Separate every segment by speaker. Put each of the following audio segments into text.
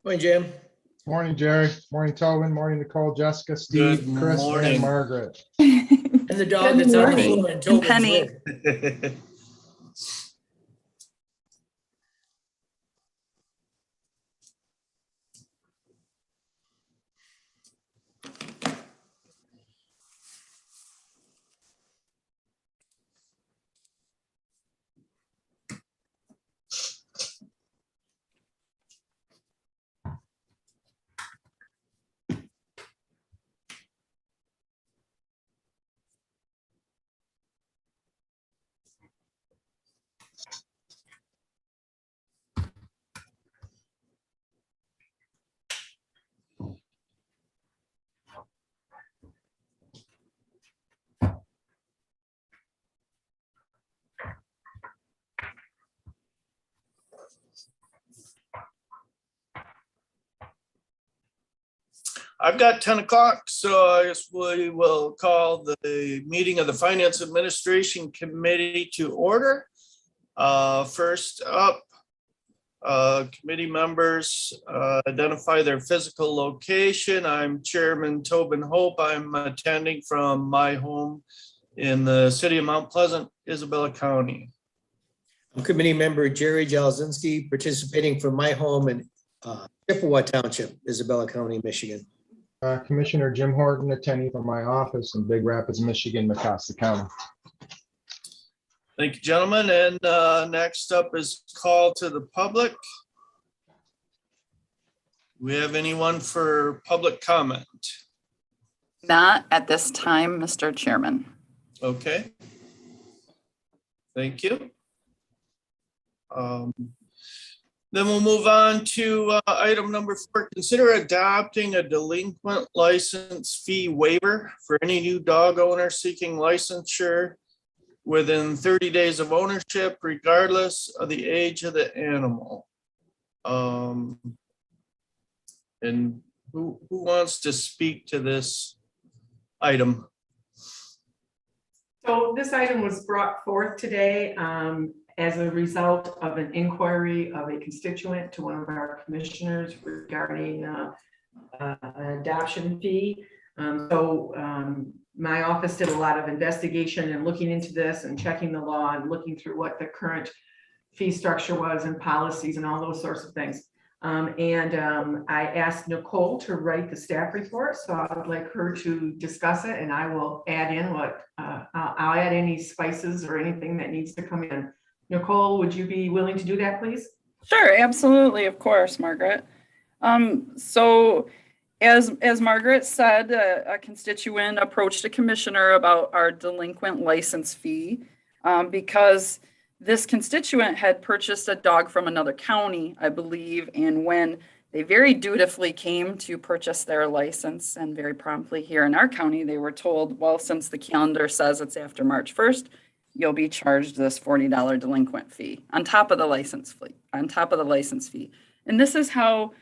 Speaker 1: Morning, Jim.
Speaker 2: Morning, Jerry. Morning, Tobin. Morning, Nicole, Jessica,
Speaker 3: Good
Speaker 2: Steve, Chris,
Speaker 3: morning.
Speaker 2: and Margaret.
Speaker 1: And the dog
Speaker 4: Good
Speaker 1: that's on the
Speaker 4: morning.
Speaker 1: floor in
Speaker 4: And
Speaker 1: Tobin's
Speaker 4: Penny.
Speaker 1: room.
Speaker 3: I've got 10 o'clock, so I guess we will call the meeting of the Finance Administration Committee to order. First up, committee members identify their physical location. I'm Chairman Tobin Hope. I'm attending from my home in the city of Mount Pleasant, Isabella County.
Speaker 1: I'm committee member Jerry Jalzinski, participating from my home in Chippewa Township, Isabella County, Michigan.
Speaker 2: Commissioner Jim Horton, attending from my office in Big Rapids, Michigan, Mecosta County.
Speaker 3: Thank you, gentlemen. And next up is call to the public. We have anyone for public comment?
Speaker 4: Not at this time, Mr. Chairman.
Speaker 3: Okay. Thank you. Then we'll move on to item number 4. Consider adopting a delinquent license fee waiver for any new dog owner seeking licensure within 30 days of ownership, regardless of the age of the animal. And who wants to speak to this item?
Speaker 5: So this item was brought forth today as a result of an inquiry of a constituent to one of our commissioners regarding an adoption fee. My office did a lot of investigation and looking into this and checking the law and looking through what the current fee structure was and policies and all those sorts of things. I asked Nicole to write the staff report, so I would like her to discuss it, and I will add in what I'll add any spices or anything that needs to come in. Nicole, would you be willing to do that, please?
Speaker 4: Sure, absolutely, of course, Margaret. So as Margaret said, a constituent approached a commissioner about our delinquent license fee because this constituent had purchased a dog from another county, I believe, and when they very dutifully came to purchase their license and very promptly here in our county, they were told, well, since the calendar says it's after March 1st, you'll be charged this $40 delinquent fee on top of the license fee. And this is how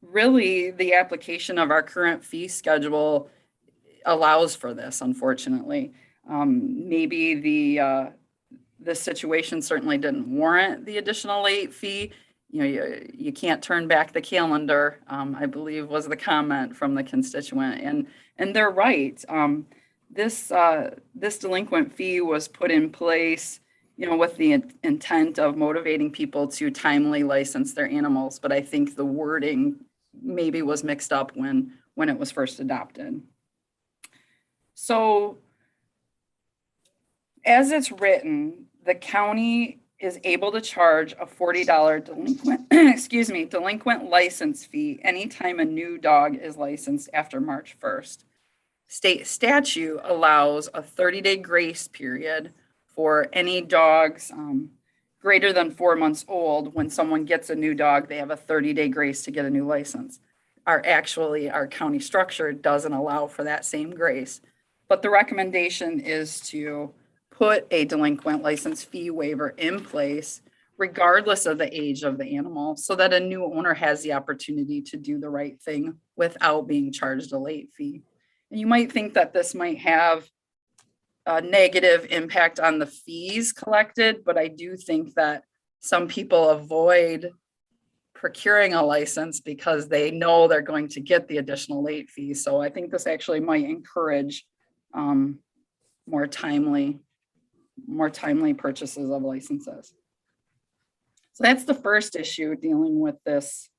Speaker 4: really the application of our current fee schedule allows for this, unfortunately. Maybe the situation certainly didn't warrant the additional late fee. You know, you can't turn back the calendar, I believe was the comment from the constituent. And they're right. This delinquent fee was put in place, with the intent of motivating people to timely license their animals. But I think the wording maybe was mixed up when it was first adopted. So as it's written, the county is able to charge a $40 delinquent license fee anytime a new dog is licensed after March 1st. State statute allows a 30-day grace period for any dogs greater than 4 months old. When someone gets a new dog, they have a 30-day grace to get a new license. Our county structure doesn't allow for that same grace. But the recommendation is to put a delinquent license fee waiver in place, regardless of the age of the animal, so that a new owner has the opportunity to do the right thing without being charged a late fee. And you might think that this might have a negative impact on the fees collected, but I do think that some people avoid procuring a license because they know they're going to get the additional late fee. So I think this actually might encourage more timely purchases of licenses. So that's the first issue dealing with this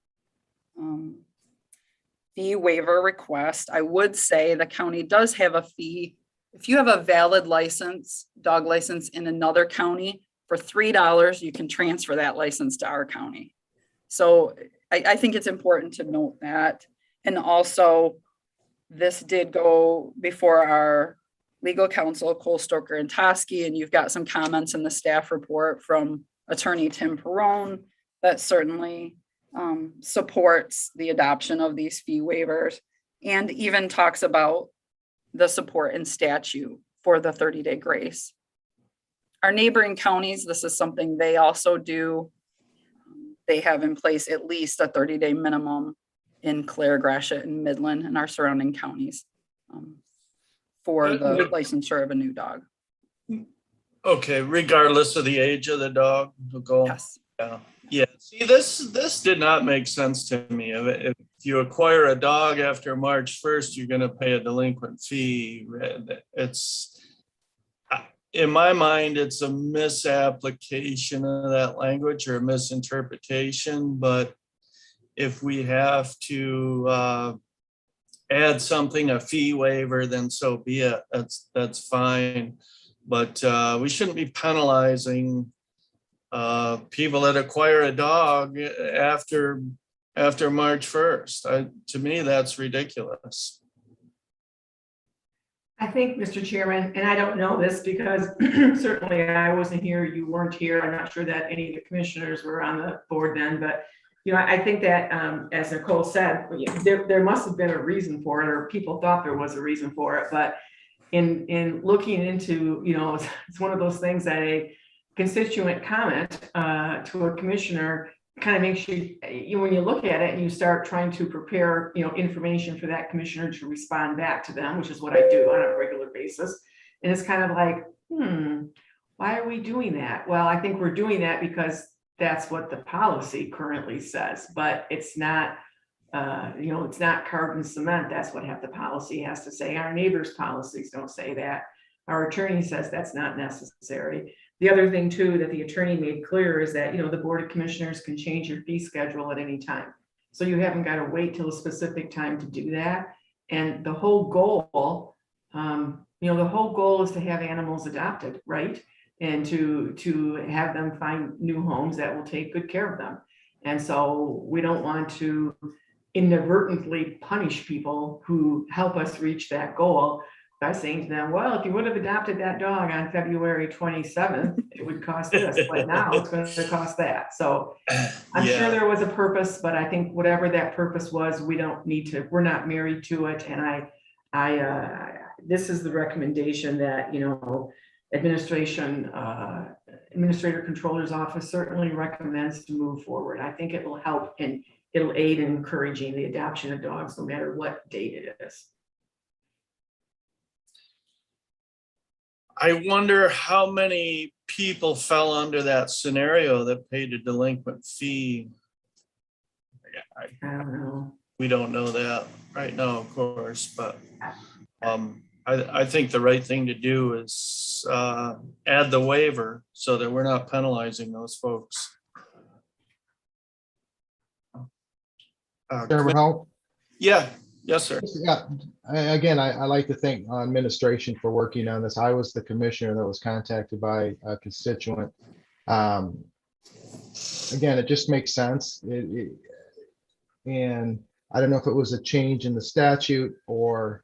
Speaker 4: fee waiver request. I would say the county does have a fee. If you have a valid license, dog license in another county, for $3, you can transfer that license to our county. So I think it's important to note that. And also, this did go before our legal counsel, Cole Stoker and Toskey, and you've got some comments in the staff report from Attorney Tim Perrone that certainly supports the adoption of these fee waivers, and even talks about the support in statute for the 30-day grace. Our neighboring counties, this is something they also do. They have in place at least a 30-day minimum in Clare, Gratiot, and Midland and our surrounding counties for the licensure of a new dog.
Speaker 3: Okay, regardless of the age of the dog, we'll go.
Speaker 4: Yes.
Speaker 3: Yeah. See, this did not make sense to me. If you acquire a dog after March 1st, you're going to pay a delinquent fee. It's, in my mind, it's a misapplication of that language or a misinterpretation. But if we have to add something, a fee waiver, then so be it. That's fine. But we shouldn't be penalizing people that acquire a dog after March 1st. To me, that's ridiculous.
Speaker 5: I think, Mr. Chairman, and I don't know this because certainly I wasn't here, you weren't here. I'm not sure that any of the commissioners were on the board then, but I think that as Nicole said, there must have been a reason for it, or people thought there was a reason for it. But in looking into, it's one of those things that a constituent comment to a commissioner kind of makes you, when you look at it and you start trying to prepare, information for that commissioner to respond back to them, which is what I do on a regular basis. And it's kind of like, why are we doing that? Well, I think we're doing that because that's what the policy currently says, but it's not, it's not carbon cement. That's what the policy has to say. Our neighbors' policies don't say that. Our attorney says that's not necessary. The other thing too, that the attorney made clear is that, the Board of Commissioners can change your fee schedule at any time. So you haven't got to wait till a specific time to do that. And the whole goal, the whole goal is to have animals adopted, right? And to have them find new homes that will take good care of them. And so we don't want to inadvertently punish people who help us reach that goal by saying to them, well, if you would have adopted that dog on February 27th, it would cost this, but now it's going to cost that. So I'm sure there was a purpose, but I think whatever that purpose was, we don't need to, we're not married to it. And this is the recommendation that, Administrator Controller's Office certainly recommends to move forward. I think it will help and it'll aid in encouraging the adoption of dogs, no matter what date it is.
Speaker 3: I wonder how many people fell under that scenario that paid a delinquent fee.
Speaker 5: I don't know.
Speaker 3: We don't know that right now, of course, but I think the right thing to do is add the waiver so that we're not penalizing those folks.
Speaker 2: Chairman Hull?
Speaker 3: Yeah, yes, sir.
Speaker 2: Yeah, I like to thank administration for working on this. I was the commissioner that was contacted by a constituent. Again, it just makes sense. And I don't know if it was a change in the statute or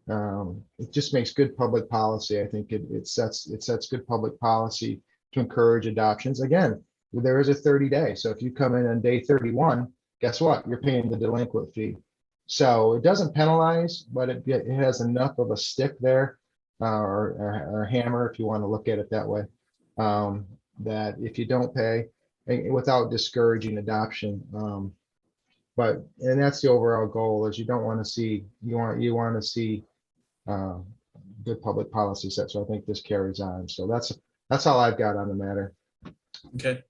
Speaker 2: it just makes good public policy. I think it sets good public policy to encourage adoptions. Again, there is a 30-day. So if you come in on day 31, guess what? You're paying the delinquent fee. So it doesn't penalize, but it has enough of a stick there or a hammer, if you want to look at it that way, that if you don't pay, without discouraging adoption. And that's the overall goal, is you don't want to see, you want to see good public policy set. So I think this carries on. So that's all I've got on the matter.
Speaker 3: Okay.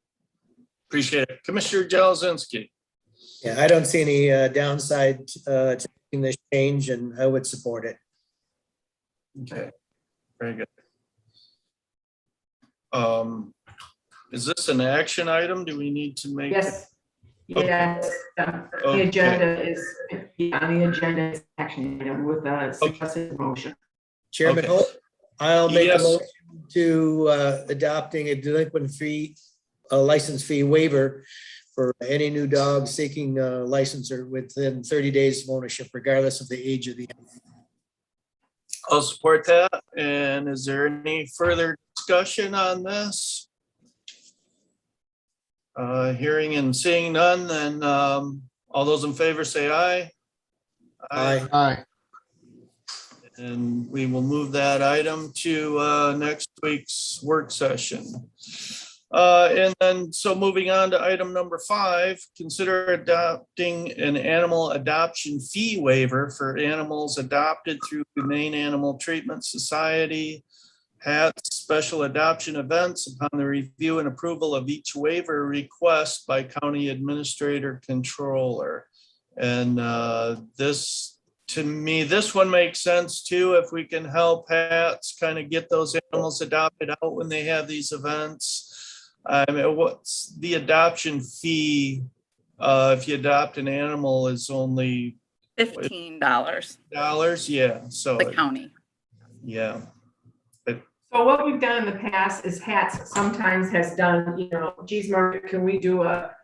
Speaker 3: Appreciate it. Commissioner Jelesinski.
Speaker 1: Yeah, I don't see any downside to making this change, and I would support it.
Speaker 3: Okay, very good. Is this an action item? Do we need to make?
Speaker 5: Yes, yes, the
Speaker 3: Okay.
Speaker 5: agenda is, on the agenda is action item with a suggested motion.
Speaker 1: Chairman
Speaker 3: Okay.
Speaker 1: Holt, I'll make a
Speaker 3: Yes.
Speaker 1: motion to adopting a delinquent fee, a license fee waiver for any new dog seeking a licensure within 30 days of ownership, regardless of the age of the animal.
Speaker 3: I'll support that. And is there any further discussion on this? Hearing and seeing none, then all those in favor say aye.
Speaker 1: Aye.
Speaker 2: Aye.
Speaker 3: And we will move that item to next week's work session. And then, so moving on to item number 5, consider adopting an animal adoption fee waiver for animals adopted through Humane Animal Treatment Society, HATS special adoption events upon the review and approval of each waiver request by County Administrator Controller. And this, to me, this one makes sense too, if we can help HATS kind of get those animals adopted out when they have these events. I mean, what's the adoption fee? If you adopt an animal is only
Speaker 4: $15,
Speaker 3: dollars, yeah, so,
Speaker 4: the county.
Speaker 3: yeah.
Speaker 5: So what we've done in the past is HATS sometimes has done, geez, Margaret, can we do a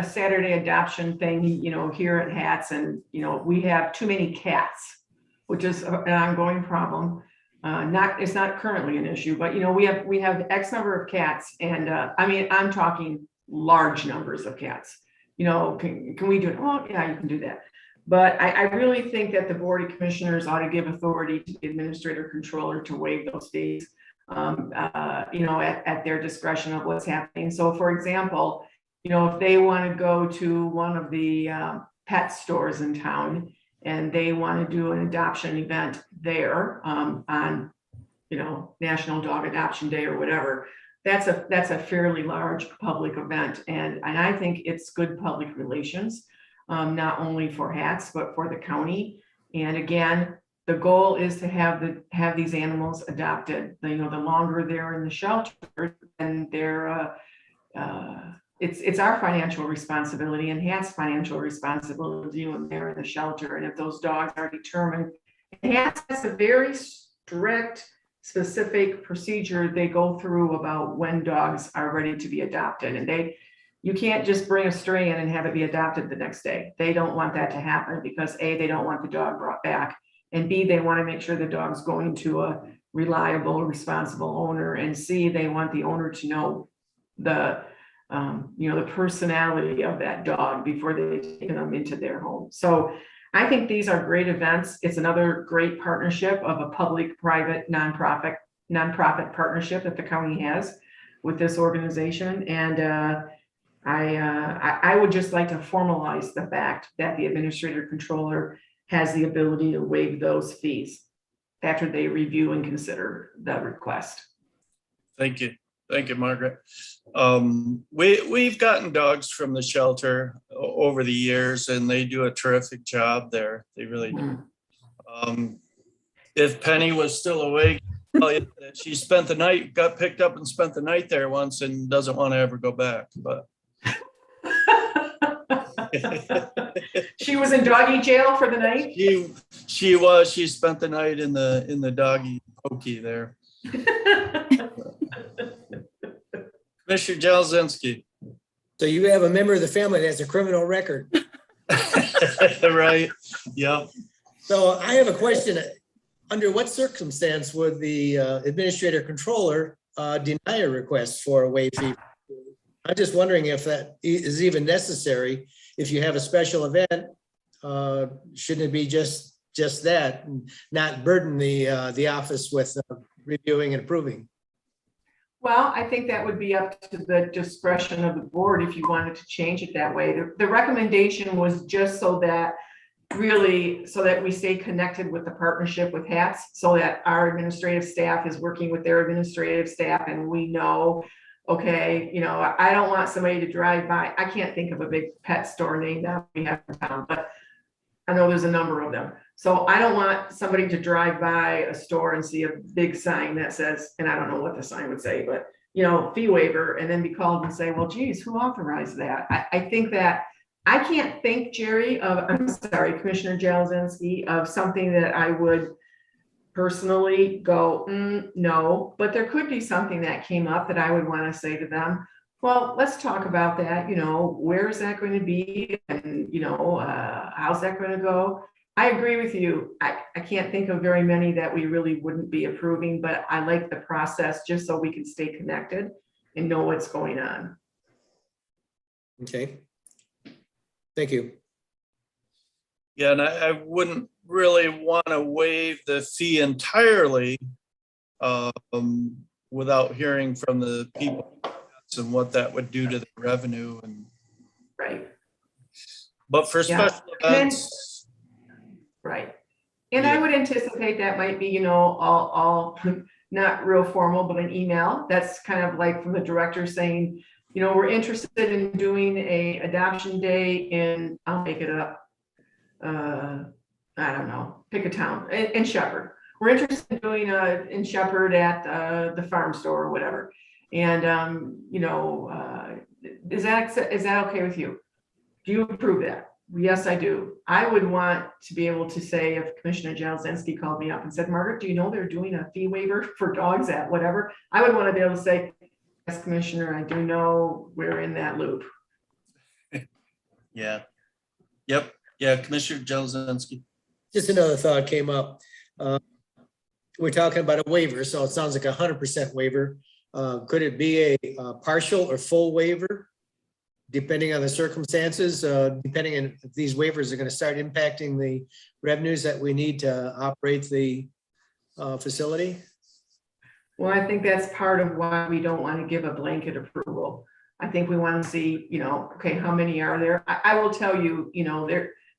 Speaker 5: Saturday adoption thing, here at HATS, and, we have too many cats, which is an ongoing problem. It's not currently an issue, but, we have X number of cats, and, I'm talking large numbers of cats. Can we do it? Well, yeah, you can do that. But I really think that the Board of Commissioners ought to give authority to the Administrator Controller to waive those fees, at their discretion of what's happening. So for example, if they want to go to one of the pet stores in town and they want to do an adoption event there on, National Dog Adoption Day or whatever, that's a fairly large public event. And I think it's good public relations. Not only for HATS, but for the county. And again, the goal is to have these animals adopted. The longer they're in the shelter, and they're it's our financial responsibility and HATS financial responsibility when they're in the shelter. And if those dogs are determined, HATS has a very strict, specific procedure they go through about when dogs are ready to be adopted, and you can't just bring a stray in and have it be adopted the next day. They don't want that to happen because A, they don't want the dog brought back, and B, they want to make sure the dog's going to a reliable, responsible owner, and C, they want the owner to know the personality of that dog before they take them into their home. So I think these are great events. It's another great partnership of a public-private nonprofit partnership that the county has with this organization, and I would just like to formalize the fact that the Administrator Controller has the ability to waive those fees after they review and consider the request.
Speaker 3: Thank you. Thank you, Margaret. We've gotten dogs from the shelter over the years, and they do a terrific job there. They really do. If Penny was still awake, she spent the night, got picked up and spent the night there once and doesn't want to ever go back, but.
Speaker 5: She was in doggy jail for the night?
Speaker 3: She spent the night in the doggy pokey there. Commissioner Jazinski.
Speaker 1: So you have a member of the family that has a criminal record.
Speaker 3: Right, yep.
Speaker 1: So I have a question. Under what circumstance would the Administrator Controller deny a request for a waived fee? I'm just wondering if that is even necessary. If you have a special event, shouldn't it be just that and not burden the office with reviewing and approving?
Speaker 5: Well, I think that would be up to the discretion of the board if you wanted to change it that way. The recommendation was just so that we stay connected with the partnership with HATS, so that our administrative staff is working with their administrative staff, and we know okay, you know, I don't want somebody to drive by. I can't think of a big pet store name that we have in town, but I know there's a number of them. So I don't want somebody to drive by a store and see a big sign that says, and I don't know what the sign would say, but you know, fee waiver, and then be called and say, well, geez, who authorized that? I think that, I can't think, Jerry, I'm sorry, Commissioner Jablonski, of something that I would personally go, no, but there could be something that came up that I would want to say to them, well, let's talk about that, you know, where is that going to be? And, you know, how's that going to go? I agree with you. I can't think of very many that we really wouldn't be approving, but I like the process just so we can stay connected and know what's going on.
Speaker 1: Okay. Thank you.
Speaker 3: Yeah, and I wouldn't really want to waive the fee entirely without hearing from the people and what that would do to the revenue and,
Speaker 5: Right,
Speaker 3: but for
Speaker 5: Yeah.
Speaker 3: special events,
Speaker 5: right. And I
Speaker 3: Yeah.
Speaker 5: would anticipate that might be, you know, all not real formal, but an email. That's kind of like from the director saying, you know, we're interested in doing a adoption day in, I'll make it up. I don't know, pick a town, in Shepherd. We're interested in doing in Shepherd at the farm store or whatever. And, you know, is that okay with you? Do you approve that? Yes, I do. I would want to be able to say, if Commissioner Jablonski called me up and said, Margaret, do you know they're doing a fee waiver for dogs at whatever? I would want to be able to say, yes, Commissioner, I do know we're in that loop.
Speaker 3: yeah. Yep, yeah, Commissioner Jablonski.
Speaker 1: Just another thought came up. We're talking about a waiver, so it sounds like 100% waiver. Could it be a partial or full waiver? Depending on the circumstances, depending on if these waivers are going to start impacting the revenues that we need to operate the facility?
Speaker 5: Well, I think that's part of why we don't want to give a blanket approval. I think we want to see, you know, okay, how many are there? I will tell you, you know,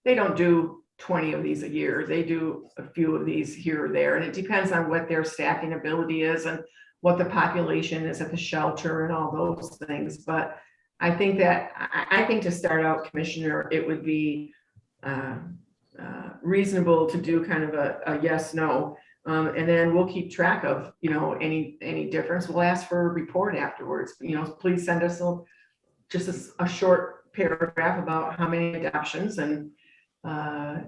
Speaker 5: they don't do 20 of these a year. They do a few of these here or there, and it depends on what their staffing ability is and what the population is at the shelter and all those things. But I think to start out, Commissioner, it would be reasonable to do kind of a yes, no. And then we'll keep track of, you know, any difference. We'll ask for a report afterwards. You know, please send us just a short paragraph about how many adoptions, and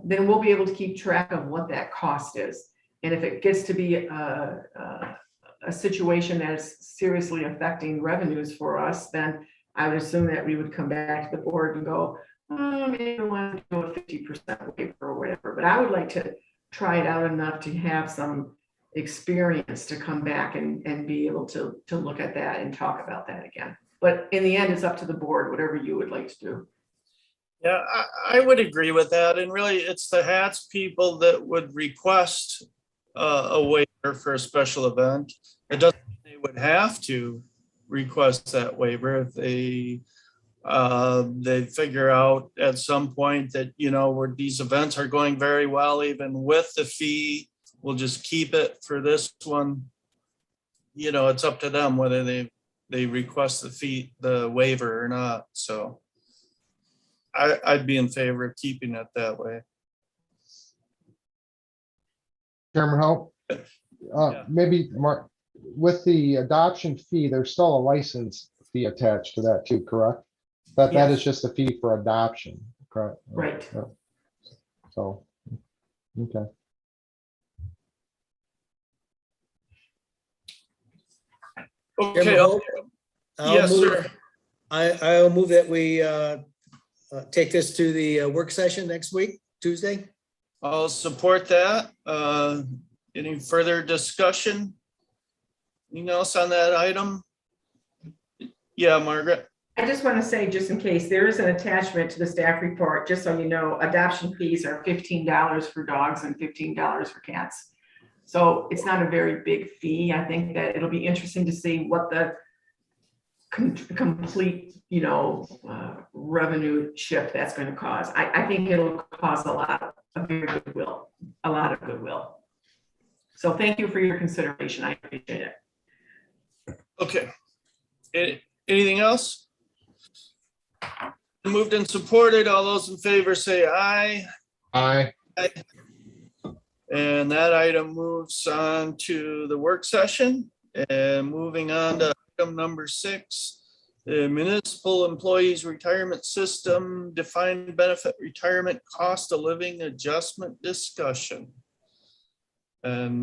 Speaker 5: then we'll be able to keep track of what that cost is. And if it gets to be a situation that is seriously affecting revenues for us, then I would assume that we would come back to the board and go, maybe we want to do a 50% waiver or whatever. But I would like to try it out enough to have some experience to come back and be able to look at that and talk about that again. But in the end, it's up to the board, whatever you would like to do.
Speaker 3: Yeah, I would agree with that. And really, it's the HATS people that would request a waiver for a special event. It doesn't mean they would have to request that waiver if they figure out at some point that, you know, where these events are going very well, even with the fee, we'll just keep it for this one. You know, it's up to them whether they request the waiver or not. So I'd be in favor of keeping it that way.
Speaker 2: Chairman Hope,
Speaker 3: Yeah.
Speaker 2: maybe Mark, with the adoption fee, there's still a license fee attached to that too, correct? That
Speaker 5: Yes.
Speaker 2: is just a fee for adoption, correct?
Speaker 5: Right.
Speaker 2: Yeah. So, okay.
Speaker 3: Okay,
Speaker 1: Chairman Hope, I'll
Speaker 3: yes,
Speaker 1: move-
Speaker 3: sir.
Speaker 1: I'll move that we take this to the work session next week, Tuesday.
Speaker 3: I'll support that. Any further discussion? Anything else on that item? Yeah, Margaret.
Speaker 5: I just want to say, just in case, there is an attachment to the staff report, just so you know, adoption fees are $15 for dogs and $15 for cats. So it's not a very big fee. I think that it'll be interesting to see what the complete, you know, revenue shift that's going to cause. I think it'll cause a lot of goodwill. So thank you for your consideration. I appreciate it.
Speaker 3: Okay. Anything else? Moved and supported. All those in favor say aye.
Speaker 2: Aye.
Speaker 3: And that item moves on to the work session. And moving on to item number 6, the municipal employees retirement system defined benefit retirement cost of living adjustment discussion. And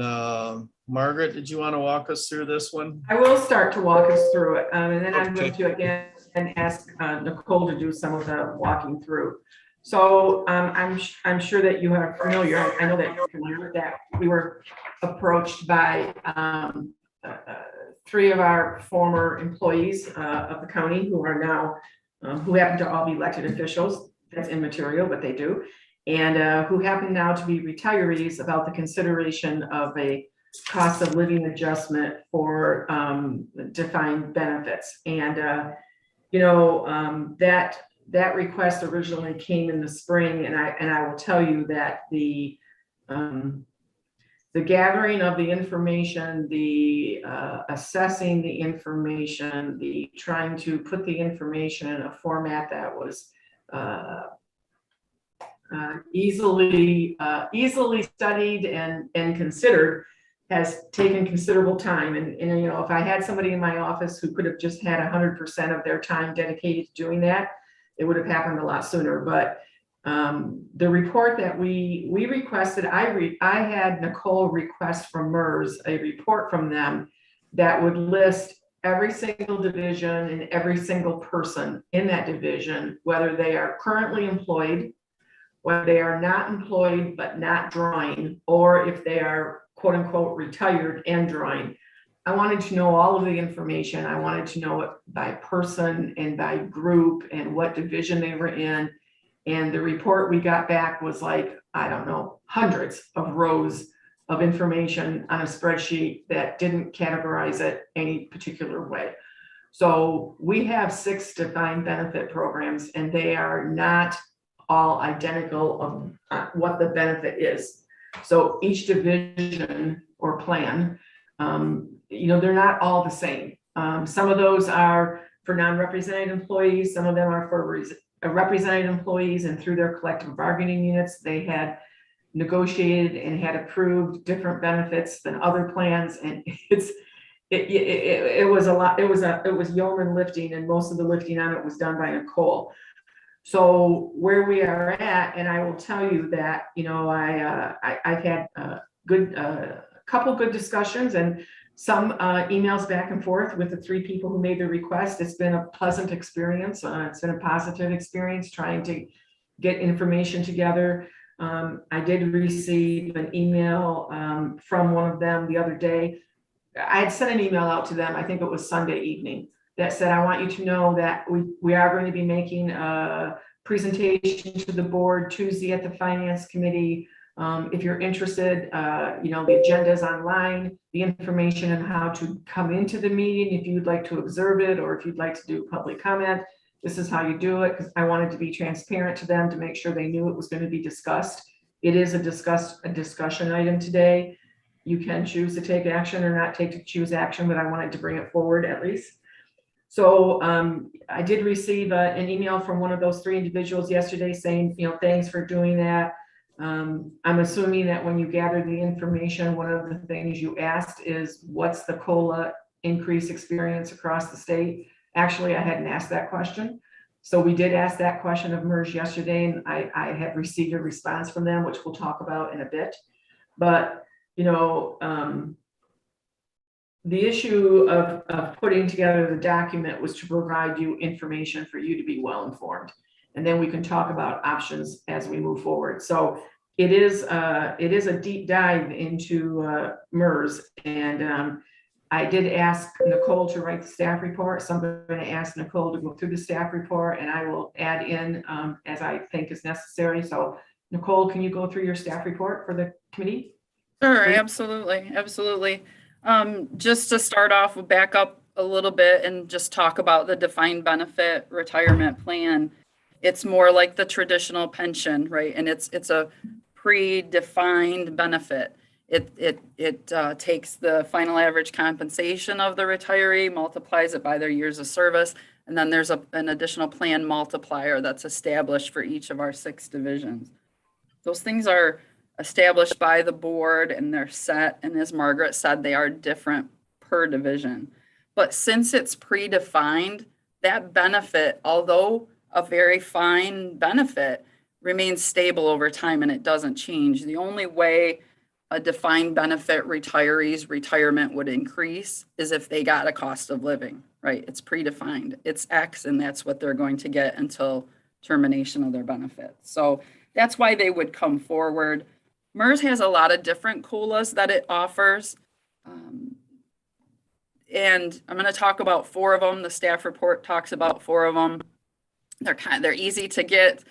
Speaker 3: Margaret, did you want to walk us through this one?
Speaker 5: I will start to walk us through it, and then I'm going
Speaker 3: Okay.
Speaker 5: to again ask Nicole to do some of the walking through. So I'm sure that you are familiar, I know that you're familiar with that. We were approached by 3 of our former employees of the county who are now, who happen to all be elected officials. That's immaterial, but they do. And who happen now to be retirees about the consideration of a cost of living adjustment for defined benefits. And, you know, that request originally came in the spring, and I will tell you that the gathering of the information, the assessing the information, the trying to put the information in a format that was easily studied and considered has taken considerable time. And you know, if I had somebody in my office who could have just had 100% of their time dedicated to doing that, it would have happened a lot sooner. But the report that we requested, I had Nicole request from MERS a report from them that would list every single division and every single person in that division, whether they are currently employed, whether they are not employed but not drawing, or if they are quote unquote retired and drawing. I wanted to know all of the information. I wanted to know it by person and by group and what division they were in. And the report we got back was like, I don't know, hundreds of rows of information on a spreadsheet that didn't categorize it any particular way. So we have 6 defined benefit programs, and they are not all identical of what the benefit is. So each division or plan, you know, they're not all the same. Some of those are for non-represented employees. Some of them are for represented employees, and through their collective bargaining units, they had negotiated and had approved different benefits than other plans. And it was a lot. It was yeoman lifting, and most of the lifting on it was done by Nicole. So where we are at, and I will tell you that, you know, I've had a couple good discussions and some emails back and forth with the 3 people who made the request. It's been a pleasant experience. It's been a positive experience trying to get information together. I did receive an email from one of them the other day. I had sent an email out to them, I think it was Sunday evening, that said, I want you to know that we are going to be making a presentation to the board Tuesday at the Finance Committee. If you're interested, you know, the agenda is online, the information on how to come into the meeting, if you'd like to observe it, or if you'd like to do public comment, this is how you do it. Because I wanted to be transparent to them to make sure they knew it was going to be discussed. It is a discussion item today. You can choose to take action or not choose action, but I wanted to bring it forward at least. So I did receive an email from one of those 3 individuals yesterday saying, you know, thanks for doing that. I'm assuming that when you gather the information, one of the things you asked is what's the COLA increase experience across the state? Actually, I hadn't asked that question. So we did ask that question of MERS yesterday, and I have received a response from them, which we'll talk about in a bit. But, you know, the issue of putting together the document was to provide you information for you to be well informed. And then we can talk about options as we move forward. So it is a deep dive into MERS. And I did ask Nicole to write the staff report. So I'm going to ask Nicole to go through the staff report, and I will add in as I think is necessary. So Nicole, can you go through your staff report for the committee?
Speaker 4: Sure,
Speaker 5: Great.
Speaker 4: absolutely. Just to start off, we'll back up a little bit and just talk about the defined benefit retirement plan. It's more like the traditional pension, right? And it's a predefined benefit. It takes the final average compensation of the retiree, multiplies it by their years of service, and then there's an additional plan multiplier that's established for each of our 6 divisions. Those things are established by the board and they're set, and as Margaret said, they are different per division. But since it's predefined, that benefit, although a very fine benefit, remains stable over time and it doesn't change. The only way a defined benefit retiree's retirement would increase is if they got a cost of living, right? It's predefined. It's X and that's what they're going to get until termination of their benefit. So that's why they would come forward. MERS has a lot of different COLAs that it offers. And I'm going to talk about 4 of them. The staff report talks about 4 of them. They're easy to get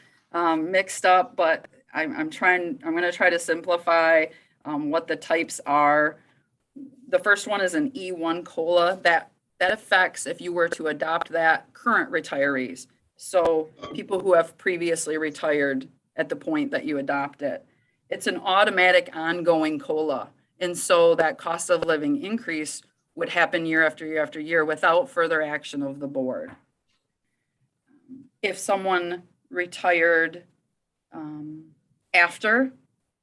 Speaker 4: mixed up, but I'm going to try to simplify what the types are. The first one is an E1 COLA that affects, if you were to adopt that, current retirees. So people who have previously retired at the point that you adopt it. It's an automatic ongoing COLA. And so that cost of living increase would happen year after year after year without further action of the board. If someone retired after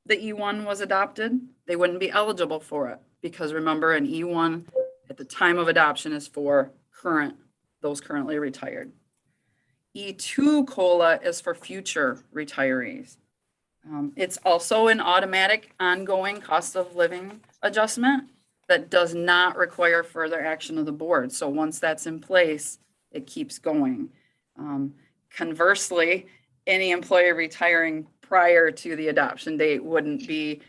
Speaker 4: the E1 was adopted, they wouldn't be eligible for it because remember, an E1 at the time of adoption is for those currently retired. E2 COLA is for future retirees. It's also an automatic ongoing cost of living adjustment that does not require further action of the board. So once that's in place, it keeps going. Conversely, any employee retiring prior to the adoption date wouldn't be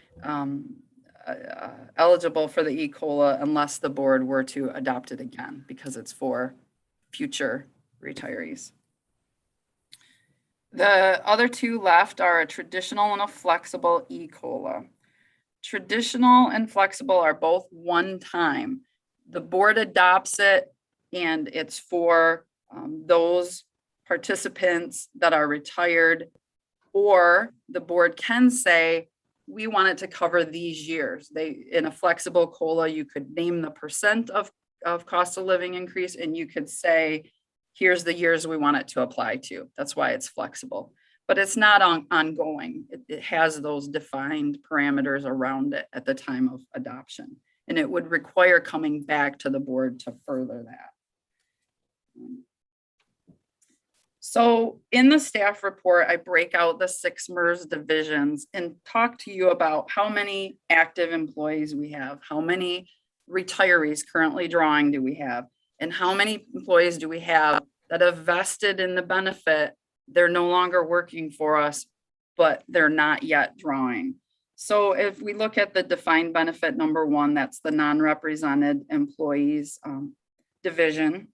Speaker 4: eligible for the E-COLA unless the board were to adopt it again because it's for future retirees. The other 2 left are a traditional and a flexible E-COLA. Traditional and flexible are both one time. The board adopts it and it's for those participants that are retired, or the board can say, we want it to cover these years. In a flexible COLA, you could name the percent of cost of living increase and you could say, here's the years we want it to apply to. That's why it's flexible, but it's not ongoing. It has those defined parameters around it at the time of adoption. And it would require coming back to the board to further that. So in the staff report, I break out the 6 MERS divisions and talk to you about how many active employees we have, how many retirees currently drawing do we have, and how many employees do we have that have vested in the benefit. They're no longer working for us, but they're not yet drawing. So if we look at the defined benefit number 1, that's the non-represented employees division.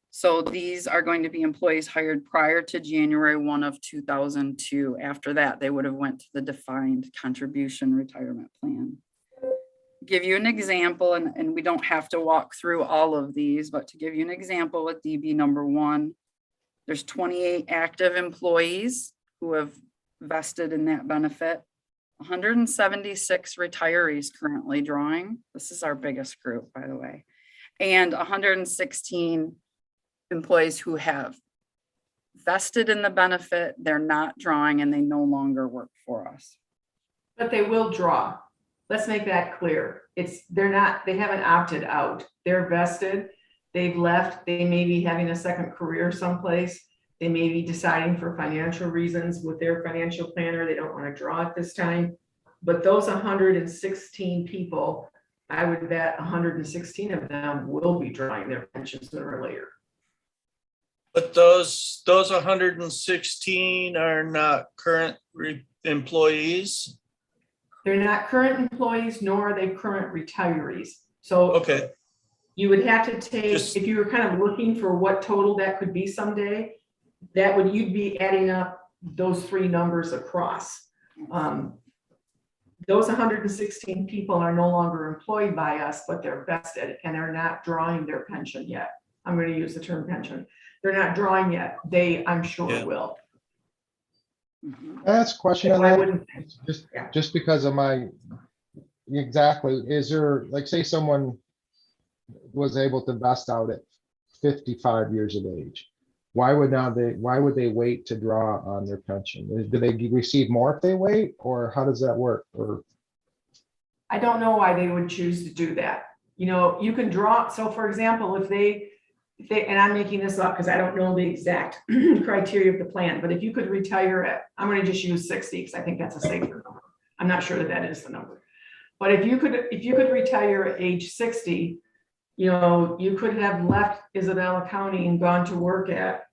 Speaker 4: So these are going to be employees hired prior to January 1 of 2002. After that, they would have went to the defined contribution retirement plan. Give you an example, and we don't have to walk through all of these, but to give you an example with DB number 1, there's 28 active employees who have vested in that benefit, 176 retirees currently drawing. This is our biggest group, by the way, and 116 employees who have vested in the benefit, they're not drawing, and they no longer work for us.
Speaker 5: But they will draw. Let's make that clear. They haven't opted out. They're vested. They've left. They may be having a second career someplace. They may be deciding for financial reasons with their financial planner. They don't want to draw at this time. But those 116 people, I would bet 116 of them will be drawing their pension sooner or later.
Speaker 3: But those 116 are not current employees.
Speaker 5: They're not current employees, nor are they current retirees. So
Speaker 3: Okay,
Speaker 5: you would have to take,
Speaker 3: Just-
Speaker 5: if you were kind of looking for what total that could be someday, you'd be adding up those 3 numbers across. Those 116 people are no longer employed by us, but they're vested and are not drawing their pension yet. I'm going to use the term pension. They're not drawing yet. I'm sure
Speaker 3: Yeah.
Speaker 5: will.
Speaker 4: Mhm.
Speaker 2: That's a question on
Speaker 5: I
Speaker 2: that.
Speaker 5: wouldn't. Yeah.
Speaker 2: Just because of my exactly. Is there, like, say someone was able to vest out at 55 years of age? Why would they wait to draw on their pension? Do they receive more if they wait, or how does that work? Or,
Speaker 5: I don't know why they would choose to do that. You know, you can draw, so for example, if they, and I'm making this up because I don't know the exact criteria of the plan, but if you could retire at, I'm gonna just use 60 because I think that's a safer number. I'm not sure that that is the number. But if you could retire at age 60, you know, you could have left Isabella County and gone to work at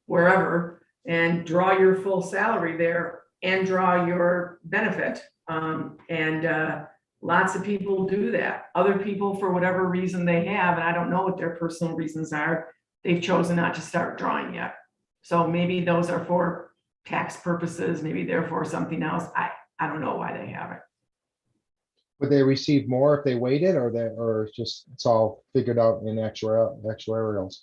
Speaker 5: wherever and draw your full salary there and draw your benefit. Lots of people do that. Other people, for whatever reason they have, and I don't know what their personal reasons are, they've chosen not to start drawing yet. So maybe those are for tax purposes, maybe they're for something else. I don't know why they have it.
Speaker 2: would they receive more if they waited, or it's all figured out in actuarials?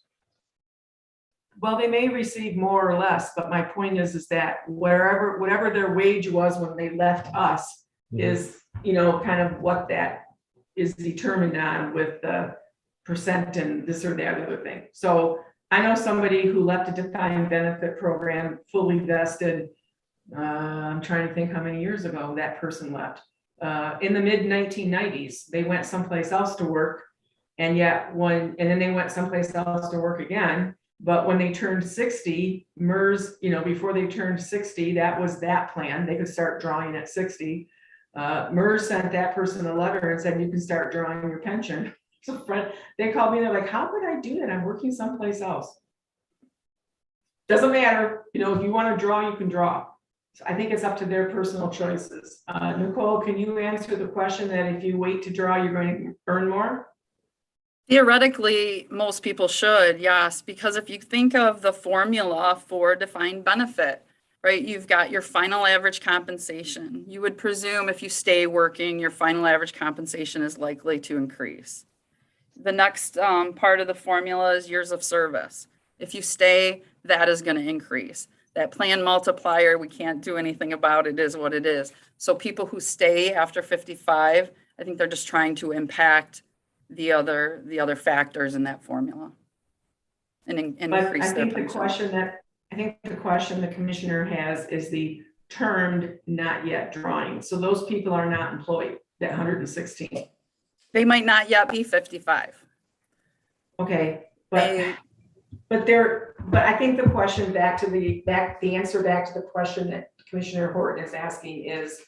Speaker 5: Well, they may receive more or less, but my point is that whatever their wage was when they left us is, you know, kind of what that is determined on with the percent and this or that other thing. So I know somebody who left a defined benefit program fully vested. I'm trying to think how many years ago that person left. In the mid 1990s, they went someplace else to work, and then they went someplace else to work again. But when they turned 60, MERS, you know, before they turned 60, that was that plan. They could start drawing at 60. MERS sent that person a letter and said, you can start drawing your pension. So they called me, they're like, how could I do that? I'm working someplace else. Doesn't matter, you know, if you want to draw, you can draw. So I think it's up to their personal choices. Nicole, can you answer the question that if you wait to draw, you're going to earn more?
Speaker 4: Theoretically, most people should, yes, because if you think of the formula for defined benefit, right, you've got your final average compensation. You would presume if you stay working, your final average compensation is likely to increase. The next part of the formula is years of service. If you stay, that is going to increase. That plan multiplier, we can't do anything about it, is what it is. So people who stay after 55, I think they're just trying to impact the other factors in that formula and increase their pension.
Speaker 5: I think the question the commissioner has is the termed not yet drawing. So those people are not employed, that 116.
Speaker 4: They might not yet be 55.
Speaker 5: Okay, but I think the question the answer back to the question that Commissioner Horton is asking is,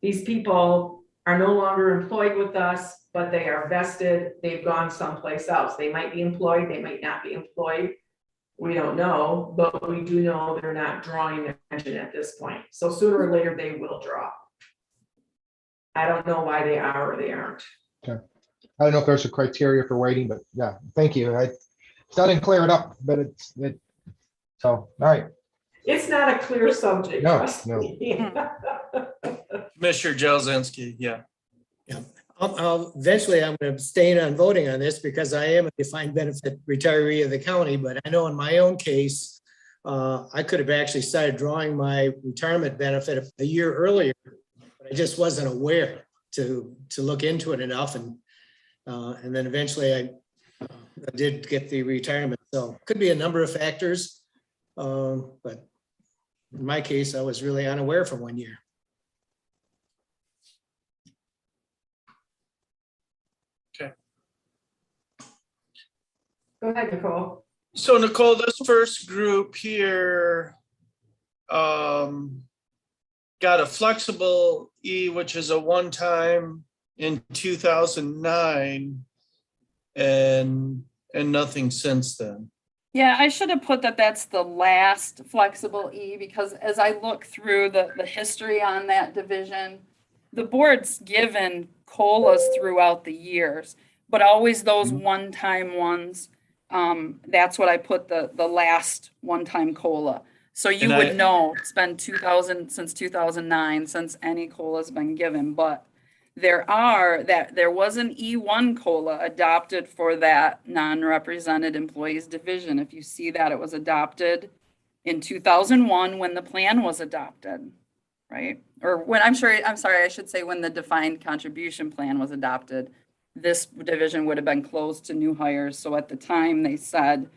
Speaker 5: these people are no longer employed with us, but they are vested, they've gone someplace else. They might be employed, they might not be employed. We don't know, but we do know they're not drawing their pension at this point. So sooner or later, they will draw. I don't know why they are or they aren't.
Speaker 2: Okay. I don't know if there's a criteria for waiting, but yeah, thank you. I didn't clear it up, but so, all right.
Speaker 5: It's not a clear subject.
Speaker 2: No,
Speaker 5: trust
Speaker 2: no.
Speaker 5: me.
Speaker 3: Mr. Jazinski, yeah.
Speaker 1: Eventually, I'm going to abstain on voting on this because I am a defined benefit retiree of the county, but I know in my own case, I could have actually started drawing my retirement benefit a year earlier, but I just wasn't aware to look into it enough. And then eventually I did get the retirement. So could be a number of factors, but in my case, I was really unaware for 1 year.
Speaker 5: Go ahead, Nicole.
Speaker 3: So Nicole, this first group here got a flexible E, which is a one-time in 2009 and nothing since then.
Speaker 4: Yeah, I should have put that that's the last flexible E, because as I look through the history on that division, the board's given COLAs throughout the years, but always those one-time ones. That's what I put the last one-time COLA. So you would know it's been 2000 since 2009 since any COLA has been given, but there was an E1 COLA adopted for that non-represented employees division. If you see that, it was adopted in 2001 when the plan was adopted. right? Or when, I'm sorry, I should say when the defined contribution plan was adopted, this division would have been closed to new hires. So at the time they said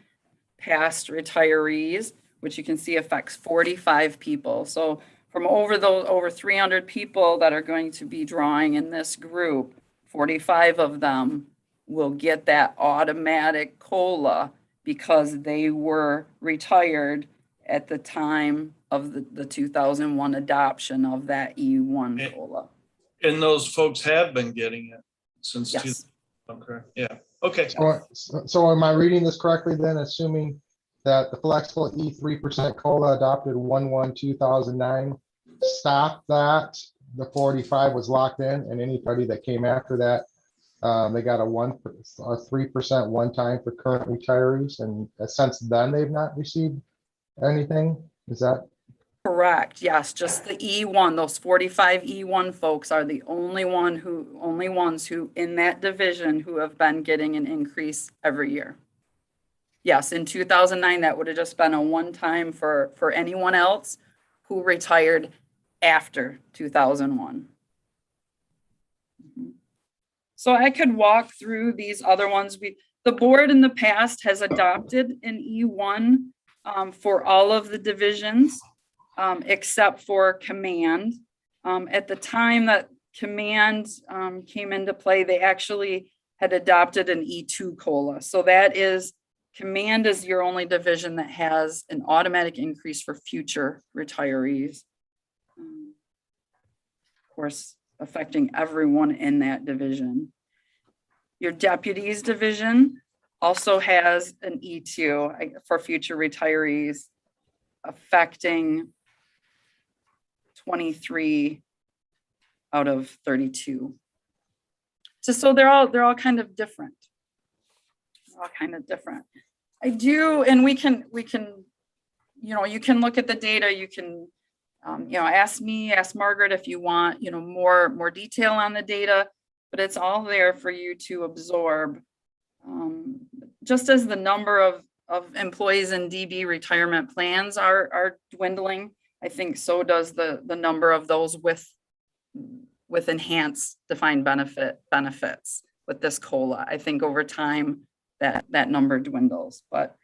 Speaker 4: past retirees, which you can see affects 45 people. So from over 300 people that are going to be drawing in this group, 45 of them will get that automatic COLA because they were retired at the time of the 2001 adoption of that E1 COLA.
Speaker 3: And those folks have been getting it since.
Speaker 4: Yes.
Speaker 3: Okay, yeah, okay.
Speaker 2: So am I reading this correctly then, assuming that the flexible E 3% COLA adopted 1/1/2009 stopped that, the 45 was locked in, and anybody that came after that, they got a 3% one time for current retirees, and since then they've not received anything? Is that?
Speaker 4: Correct, yes, just the E1, those 45 E1 folks are the only ones who in that division who have been getting an increase every year. Yes, in 2009, that would have just been a one-time for anyone else who retired after 2001. So I could walk through these other ones. The board in the past has adopted an E1 for all of the divisions. Except for command. At the time that command came into play, they actually had adopted an E2 COLA. So that is, command is your only division that has an automatic increase for future retirees. Of course, affecting everyone in that division. Your deputies division also has an E2 for future retirees, affecting 23 out of 32. So they're all kind of different. They're all kind of different. I do, and we can, you can look at the data. You can, ask me, ask Margaret if you want, more detail on the data, but it's all there for you to absorb. Just as the number of employees in DB retirement plans are dwindling, I think so does the number of those with enhanced defined benefits with this COLA. I think over time that number dwindles, but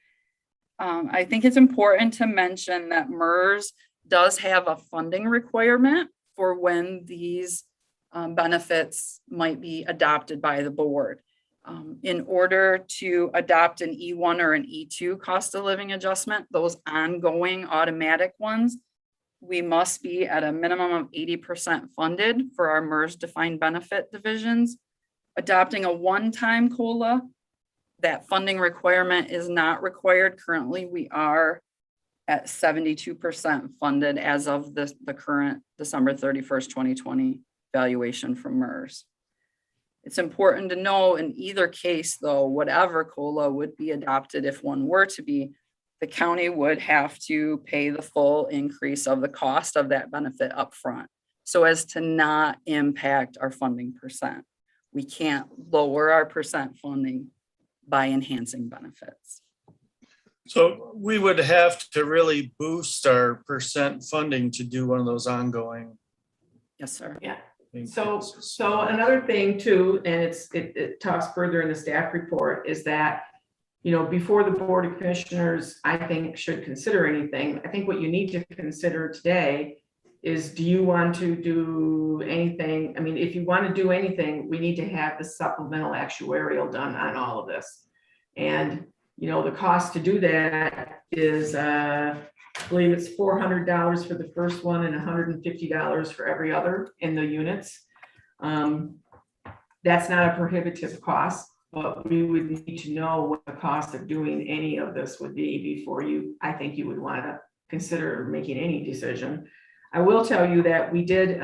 Speaker 4: I think it's important to mention that MERS does have a funding requirement for when these benefits might be adopted by the board. In order to adopt an E1 or an E2 cost of living adjustment, those ongoing automatic ones, we must be at a minimum of 80% funded for our MERS defined benefit divisions. Adopting a one-time COLA, that funding requirement is not required. Currently, we are at 72% funded as of the current December 31st, 2020 valuation from MERS. It's important to know in either case, though, whatever COLA would be adopted, if one were to be, the county would have to pay the full increase of the cost of that benefit upfront, so as to not impact our funding percent. We can't lower our percent funding by enhancing benefits.
Speaker 3: So we would have to really boost our percent funding to do one of those ongoing.
Speaker 4: Yes, sir.
Speaker 5: Yeah.
Speaker 3: increases.
Speaker 5: So another thing too, and it talks further in the staff report, is that, before the Board of Commissioners, I think, should consider anything, I think what you need to consider today is, do you want to do anything? I mean, if you want to do anything, we need to have the supplemental actuarial done on all of this. And, the cost to do that is, I believe it's $400 for the first one and $150 for every other in the units. That's not a prohibitive cost, but we would need to know what the cost of doing any of this would be before I think you would want to consider making any decision. I will tell you that we did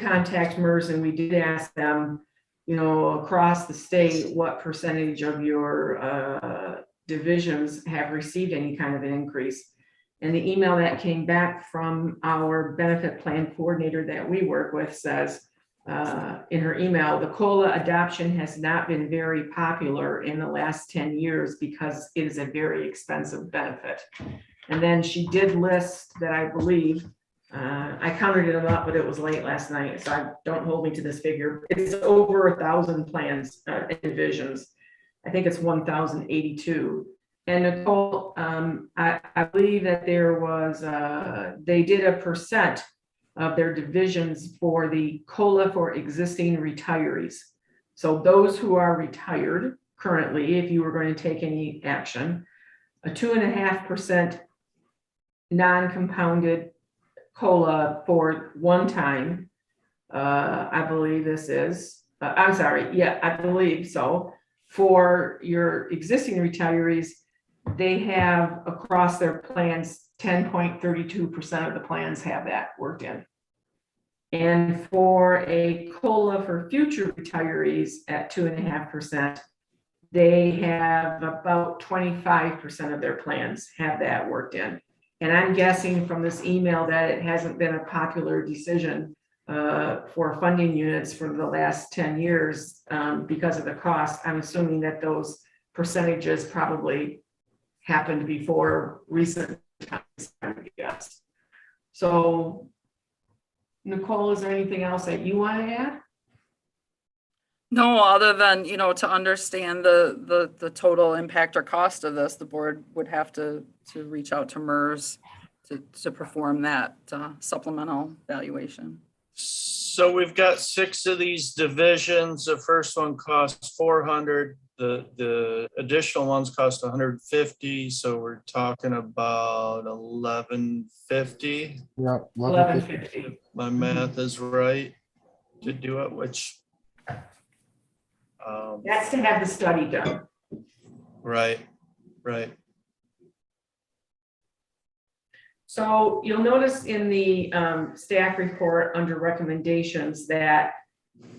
Speaker 5: contact MERS, and we did ask them, across the state, what percentage of your divisions have received any kind of an increase. And the email that came back from our benefit plan coordinator that we work with says, in her email, the COLA adoption has not been very popular in the last 10 years because it is a very expensive benefit. And then she did list that, I believe, I counted them up, but it was late last night, so don't hold me to this figure. It's over 1,000 plans, and divisions. I think it's 1,082. And Nicole, I believe that there was, they did a percent of their divisions for the COLA for existing retirees. So those who are retired currently, if you were going to take any action, a 2.5% non-compounded COLA for one time. I believe this is, I'm sorry, yeah, I believe so. For your existing retirees, they have across their plans, 10.32% of the plans have that worked in. And for a COLA for future retirees at 2.5%, they have about 25% of their plans have that worked in. And I'm guessing from this email that it hasn't been a popular decision for funding units for the last 10 years because of the cost. I'm assuming that those percentages probably happened before recent times, I would guess. So Nicole, is there anything else that you want to add?
Speaker 4: No, other than, to understand the total impact or cost of this, the board would have to reach out to MERS to perform that supplemental valuation.
Speaker 3: So we've got 6 of these divisions. The first one costs 400. The additional ones cost 150. So we're talking about 1150.
Speaker 2: Yeah.
Speaker 5: 1150.
Speaker 3: My math is right to do it, which.
Speaker 5: That's to have the study done.
Speaker 3: Right.
Speaker 5: So you'll notice in the staff report under recommendations that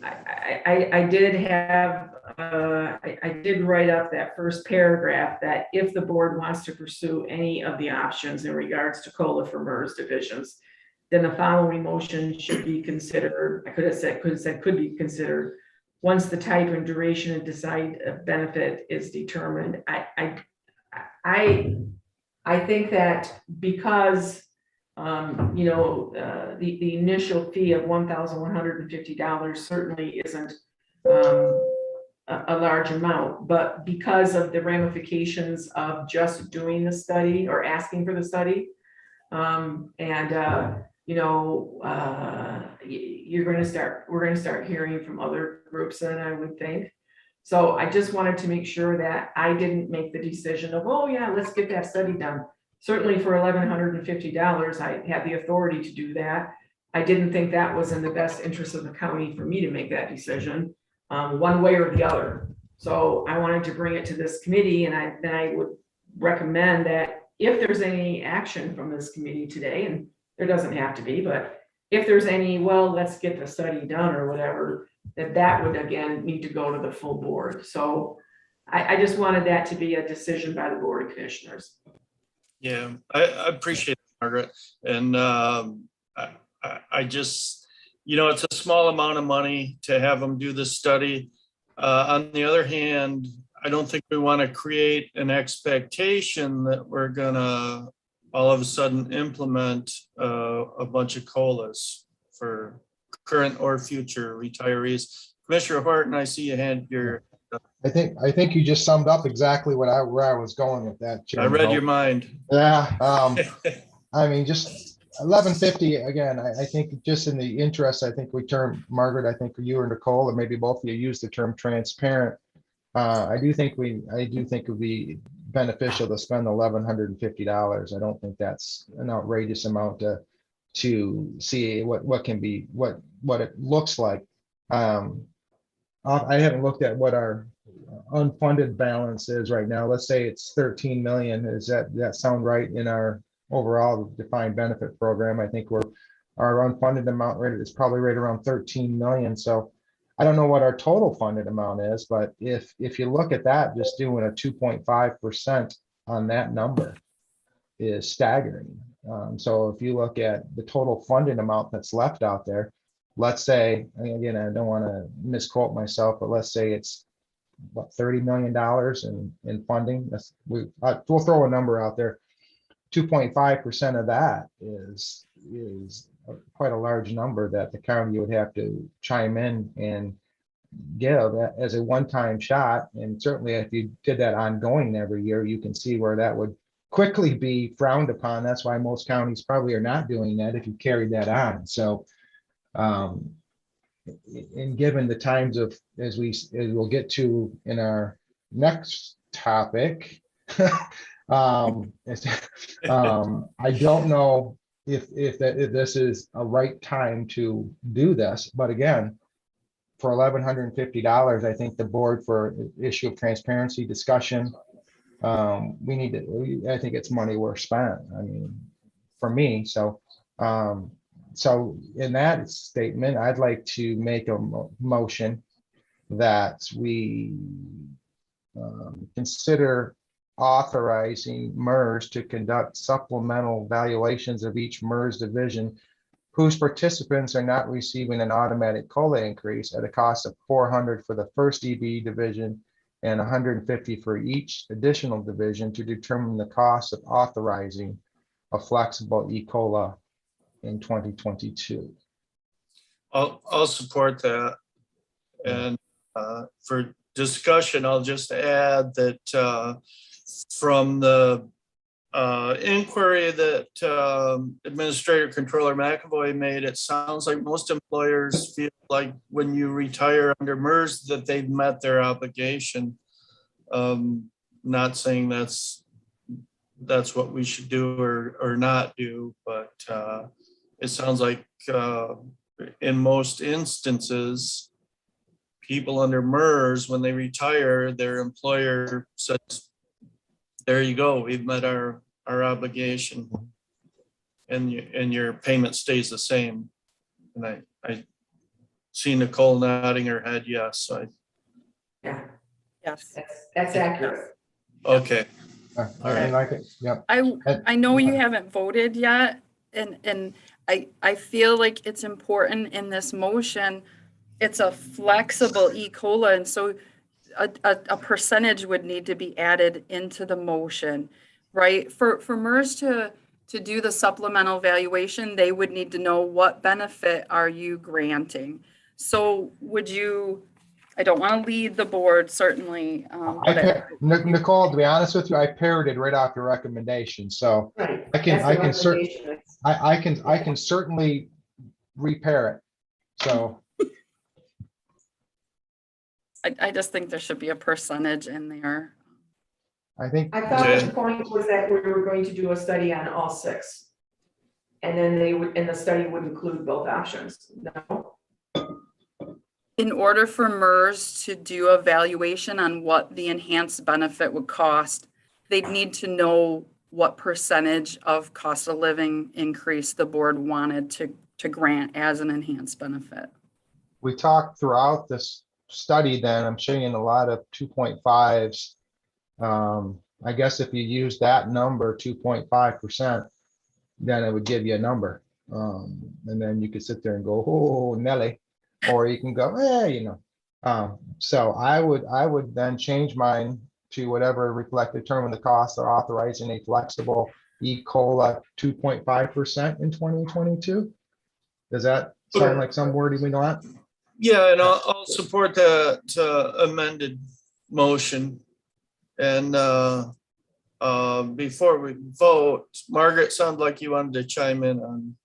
Speaker 5: I did have, I did write up that first paragraph that if the board wants to pursue any of the options in regards to COLA for MERS divisions, then the following motion should be considered. I could have said could be considered once the type and duration and decide benefit is determined. I think that because the initial fee of $1,150 certainly isn't a large amount, but because of the ramifications of just doing the study or asking for the study, we're going to start hearing from other groups, then I would think. So I just wanted to make sure that I didn't make the decision of, oh yeah, let's get that study done. Certainly for $1,150, I had the authority to do that. I didn't think that was in the best interest of the county for me to make that decision, one way or the other. So I wanted to bring it to this committee, and then I would recommend that if there's any action from this committee today, and there doesn't have to be, but if there's any, well, let's get the study done or whatever, that would again need to go to the full board. So I just wanted that to be a decision by the Board of Commissioners.
Speaker 3: Yeah, I appreciate it, Margaret. And I just, it's a small amount of money to have them do this study. On the other hand, I don't think we want to create an expectation that we're gonna all of a sudden implement a bunch of COLAs for current or future retirees. Commissioner Horton, I see you had your.
Speaker 2: I think you just summed up exactly where I was going with that.
Speaker 3: I read your mind.
Speaker 2: Yeah. I mean, just 1150 again. I think just in the interest, I think Margaret, I think you or Nicole, or maybe both of you used the term transparent. I do think it would be beneficial to spend $1,150. I don't think that's an outrageous amount to see what it looks like. I haven't looked at what our unfunded balance is right now. Let's say it's 13 million. Does that sound right in our overall defined benefit program? I think our unfunded amount rate is probably right around 13 million. So I don't know what our total funded amount is, but if you look at that, just doing a 2.5% on that number is staggering. So if you look at the total funded amount that's left out there, let's say, again, I don't want to misquote myself, but let's say it's what, $30 million in funding. We'll throw a number out there. 2.5% of that is quite a large number that the county would have to chime in and give as a one-time shot. And certainly if you did that ongoing every year, you can see where that would quickly be frowned upon. That's why most counties probably are not doing that if you carried that on. So, and given the times of, as we'll get to in our next topic, I don't know if this is a right time to do this, but again, for $1,150, I think the board, for issue of transparency discussion, I think it's money well spent. I mean, for me, so in that statement, I'd like to make a motion that we consider authorizing MERS to conduct supplemental valuations of each MERS division whose participants are not receiving an automatic COLA increase at a cost of $400 for the first EB division and $150 for each additional division to determine the cost of authorizing a flexible e-COLA in 2022.
Speaker 3: I'll support that. And for discussion, I'll just add that from the inquiry that Administrator Controller McAvoy made, it sounds like most employers feel like when you retire under MERS that they've met their obligation. Not saying that's what we should do or not do, but it sounds like in most instances, people under MERS, when they retire, their employer says, there you go, we've met our obligation, and your payment stays the same. And I see Nicole nodding her head yes.
Speaker 5: Yeah,
Speaker 4: Yes.
Speaker 5: that's accurate.
Speaker 3: Okay.
Speaker 2: I like it. Yep.
Speaker 4: I know you haven't voted yet, and I feel like it's important in this motion. It's a flexible e-COLA, and so a percentage would need to be added into the motion, right? For MERS to do the supplemental valuation, they would need to know what benefit are you granting. So would you, I don't want to lead the board, certainly.
Speaker 2: Nicole, to be honest with you, I parroted right off your recommendation. So
Speaker 5: Right.
Speaker 2: I can
Speaker 5: That's the recommendation.
Speaker 2: I can certainly repair it. So
Speaker 4: I just think there should be a percentage in there.
Speaker 2: I think
Speaker 5: I thought the point was that we were going to do a study on all six. And then the study would include both options. No?
Speaker 4: In order for MERS to do a valuation on what the enhanced benefit would cost, they'd need to know what percentage of cost of living increase the board wanted to grant as an enhanced benefit.
Speaker 2: we talked throughout this study, then I'm seeing a lot of 2.5s. I guess if you use that number, 2.5%, then it would give you a number. And then you could sit there and go, oh, Nelly, or you can go, so I would then change mine to whatever reflected determine the cost of authorizing a flexible e-COLA 2.5% in 2022. Does that sound like some wording we want?
Speaker 3: Yeah, and I'll support the amended motion. And before we vote, Margaret, sounded like you wanted to chime in on.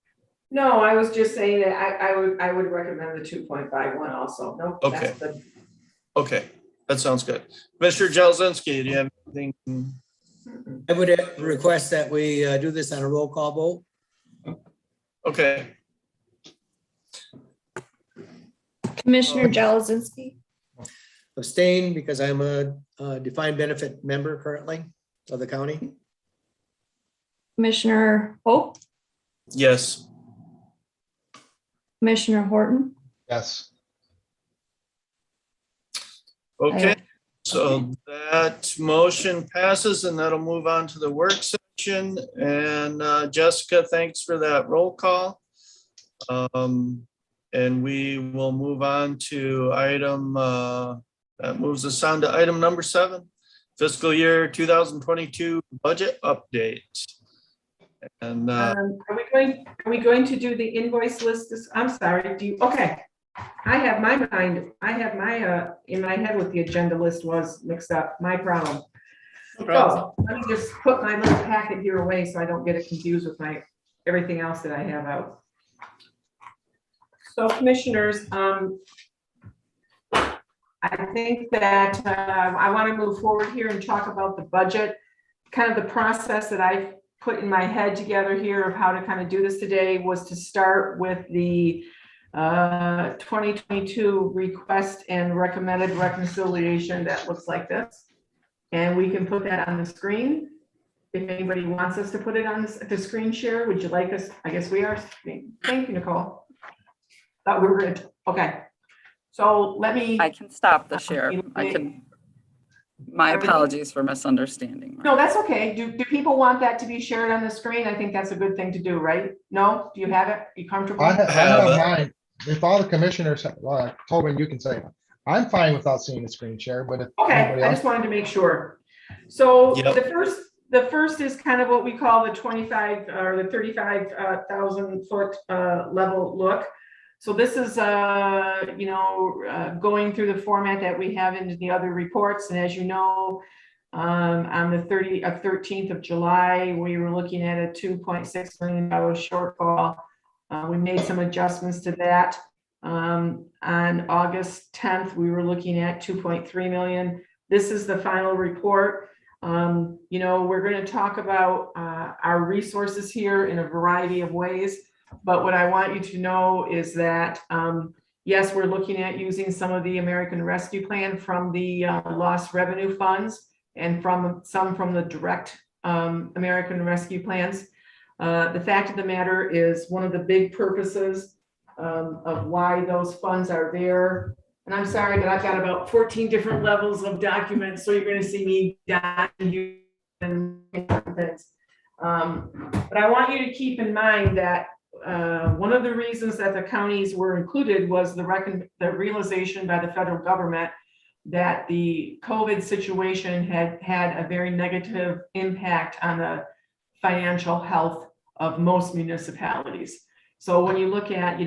Speaker 5: No, I was just saying that I would recommend the 2.51 also. No.
Speaker 3: Okay. Okay, that sounds good. Mr. Jazinski, do you have anything?
Speaker 1: I would request that we do this on a roll call vote.
Speaker 3: Okay,
Speaker 6: Commissioner Jalazinski,
Speaker 1: Abstain because I'm a defined benefit member currently of the county.
Speaker 6: Commissioner Pope,
Speaker 3: yes.
Speaker 6: Commissioner Horton.
Speaker 2: Yes.
Speaker 3: Okay, so that motion passes and that'll move on to the work session. And Jessica, thanks for that roll call. And we will move on to item, that moves us on to item number 7, fiscal year 2022 budget update. And
Speaker 5: Are we going to do the invoice list? I'm sorry, okay. I have my, in my head what the agenda list was mixed up, my problem.
Speaker 3: no problem.
Speaker 5: So let me just put my little packet here away so I don't get it confused with everything else that I have out. So commissioners, I think that I want to move forward here and talk about the budget, kind of the process that I put in my head together here of how to kind of do this today was to start with the 2022 request and recommended reconciliation that looks like this. And we can put that on the screen. If anybody wants us to put it on the screen share, would you like us? I guess we are. Thank you, Nicole. Thought we were good. Okay. So let me.
Speaker 4: I can stop the share. My apologies for misunderstanding.
Speaker 5: No, that's okay. Do people want that to be shared on the screen? I think that's a good thing to do, right? No? Do you have it? You comfortable?
Speaker 2: I have
Speaker 3: it.
Speaker 2: mine. If all the commissioners, Tobin, you can say, I'm fine without seeing the screen share, but if
Speaker 5: Okay,
Speaker 2: anybody
Speaker 5: I
Speaker 2: else.
Speaker 5: just wanted to make sure. So
Speaker 3: Yep.
Speaker 5: the first is kind of what we call the 25 or the 35,000 foot level look. So this is, going through the format that we have in the other reports. And as you know, on the 13th of July, we were looking at a $2.6 million shortfall. We made some adjustments to that. On August 10th, we were looking at 2.3 million. This is the final report. We're going to talk about our resources here in a variety of ways. But what I want you to know is that, yes, we're looking at using some of the American Rescue Plan from the lost revenue funds and some from the direct American Rescue Plans. The fact of the matter is one of the big purposes of why those funds are there. And I'm sorry, but I've got about 14 different levels of documents, so you're going to see me document and things. But I want you to keep in mind that one of the reasons that the counties were included was the realization by the federal government that the COVID situation had a very negative impact on the financial health of most municipalities. So when you look at,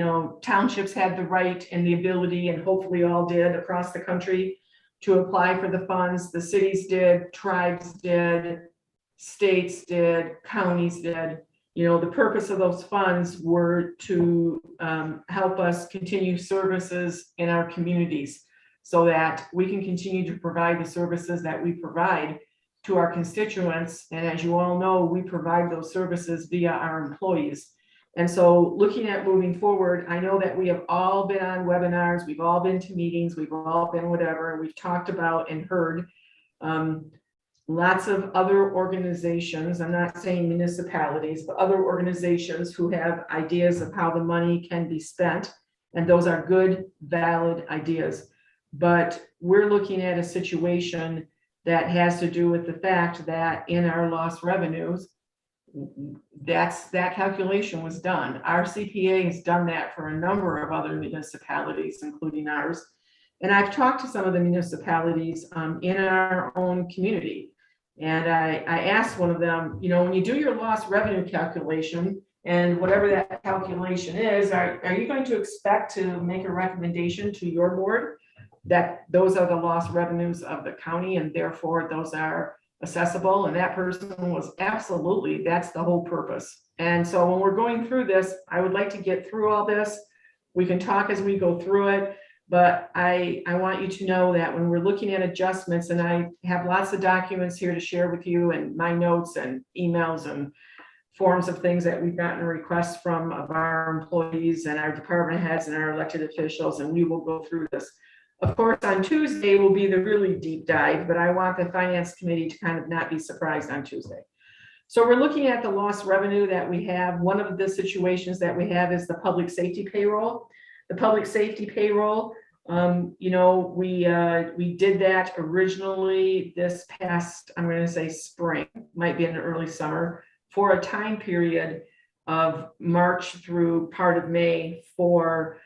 Speaker 5: townships had the right and the ability, and hopefully all did across the country, to apply for the funds. The cities did, tribes did, states did, counties did. The purpose of those funds were to help us continue services in our communities so that we can continue to provide the services that we provide to our constituents. And as you all know, we provide those services via our employees. And so looking at moving forward, I know that we have all been on webinars, we've all been to meetings, we've all been whatever, and we've talked about and heard lots of other organizations, I'm not saying municipalities, but other organizations who have ideas of how the money can be spent. And those are good, valid ideas. But we're looking at a situation that has to do with the fact that in our lost revenues, that calculation was done. Our CPA has done that for a number of other municipalities, including ours. And I've talked to some of the municipalities in our own community. And I asked one of them, when you do your lost revenue calculation and whatever that calculation is, are you going to expect to make a recommendation to your board that those are the lost revenues of the county and therefore those are accessible? And that person was absolutely, that's the whole purpose. And so when we're going through this, I would like to get through all this. We can talk as we go through it. But I want you to know that when we're looking at adjustments, and I have lots of documents here to share with you and my notes and emails and forms of things that we've gotten requests from of our employees and our department heads and our elected officials, and we will go through this. Of course, on Tuesday will be the really deep dive, but I want the finance committee to kind of not be surprised on Tuesday. So we're looking at the lost revenue that we have. One of the situations that we have is the public safety payroll. The public safety payroll, we did that originally this past, I'm going to say spring, might be in the early summer, for a time period of March through part of May for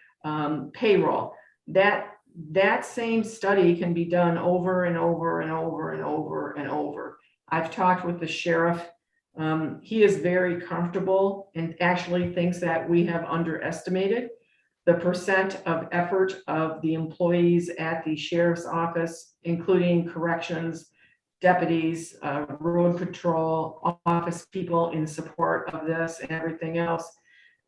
Speaker 5: payroll. That same study can be done over and over and over and over and over. I've talked with the sheriff He is very comfortable and actually thinks that we have underestimated the percent of effort of the employees at the sheriff's office, including corrections, deputies, road patrol, office people in support of this and everything else.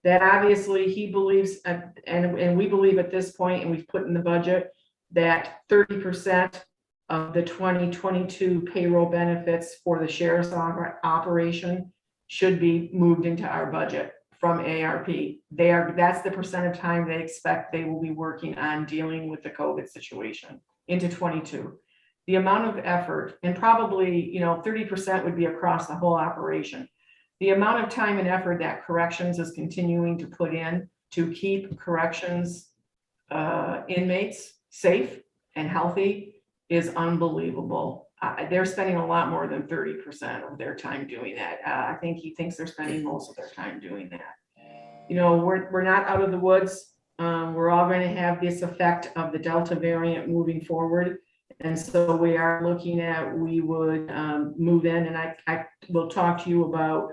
Speaker 5: That obviously he believes, and we believe at this point, and we've put in the budget, that 30% of the 2022 payroll benefits for the sheriff's operation should be moved into our budget from ARP. That's the percent of time they expect they will be working on dealing with the COVID situation into 22. The amount of effort, and probably, 30% would be across the whole operation. The amount of time and effort that corrections is continuing to put in to keep corrections inmates safe and healthy is unbelievable. They're spending a lot more than 30% of their time doing that. I think he thinks they're spending most of their time doing that. We're not out of the woods. We're all going to have this effect of the Delta variant moving forward. And so we are looking at, we would move in, and I will talk to you about,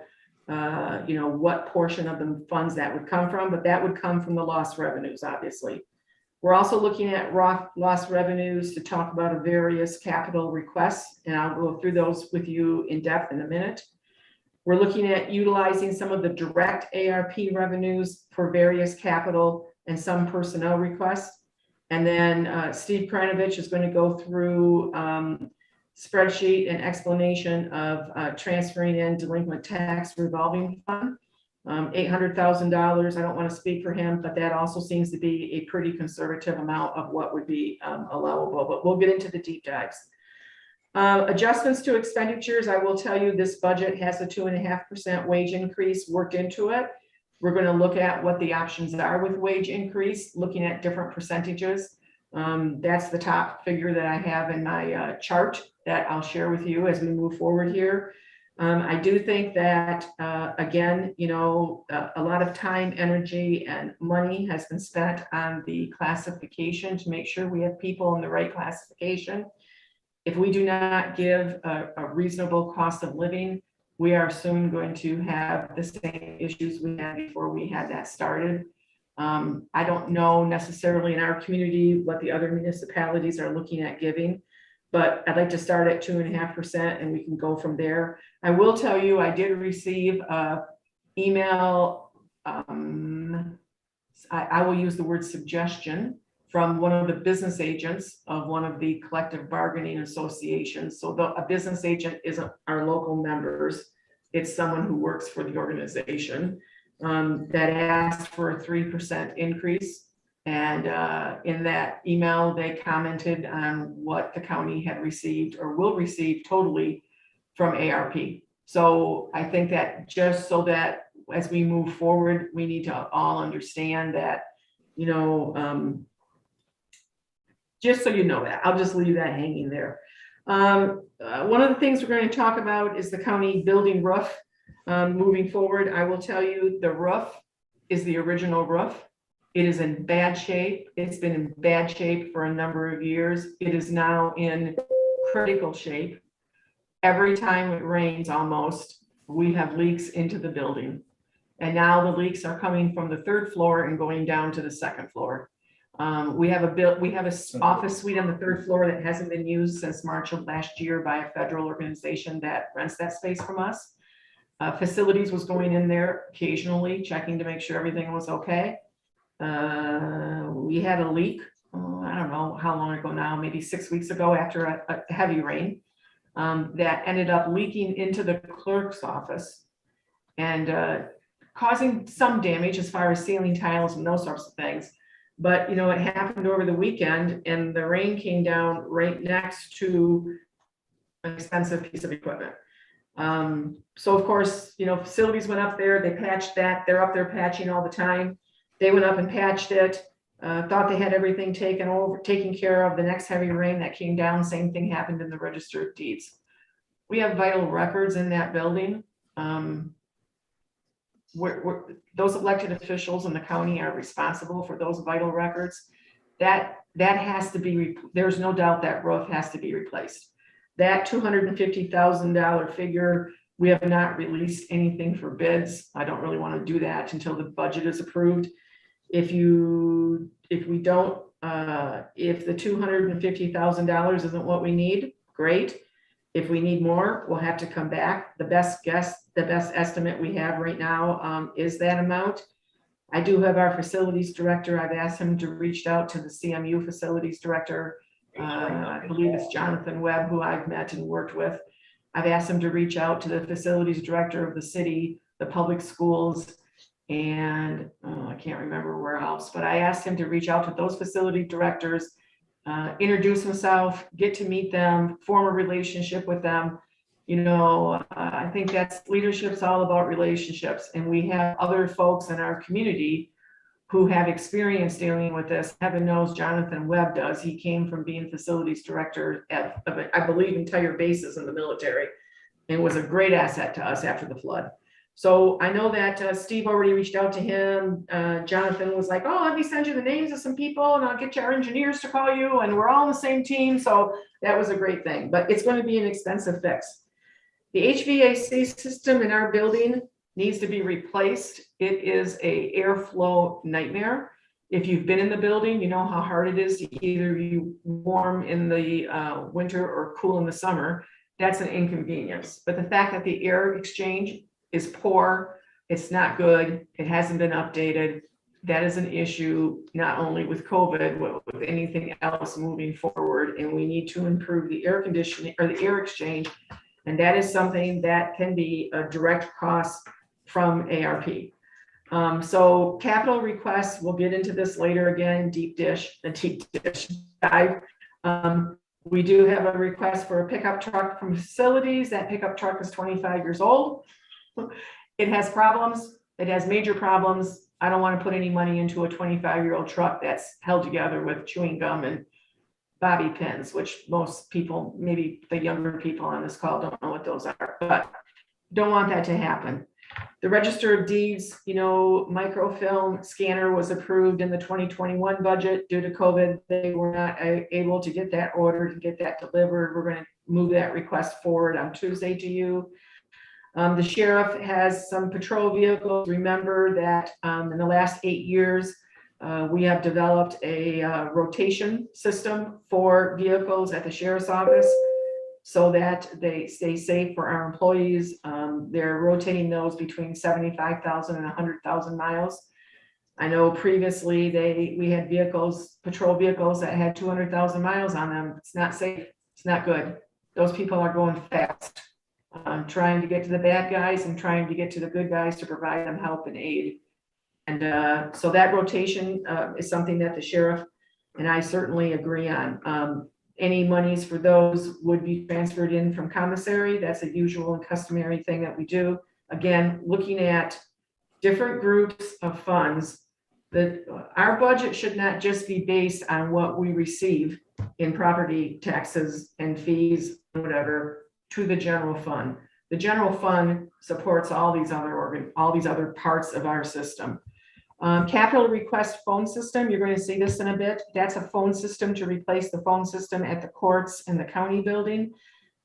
Speaker 5: what portion of the funds that would come from, but that would come from the lost revenues, obviously. We're also looking at lost revenues to talk about various capital requests, and I'll go through those with you in depth in a minute. We're looking at utilizing some of the direct ARP revenues for various capital and some personnel requests. And then Steve Kranovich is going to go through spreadsheet and explanation of transferring in delinquent tax revolving fund. $800,000. I don't want to speak for him, but that also seems to be a pretty conservative amount of what would be allowable, but we'll get into the deep dives. Adjustments to expenditures. I will tell you this budget has a 2.5% wage increase worked into it. We're going to look at what the options are with wage increase, looking at different percentages. That's the top figure that I have in my chart that I'll share with you as we move forward here. I do think that, again, a lot of time, energy, and money has been spent on the classification to make sure we have people in the right classification. If we do not give a reasonable cost of living, we are soon going to have the same issues we had before we had that started. I don't know necessarily in our community what the other municipalities are looking at giving, but I'd like to start at 2.5% and we can go from there. I will tell you, I did receive an email, I will use the word suggestion, from one of the business agents of one of the collective bargaining associations. So a business agent isn't our local members. It's someone who works for the organization that asked for a 3% increase. And in that email, they commented on what the county had received or will receive totally from ARP. So I think that just so that as we move forward, we need to all understand that, just so you know that, I'll just leave that hanging there. One of the things we're going to talk about is the county building roof. Moving forward, I will tell you the roof is the original roof. It is in bad shape. It's been in bad shape for a number of years. It is now in critical shape. Every time it rains almost, we have leaks into the building. And now the leaks are coming from the 3rd floor and going down to the 2nd floor. We have a office suite on the 3rd floor that hasn't been used since March of last year by a federal organization that rents that space from us. Facilities was going in there occasionally, checking to make sure everything was okay. We had a leak, I don't know how long ago now, maybe 6 weeks ago after a heavy rain, that ended up leaking into the clerk's office and causing some damage as far as ceiling tiles and those sorts of things. But, it happened over the weekend and the rain came down right next to an expensive piece of equipment. So of course, facilities went up there, they patched that, they're up there patching all the time. They went up and patched it, thought they had everything taken care of. The next heavy rain that came down, same thing happened in the register of deeds. We have vital records in that building. Those elected officials in the county are responsible for those vital records. That has to be, there's no doubt that roof has to be replaced. That $250,000 figure We have not released anything for bids. I don't really want to do that until the budget is approved. If we don't, if the $250,000 isn't what we need, great. If we need more, we'll have to come back. The best estimate we have right now is that amount. I do have our facilities director. I've asked him to reach out to the CMU facilities director. I believe it's Jonathan Webb, who I've met and worked with. I've asked him to reach out to the facilities director of the city, the public schools, and I can't remember where else, but I asked him to reach out to those facility directors, introduce himself, get to meet them, form a relationship with them. You know, I think that's leadership's all about relationships, and we have other folks in our community who have experience dealing with this. Heaven knows Jonathan Webb does. He came from being facilities director at, I believe, entire bases in the military, and was a great asset to us after the flood. So I know that Steve already reached out to him. Jonathan was like, oh, let me send you the names of some people and I'll get your engineers to call you, and we're all on the same team. So that was a great thing, but it's going to be an expensive fix. The HVAC system in our building needs to be replaced. It is a airflow nightmare. If you've been in the building, you know how hard it is to either you warm in the winter or cool in the summer. That's an inconvenience. But the fact that the air exchange is poor, it's not good, it hasn't been updated, that is an issue not only with COVID, but with anything else moving forward. And we need to improve the air conditioning or the air exchange. And that is something that can be a direct cost from ARP. So capital requests, we'll get into this later again, deep dish dive. We do have a request for a pickup truck from facilities. That pickup truck is 25 years old. It has problems. It has major problems. I don't want to put any money into a 25-year-old truck that's held together with chewing gum and bobby pins, which most people, maybe the younger people on this call, don't know what those are, but don't want that to happen. The Register of Deeds, you know, microfilm scanner was approved in the 2021 budget. Due to COVID, they were not able to get that ordered and get that delivered. We're going to move that request forward on Tuesday to you. The sheriff has some patrol vehicles. Remember that in the last 8 years, we have developed a rotation system for vehicles at the sheriff's office so that they stay safe for our employees. They're rotating those between 75,000 and 100,000 miles. I know previously we had vehicles, patrol vehicles that had 200,000 miles on them. It's not safe. It's not good. Those people are going fast, trying to get to the bad guys and trying to get to the good guys to provide them help and aid. And so that rotation is something that the sheriff and I certainly agree on. Any monies for those would be transferred in from commissary. That's a usual and customary thing that we do. Again, looking at different groups of funds, that our budget should not just be based on what we receive in property taxes and fees, whatever, to the general fund. The general fund supports all these other parts of our system. Capital request phone system, you're going to see this in a bit. That's a phone system to replace the phone system at the courts and the county building.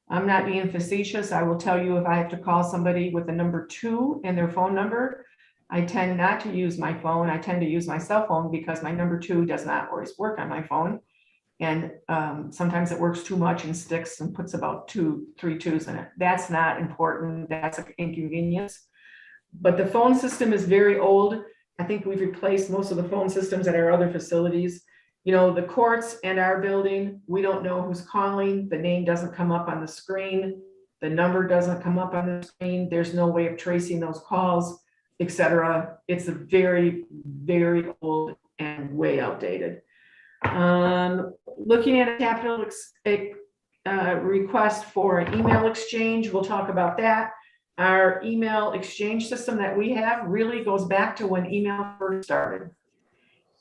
Speaker 5: I'm not being facetious. I will tell you, if I have to call somebody with a number 2 in their phone number, I tend not to use my phone. I tend to use my cell phone because my number 2 does not always work on my phone. And sometimes it works too much and sticks and puts about 3 2s in it. That's not important. That's an inconvenience. But the phone system is very old. I think we've replaced most of the phone systems at our other facilities. You know, the courts and our building, we don't know who's calling. The name doesn't come up on the screen. The number doesn't come up on the screen. There's no way of tracing those calls, etc. It's a very, very old and way outdated. Looking at a capital request for an email exchange, we'll talk about that. Our email exchange system that we have really goes back to when email first started.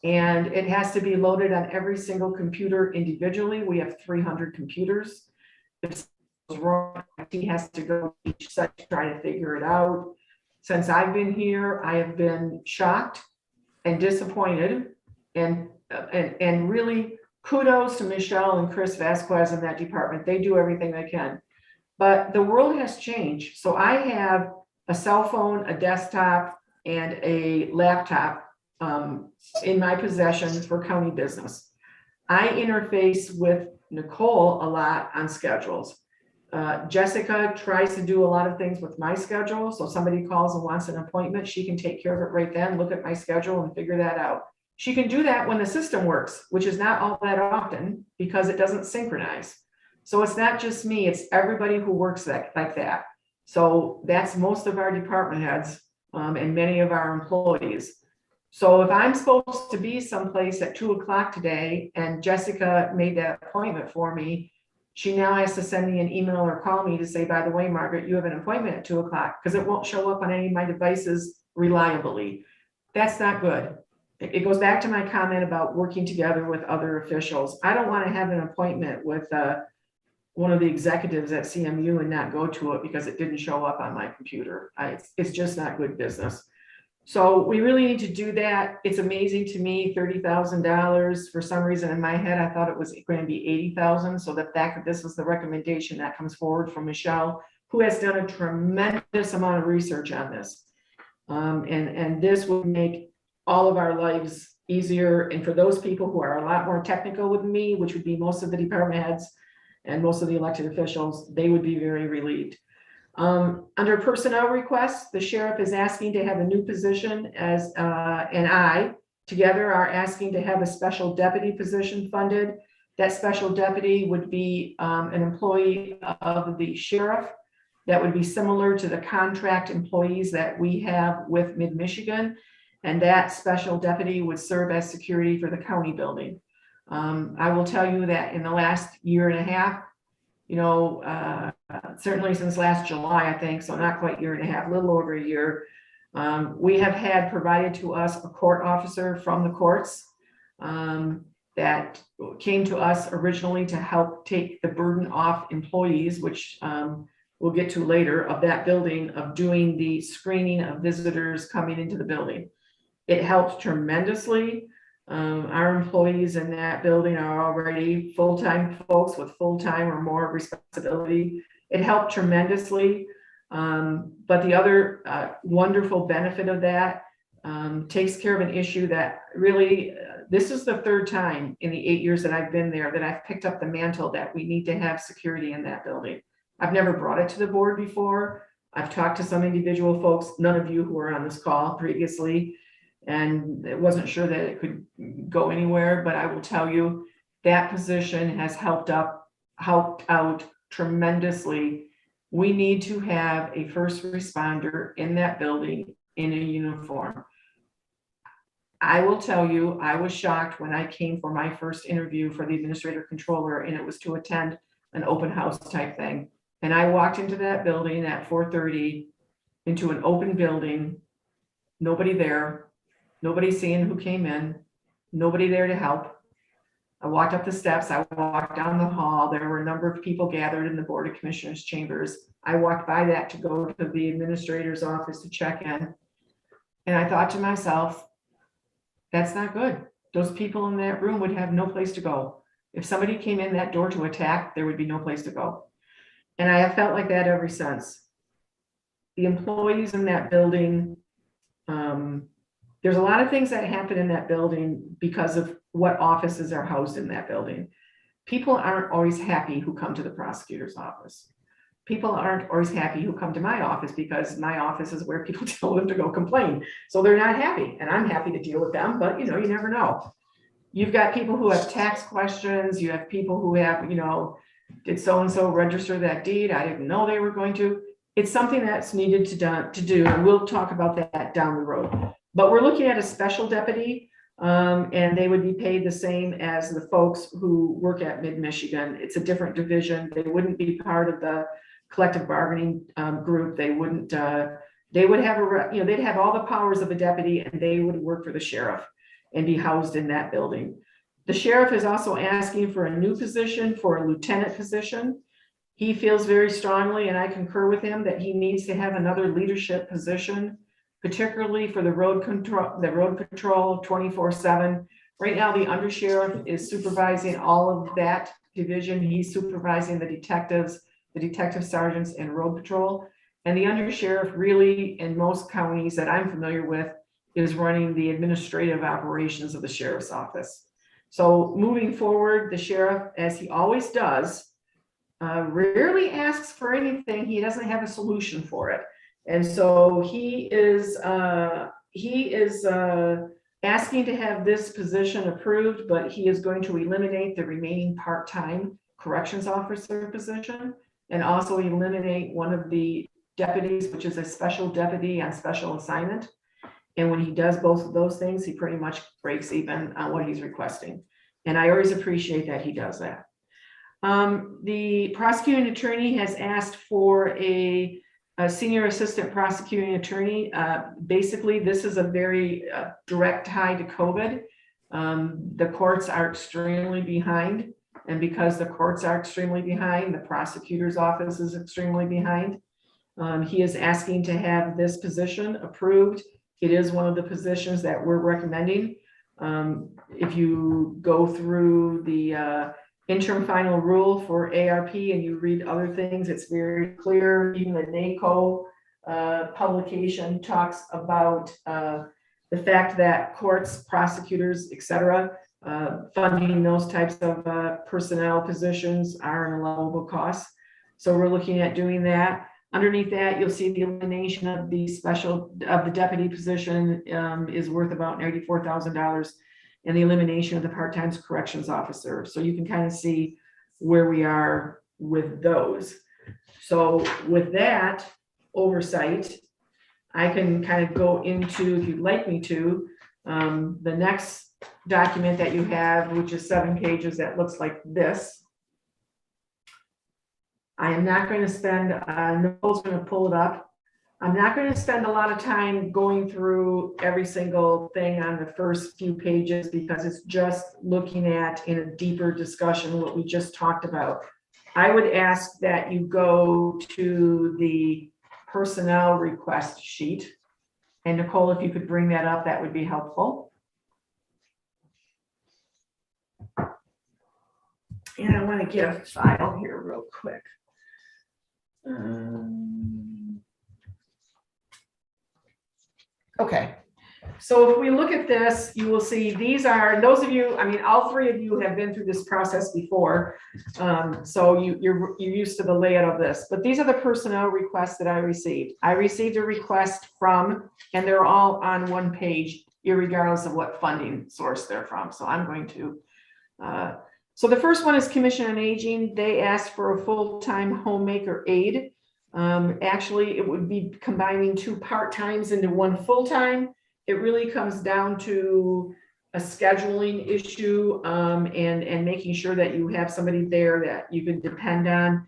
Speaker 5: And it has to be loaded on every single computer individually. We have 300 computers. If something's wrong, IT has to go to each site to try to figure it out. Since I've been here, I have been shocked and disappointed, and really kudos to Michelle and Chris Vasquez in that department. They do everything they can. But the world has changed. So I have a cell phone, a desktop, and a laptop in my possession for county business. I interface with Nicole a lot on schedules. Jessica tries to do a lot of things with my schedule. So somebody calls and wants an appointment, she can take care of it right then, look at my schedule and figure that out. She can do that when the system works, which is not all that often because it doesn't synchronize. So it's not just me, it's everybody who works like that. So that's most of our department heads and many of our employees. So if I'm supposed to be someplace at 2 o'clock today and Jessica made that appointment for me, she now has to send me an email or call me to say, by the way, Margaret, you have an appointment at 2 o'clock, because it won't show up on any of my devices reliably. That's not good. It goes back to my comment about working together with other officials. I don't want to have an appointment with one of the executives at CMU and not go to it because it didn't show up on my computer. It's just not good business. So we really need to do that. It's amazing to me, $30,000. For some reason in my head, I thought it was going to be 80,000. So the fact that this is the recommendation that comes forward from Michelle, who has done a tremendous amount of research on this. And this would make all of our lives easier. And for those people who are a lot more technical with me, which would be most of the department heads and most of the elected officials, they would be very relieved. Under personnel requests, the sheriff is asking to have a new position and I together are asking to have a special deputy position funded. That special deputy would be an employee of the sheriff. That would be similar to the contract employees that we have with Mid-Michigan. And that special deputy would serve as security for the county building. I will tell you that in the last year and a half, certainly since last July, I think, so not quite year and a half, a little over a year, we have had provided to us a court officer from the courts that came to us originally to help take the burden off employees, which we'll get to later, of that building, of doing the screening of visitors coming into the building. It helped tremendously. Our employees in that building are already full-time folks with full-time or more responsibility. It helped tremendously. But the other wonderful benefit of that takes care of an issue that really, this is the third time in the 8 years that I've been there that I've picked up the mantle that we need to have security in that building. I've never brought it to the board before. I've talked to some individual folks, none of you who were on this call previously, and it wasn't sure that it could go anywhere, but I will tell you that position has helped out tremendously. We need to have a first responder in that building in a uniform. I will tell you, I was shocked when I came for my first interview for the administrator controller, and it was to attend an open house type thing. And I walked into that building at 4:30 into an open building, nobody there. Nobody seeing who came in, nobody there to help. I walked up the steps, I walked down the hall, there were a number of people gathered in the Board of Commissioners chambers. I walked by that to go to the administrator's office to check in. And I thought to myself, that's not good. Those people in that room would have no place to go. If somebody came in that door to attack, there would be no place to go. And I have felt like that ever since. The employees in that building, there's a lot of things that happen in that building because of what offices are housed in that building. People aren't always happy who come to the prosecutor's office. People aren't always happy who come to my office because my office is where people tell them to go complain. So they're not happy, and I'm happy to deal with them, but you never know. You've got people who have tax questions. You have people who have, did so-and-so register that deed? I didn't know they were going to. It's something that's needed to do, and we'll talk about that down the road. But we're looking at a special deputy, and they would be paid the same as the folks who work at Mid-Michigan. It's a different division. They wouldn't be part of the collective bargaining group. They wouldn't. They would have they'd have all the powers of a deputy, and they would work for the sheriff and be housed in that building. The sheriff is also asking for a new position, for a lieutenant position. He feels very strongly, and I concur with him, that he needs to have another leadership position, particularly for the road patrol 24/7. Right now, the undersheriff is supervising all of that division. He's supervising the detectives the detective sergeants and road patrol. And the undersheriff really, in most counties that I'm familiar with, is running the administrative operations of the sheriff's office. So moving forward, the sheriff, as he always does, rarely asks for anything. He doesn't have a solution for it. And so he is asking to have this position approved, but he is going to eliminate the remaining part-time corrections officer position and also eliminate one of the deputies, which is a special deputy on special assignment. And when he does both of those things, he pretty much breaks even on what he's requesting. And I always appreciate that he does that. The prosecuting attorney has asked for a senior assistant prosecuting attorney. Basically, this is a very direct tie to COVID. The courts are extremely behind. And because the courts are extremely behind, the prosecutor's office is extremely behind. He is asking to have this position approved. It is one of the positions that we're recommending. If you go through the interim final rule for ARP and you read other things, it's very clear. Even the NACO publication talks about the fact that courts, prosecutors, etc., funding those types of personnel positions are an allowable cost. So we're looking at doing that. Underneath that, you'll see the elimination of the deputy position is worth about $94,000, and the elimination of the part-time corrections officer. So you can kind of see where we are with those. So with that oversight, I can kind of go into, if you'd like me to, the next document that you have, which is 7 pages, that looks like this. I am not going to spend, Noel's going to pull it up. I'm not going to spend a lot of time going through every single thing on the first few pages because it's just looking at, in a deeper discussion, what we just talked about. I would ask that you go to the personnel request sheet. And Nicole, if you could bring that up, that would be helpful. And I want to get a file here real quick. Okay, so if we look at this, you will see these are, those of you, I mean, all 3 of you have been through this process before. So you're used to the layout of this, but these are the personnel requests that I received. I received a request from, and they're all on one page, irregardless of what funding source they're from. So I'm going to, so the first one is Commission on Aging. They asked for a full-time homemaker aide. Actually, it would be combining 2 part-times into 1 full-time. It really comes down to a scheduling issue and making sure that you have somebody there that you can depend on.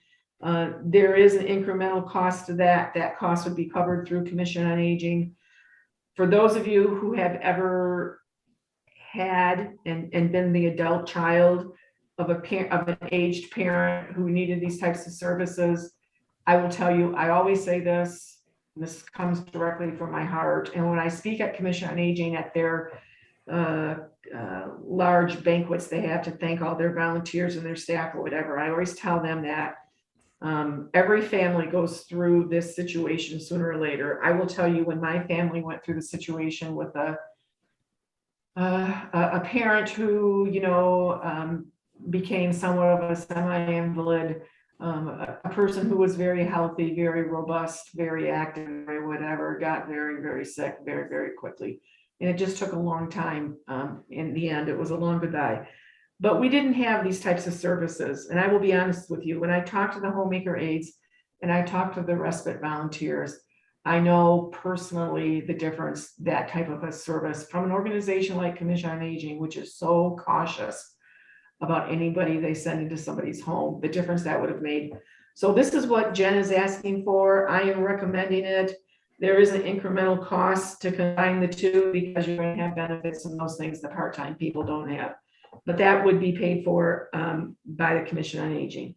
Speaker 5: There is an incremental cost to that. That cost would be covered through Commission on Aging. For those of you who have ever had and been the adult child of an aged parent who needed these types of services, I will tell you, I always say this, and this comes directly from my heart. And when I speak at Commission on Aging at their large banquets, they have to thank all their volunteers and their staff or whatever. I always tell them that every family goes through this situation sooner or later. I will tell you, when my family went through the situation with a parent who, you know, became somewhat of a semi-invalid, a person who was very healthy, very robust, very active, very whatever, got very, very sick very, very quickly. And it just took a long time. In the end, it was a long goodbye. But we didn't have these types of services. And I will be honest with you, when I talked to the homemaker aides and I talked to the respite volunteers, I know personally the difference that type of a service from an organization like Commission on Aging, which is so cautious about anybody they send into somebody's home, the difference that would have made. So this is what Jen is asking for. I am recommending it. There is an incremental cost to combine the 2 because you're going to have benefits and those things that part-time people don't have. But that would be paid for by the Commission on Aging.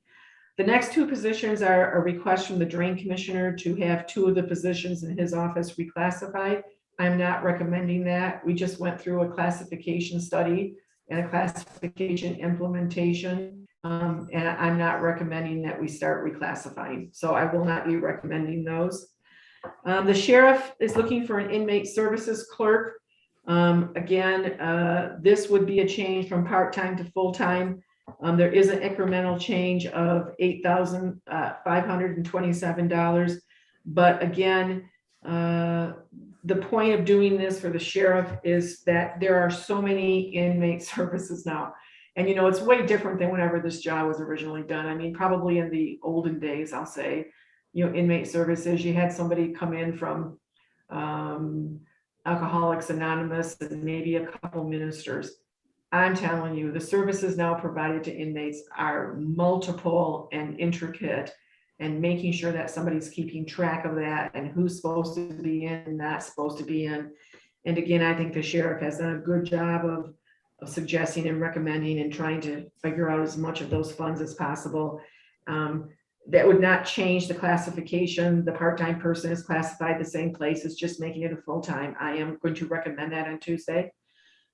Speaker 5: The next 2 positions are a request from the Drain Commissioner to have 2 of the positions in his office reclassified. I'm not recommending that. We just went through a classification study and a classification implementation And I'm not recommending that we start reclassifying, so I will not be recommending those. The sheriff is looking for an inmate services clerk. Again, this would be a change from part-time to full-time. There is an incremental change of $8,527. But again, the point of doing this for the sheriff is that there are so many inmate services now. And you know, it's way different than whenever this job was originally done. I mean, probably in the olden days, I'll say, you know, inmate services, you had somebody come in from Alcoholics Anonymous and maybe a couple ministers. I'm telling you, the services now provided to inmates are multiple and intricate, and making sure that somebody's keeping track of that and who's supposed to be in and not supposed to be in. And again, I think the sheriff has done a good job of suggesting and recommending and trying to figure out as much of those funds as possible. That would not change the classification. The part-time person is classified the same place. It's just making it a full-time. I am going to recommend that on Tuesday.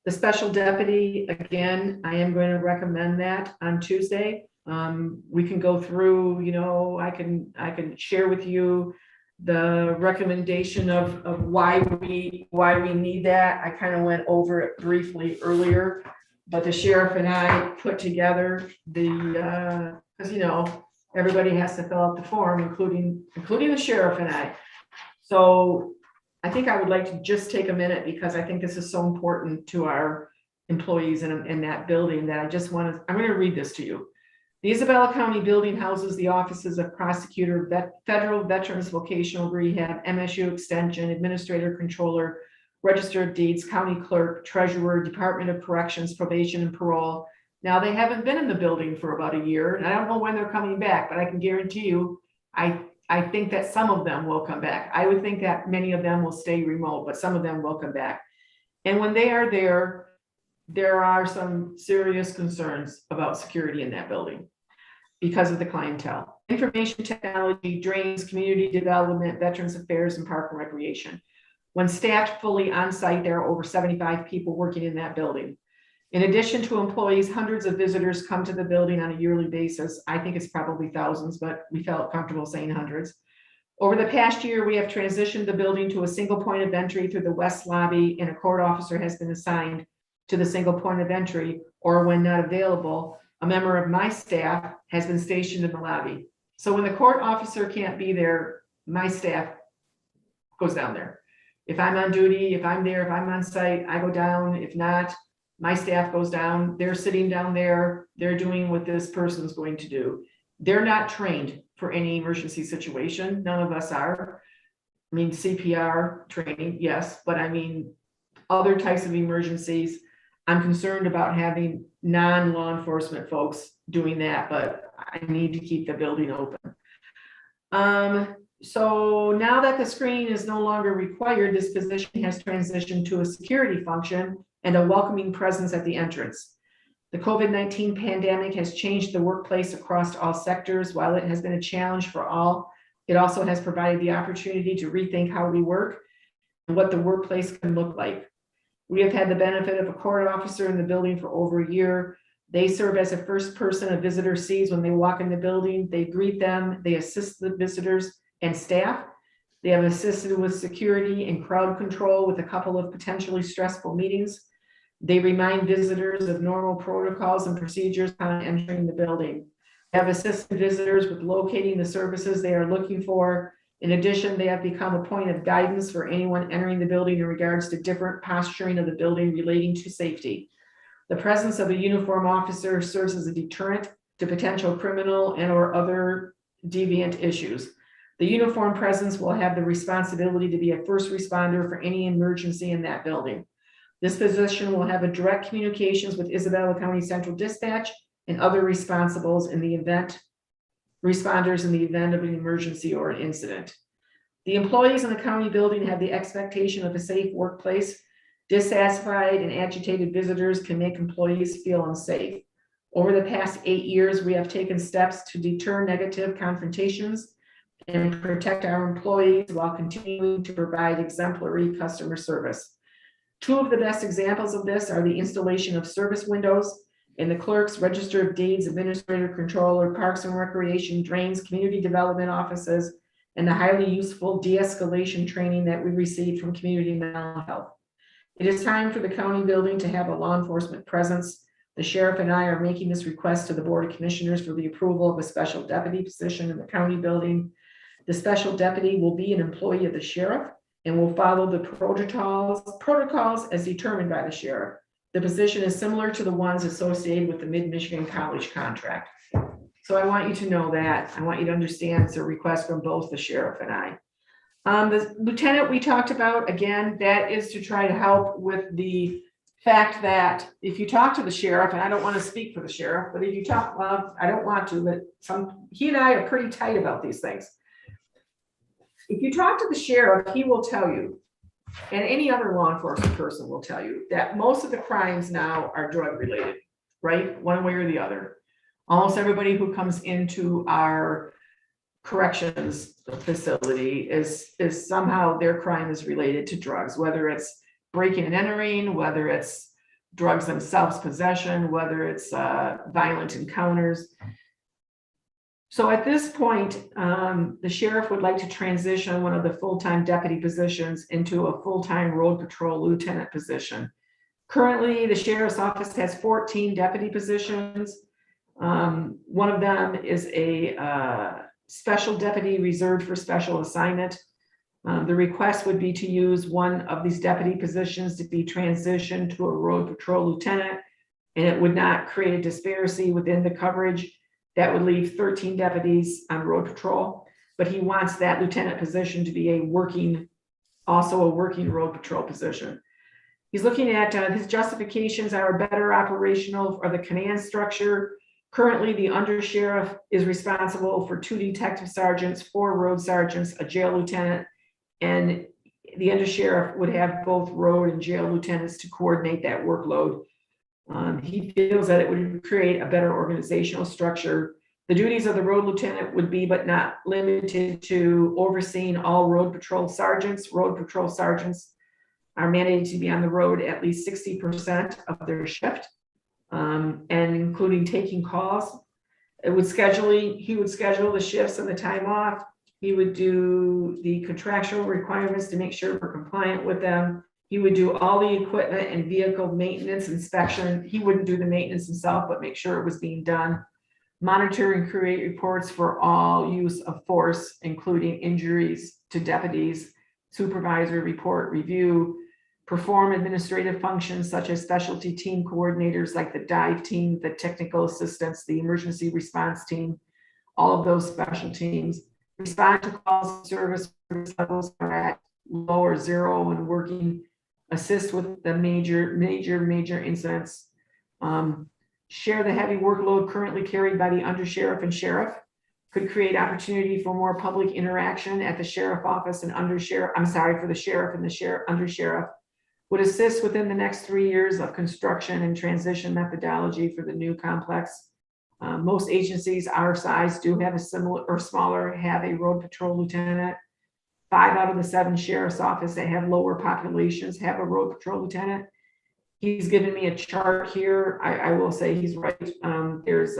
Speaker 5: The special deputy, again, I am going to recommend that on Tuesday. We can go through, you know, I can share with you the recommendation of why we need that. I kind of went over it briefly earlier, but the sheriff and I put together the, because you know, everybody has to fill out the form, including the sheriff and I. So I think I would like to just take a minute, because I think this is so important to our employees in that building, that I just want to, I'm going to read this to you. The Isabella County Building houses the offices of prosecutor, federal veterans vocational rehab, MSU extension, administrator, controller, register of deeds, county clerk, treasurer, Department of Corrections, probation and parole. Now, they haven't been in the building for about a year, and I don't know when they're coming back, but I can guarantee you, I think that some of them will come back. I would think that many of them will stay remote, but some of them will come back. And when they are there, there are some serious concerns about security in that building because of the clientele. Information technology, drains, community development, veterans affairs, and park and recreation. When staffed fully on site, there are over 75 people working in that building. In addition to employees, hundreds of visitors come to the building on a yearly basis. I think it's probably thousands, but we felt comfortable saying hundreds. Over the past year, we have transitioned the building to a single point of entry through the west lobby, and a court officer has been assigned to the single point of entry, or when not available, a member of my staff has been stationed in the lobby. So when the court officer can't be there, my staff goes down there. If I'm on duty, if I'm there, if I'm on site, I go down. If not, my staff goes down. They're sitting down there. They're doing what this person's going to do. They're not trained for any emergency situation. None of us are. I mean, CPR training, yes, but I mean, other types of emergencies, I'm concerned about having non-law enforcement folks doing that, but I need to keep the building open. So now that the screening is no longer required, this position has transitioned to a security function and a welcoming presence at the entrance. The COVID-19 pandemic has changed the workplace across all sectors. While it has been a challenge for all, it also has provided the opportunity to rethink how we work and what the workplace can look like. We have had the benefit of a court officer in the building for over a year. They serve as the first person a visitor sees when they walk in the building. They greet them, they assist the visitors and staff. They have assisted with security and crowd control with a couple of potentially stressful meetings. They remind visitors of normal protocols and procedures upon entering the building. They have assisted visitors with locating the services they are looking for. In addition, they have become a point of guidance for anyone entering the building in regards to different posturing of the building relating to safety. The presence of a uniformed officer serves as a deterrent to potential criminal and or other deviant issues. The uniformed presence will have the responsibility to be a first responder for any emergency in that building. This position will have a direct communications with Isabella County Central Dispatch and other responders in the event of an emergency or an incident. The employees in the county building have the expectation of a safe workplace. Dissatisfied and agitated visitors can make employees feel unsafe. Over the past 8 years, we have taken steps to deter negative confrontations and protect our employees while continuing to provide exemplary customer service. Two of the best examples of this are the installation of service windows and the clerks, register of deeds, administrator, controller, parks and recreation, drains, community development offices, and the highly useful de-escalation training that we received from community mental health. It is time for the county building to have a law enforcement presence. The sheriff and I are making this request to the Board of Commissioners for the approval of a special deputy position in the county building. The special deputy will be an employee of the sheriff and will follow the protocols as determined by the sheriff. The position is similar to the ones associated with the Mid-Michigan College contract. So I want you to know that. I want you to understand it's a request from both the sheriff and I. The lieutenant we talked about, again, that is to try to help with the fact that if you talk to the sheriff, and I don't want to speak for the sheriff, but if you talk, well, I don't want to, but he and I are pretty tight about these things. If you talk to the sheriff, he will tell you, and any other law enforcement person will tell you, that most of the crimes now are drug related, right? One way or the other. Almost everybody who comes into our corrections facility is somehow their crime is related to drugs, whether it's breaking and entering, whether it's drugs themselves, possession, whether it's violent encounters. So at this point, the sheriff would like to transition one of the full-time deputy positions into a full-time road patrol lieutenant position. Currently, the sheriff's office has 14 deputy positions. One of them is a special deputy reserved for special assignment. The request would be to use one of these deputy positions to be transitioned to a road patrol lieutenant, and it would not create a disparity within the coverage. That would leave 13 deputies on road patrol, but he wants that lieutenant position to be also a working road patrol position. He's looking at his justifications are better operational for the command structure. Currently, the undersheriff is responsible for 2 detective sergeants, 4 road sergeants, a jail lieutenant, and the undersheriff would have both road and jail lieutenants to coordinate that workload. He feels that it would create a better organizational structure. The duties of the road lieutenant would be, but not limited to, overseeing all road patrol sergeants. Road patrol sergeants are mandated to be on the road at least 60% of their shift, and including taking calls. He would schedule the shifts and the time off. He would do the contractual requirements to make sure we're compliant with them. He would do all the equipment and vehicle maintenance inspection. He wouldn't do the maintenance himself, but make sure it was being done. Monitor and create reports for all use of force, including injuries to deputies, supervisor report review, perform administrative functions such as specialty team coordinators like the dive team, the technical assistants, the emergency response team, all of those special teams. Respond to calls, service levels are at low or 0 when working. Assist with the major incidents. Share the heavy workload currently carried by the undersheriff and sheriff. Could create opportunity for more public interaction at the sheriff office and undersheriff. I'm sorry, for the sheriff and the undersheriff. Would assist within the next 3 years of construction and transition methodology for the new complex. Most agencies our size do have a similar or smaller have a road patrol lieutenant. 5 out of the 7 sheriff's office that have lower populations have a road patrol lieutenant. He's given me a chart here. I will say he's right. There's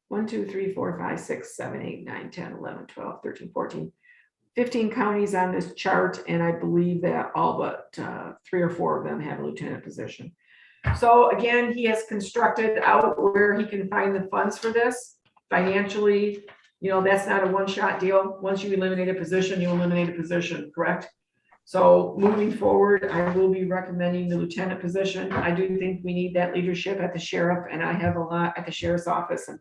Speaker 5: 1, 2, 3, 4, 5, 6, 7, 8, 9, 10, 11, 12, 13, 14, 15 counties on this chart. And I believe that all but 3 or 4 of them have a lieutenant position. So again, he has constructed out where he can find the funds for this financially. You know, that's not a one-shot deal. Once you eliminate a position, you eliminate a position, correct? So moving forward, I will be recommending the lieutenant position. I do think we need that leadership at the sheriff, and I have a lot at the sheriff's office, and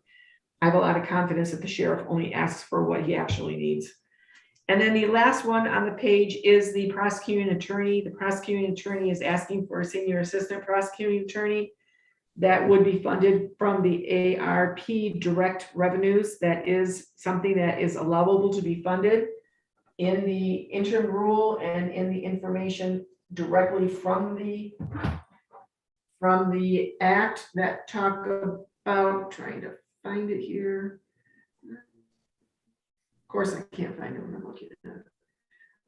Speaker 5: I have a lot of confidence that the sheriff only asks for what he actually needs. And then the last one on the page is the prosecuting attorney. The prosecuting attorney is asking for a senior assistant prosecuting attorney that would be funded from the ARP direct revenues. That is something that is allowable to be funded in the interim rule and in the information directly from the act that talk about, trying to find it here. Of course, I can't find it when I'm looking at it.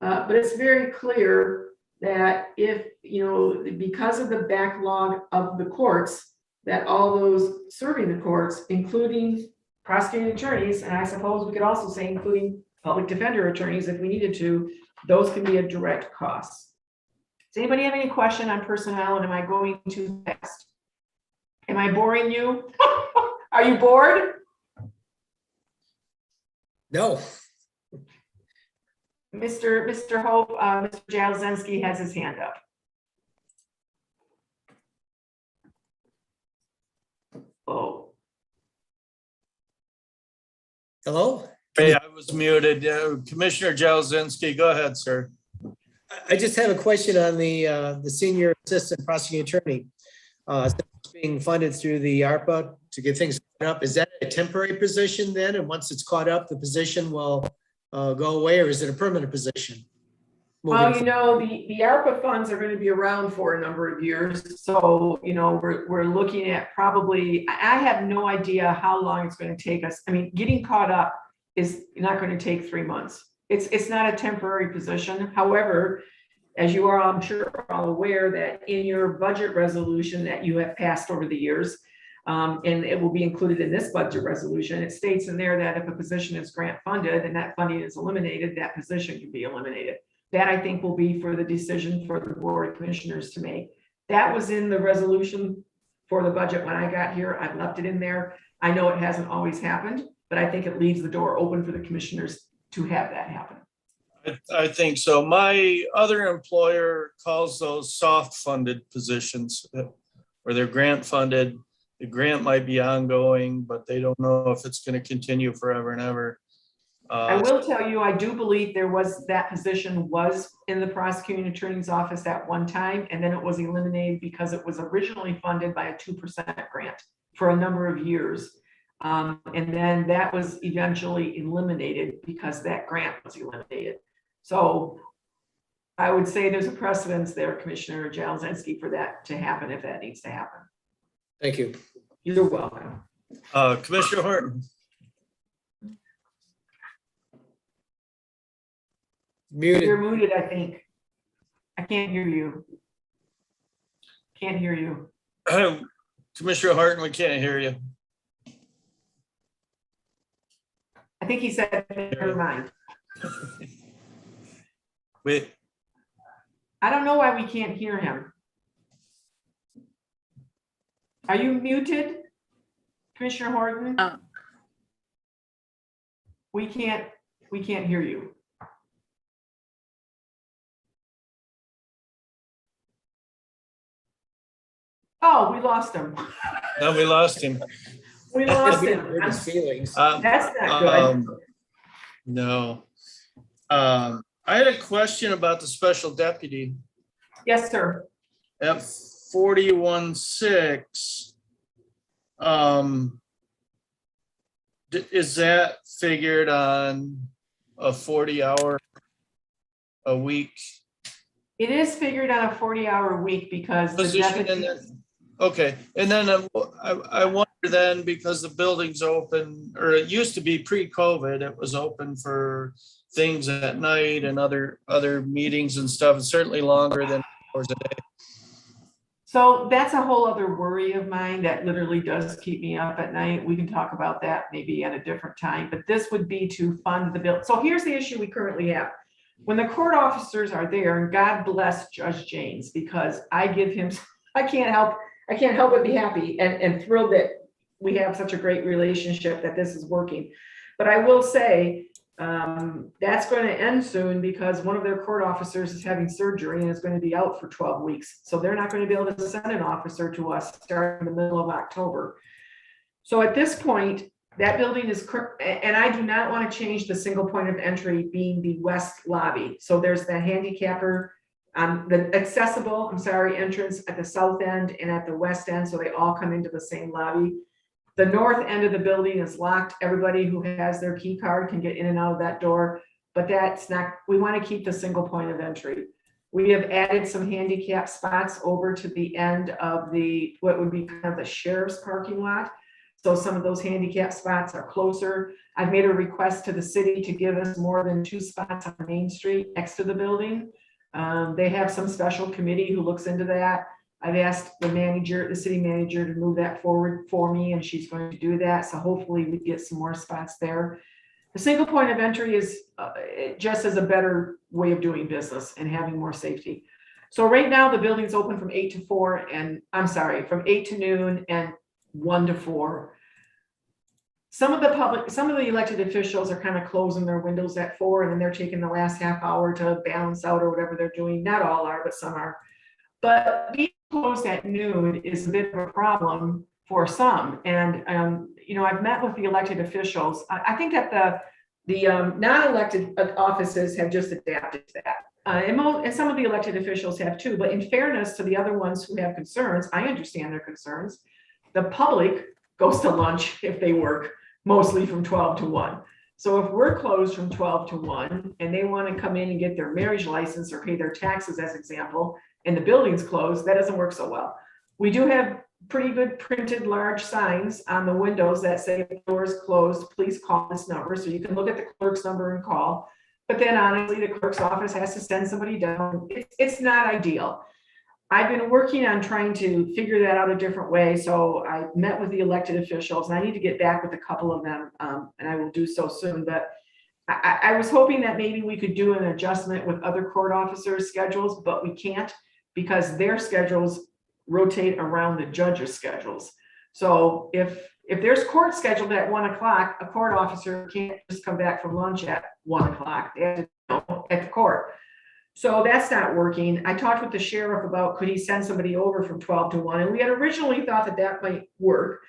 Speaker 5: But it's very clear that if, you know, because of the backlog of the courts, that all those serving the courts, including prosecuting attorneys, and I suppose we could also say including public defender attorneys if we needed to, those can be a direct cost. Does anybody have any question on personnel, and am I going too fast? Am I boring you? Are you bored?
Speaker 1: No,
Speaker 5: Mr. Hope, Mr. Jablonski has his hand up. Oh,
Speaker 1: hello?
Speaker 3: Hey, I was muted. Commissioner Jablonski, go ahead, sir.
Speaker 1: I just have a question on the senior assistant prosecuting attorney. It's being funded through the ARPA to get things caught up. Is that a temporary position then? And once it's caught up, the position will go away, or is it a permanent position?
Speaker 5: well,
Speaker 1: Moving
Speaker 5: you know, the ARPA funds are gonna be around for a number of years. So, you know, we're looking at probably, I have no idea how long it's gonna take us. I mean, getting caught up is not gonna take 3 months. It's not a temporary position. However, as you are, I'm sure, all aware that in your budget resolution that you have passed over the years, and it will be included in this budget resolution, it states in there that if a position is grant funded and that funding is eliminated, that position can be eliminated. That, I think, will be for the decision for the board of commissioners to make. That was in the resolution for the budget when I got here. I've left it in there. I know it hasn't always happened, but I think it leaves the door open for the commissioners to have that happen.
Speaker 3: I think so. My other employer calls those soft funded positions where they're grant funded. The grant might be ongoing, but they don't know if it's going to continue forever and ever.
Speaker 5: I will tell you, I do believe that position was in the prosecuting attorney's office at one time, and then it was eliminated because it was originally funded by a 2% grant for a number of years. And then that was eventually eliminated because that grant was eliminated. So I would say there's a precedence there, Commissioner Jablonski, for that to happen if that needs to happen.
Speaker 1: Thank you.
Speaker 5: You're welcome.
Speaker 3: Commissioner Horton.
Speaker 5: You're
Speaker 1: Muted.
Speaker 5: muted, I think. I can't hear you. Can't hear you.
Speaker 3: Commissioner Horton, we can't hear you.
Speaker 5: I think he said, never mind.
Speaker 3: Wait,
Speaker 5: I don't know why we can't hear him. Are you muted, Commissioner Horton? We can't hear you. Oh, we lost him.
Speaker 3: no, we lost him.
Speaker 5: We lost him.
Speaker 1: Hurt his feelings.
Speaker 5: That's not good.
Speaker 3: No. I had a question about the special deputy
Speaker 5: Yes, sir.
Speaker 3: at 41.6. Is that figured on a 40-hour a week
Speaker 5: It is figured on a 40-hour week because the
Speaker 3: position? And
Speaker 5: deputy,
Speaker 3: then, okay, and then I wonder then, because the building's open, or it used to be pre-COVID, it was open for things at night and other meetings and stuff, and certainly longer than hours a day.
Speaker 5: so that's a whole other worry of mine that literally does keep me up at night. We can talk about that maybe at a different time, but this would be to fund the bill. So here's the issue we currently have. When the court officers are there, and God bless Judge James, because I give him, I can't help but be happy and thrilled that we have such a great relationship, that this is working. But I will say, that's going to end soon because one of their court officers is having surgery and is going to be out for 12 weeks. So they're not going to be able to send an officer to us starting in the middle of October. So at this point, that building is, and I do not want to change the single point of entry being the west lobby. So there's the handicapper, the accessible, entrance at the south end and at the west end. So they all come into the same lobby. The north end of the building is locked. Everybody who has their key card can get in and out of that door, but that's not, we want to keep the single point of entry. We have added some handicap spots over to the end of the, what would be kind of the sheriff's parking lot. So some of those handicap spots are closer. I've made a request to the city to give us more than 2 spots on Main Street next to the building. They have some special committee who looks into that. I've asked the city manager to move that forward for me, and she's going to do that. So hopefully we get some more spots there. The single point of entry is just as a better way of doing business and having more safety. So right now the building's open from 8 to 4 and from 8 to noon and 1 to 4. Some of the elected officials are kind of closing their windows at 4 and then they're taking the last half hour to balance out or whatever they're doing. Not all are, but some are. But being closed at noon is a bit of a problem for some. And, I've met with the elected officials. I think that the non-elected offices have just adapted to that. And some of the elected officials have too, but in fairness to the other ones who have concerns, I understand their concerns. The public goes to lunch if they work mostly from 12 to 1. So if we're closed from 12 to 1 and they want to come in and get their marriage license or pay their taxes as example, and the building's closed, that doesn't work so well. We do have pretty good printed large signs on the windows that say the door is closed, please call this number. So you can look at the clerk's number and call. But then honestly, the clerk's office has to send somebody down. It's not ideal. I've been working on trying to figure that out a different way. So I met with the elected officials and I need to get back with a couple of them and I will do so soon. But I was hoping that maybe we could do an adjustment with other court officers' schedules, but we can't because their schedules rotate around the judge's schedules. So if there's court scheduled at 1 o'clock, a court officer can't just come back from lunch at 1 o'clock. They have to go at the court. So that's not working. I talked with the sheriff about could he send somebody over from 12 to 1, and we had originally thought that might work.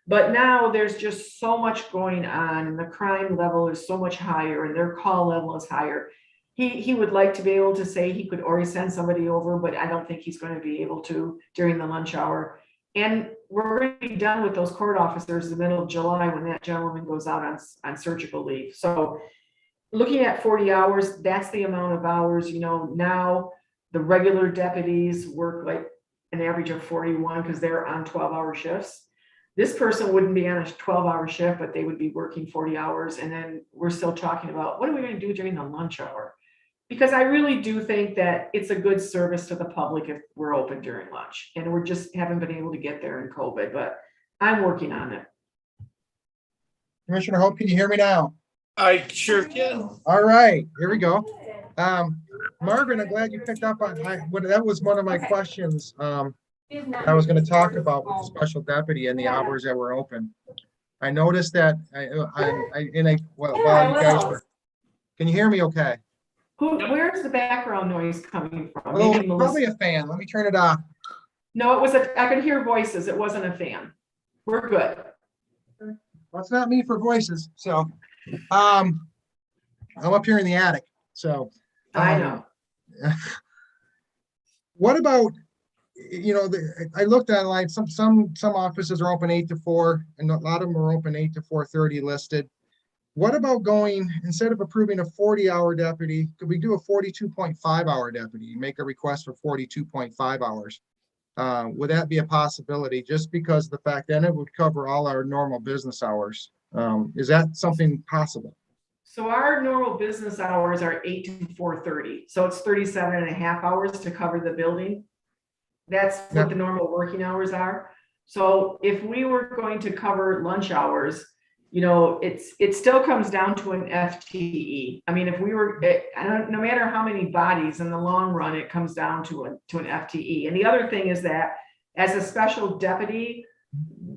Speaker 5: But now there's just so much going on and the crime level is so much higher and their call level is higher. He would like to be able to say he could already send somebody over, but I don't think he's going to be able to during the lunch hour. And we're going to be done with those court officers in the middle of July when that gentleman goes out on surgical leave. So looking at 40 hours, that's the amount of hours, now the regular deputies work like an average of 41 because they're on 12-hour shifts. This person wouldn't be on a 12-hour shift, but they would be working 40 hours. And then we're still talking about what are we going to do during the lunch hour? Because I really do think that it's a good service to the public if we're open during lunch. And we're just haven't been able to get there in COVID, but I'm working on it.
Speaker 7: Commissioner Hope, can you hear me now?
Speaker 3: I sure can.
Speaker 7: All right, here we go. Margaret, I'm glad you picked up on, that was one of my questions. I was going to talk about with the special deputy and the hours that were open. I noticed that can you hear me okay?
Speaker 5: Where's the background noise coming from?
Speaker 7: Oh, probably a fan. Let me turn it off.
Speaker 5: No, I could hear voices. It wasn't a fan. We're good.
Speaker 7: Well, it's not me for voices. So, I'm up here in the attic. So
Speaker 5: I know.
Speaker 7: What about, I looked online, some offices are open 8 to 4 and a lot of them are open 8 to 4:30 listed. What about going, instead of approving a 40-hour deputy, could we do a 42.5-hour deputy? Make a request for 42.5 hours. Would that be a possibility? Just because of the fact that it would cover all our normal business hours. Is that something possible?
Speaker 5: So our normal business hours are 8 to 4:30. So it's 37 and a half hours to cover the building. That's what the normal working hours are. So if we were going to cover lunch hours, it still comes down to an FTE. I mean, if we were, no matter how many bodies in the long run, it comes down to an FTE. And the other thing is that as a special deputy,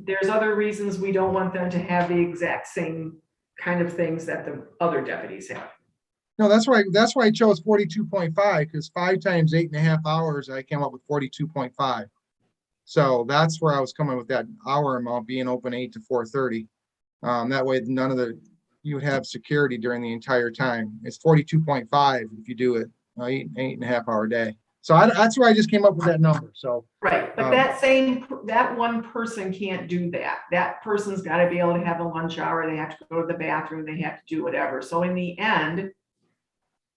Speaker 5: there's other reasons we don't want them to have the exact same kind of things that the other deputies have.
Speaker 7: No, that's why I chose 42.5, because 5 times 8.5 hours, I came up with 42.5. So that's where I was coming with that hour amount being open 8 to 4:30. That way, you would have security during the entire time. It's 42.5 if you do it 8.5 hour day. So that's where I just came up with that number. So
Speaker 5: right, but that one person can't do that. That person's got to be able to have a lunch hour. They have to go to the bathroom. They have to do whatever. So in the end,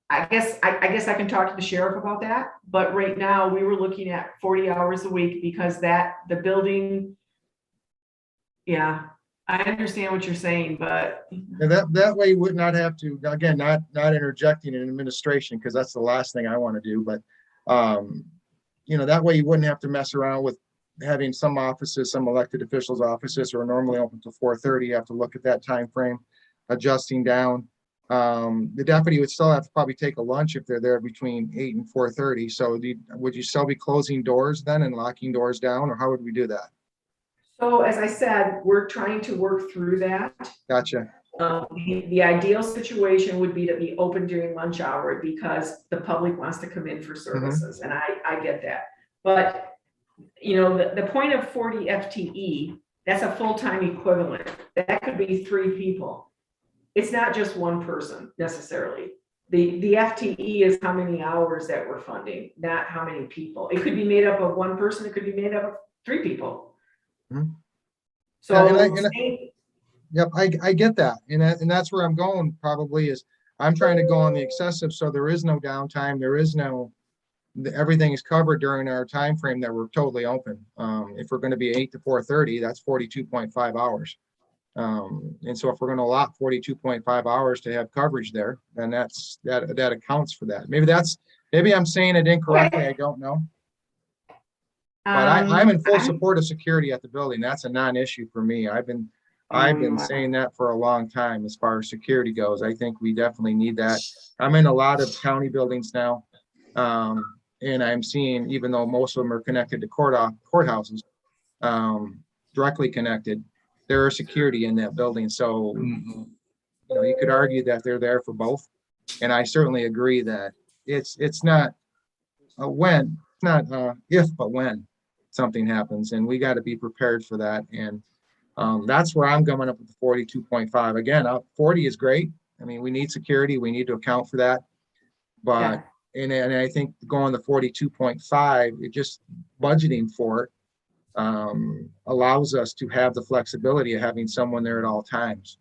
Speaker 5: I guess I can talk to the sheriff about that. But right now, we were looking at 40 hours a week because the building. Yeah, I understand what you're saying, but
Speaker 7: that way you would not have to, again, not interjecting in administration, because that's the last thing I want to do. But that way you wouldn't have to mess around with having some offices, some elected officials' offices are normally open till 4:30. You have to look at that time frame, adjusting down. The deputy would still have to probably take a lunch if they're there between 8 and 4:30. So would you still be closing doors then and locking doors down, or how would we do that?
Speaker 5: So as I said, we're trying to work through that.
Speaker 7: Gotcha.
Speaker 5: The ideal situation would be to be open during lunch hour because the public wants to come in for services, and I get that. But, the point of 40 FTE, that's a full-time equivalent. That could be 3 people. It's not just one person necessarily. The FTE is how many hours that we're funding, not how many people. It could be made up of 1 person, it could be made up of 3 people.
Speaker 7: Mhm.
Speaker 5: So,
Speaker 7: Yep, I get that. And that's where I'm going probably is I'm trying to go on the excessive, so there is no downtime, there is no, everything is covered during our time frame that we're totally open. If we're gonna be 8 to 4:30, that's 42.5 hours. And so if we're gonna allot 42.5 hours to have coverage there, then that accounts for that. Maybe I'm saying it incorrectly, I don't know. But I'm in full support of security at the building. That's a non-issue for me. I've been saying that for a long time as far as security goes. I think we definitely need that. I'm in a lot of county buildings now. And I'm seeing, even though most of them are connected to courthouses, directly connected, there is security in that building. So, you could argue that they're there for both. And I certainly agree that it's not a when, it's not if, but when something happens, and we got to be prepared for that. And that's where I'm coming up with the 42.5. Again, 40 is great. I mean, we need security. We need to account for that. But, and I think going to 42.5, it just budgeting for it allows us to have the flexibility of having someone there at all times.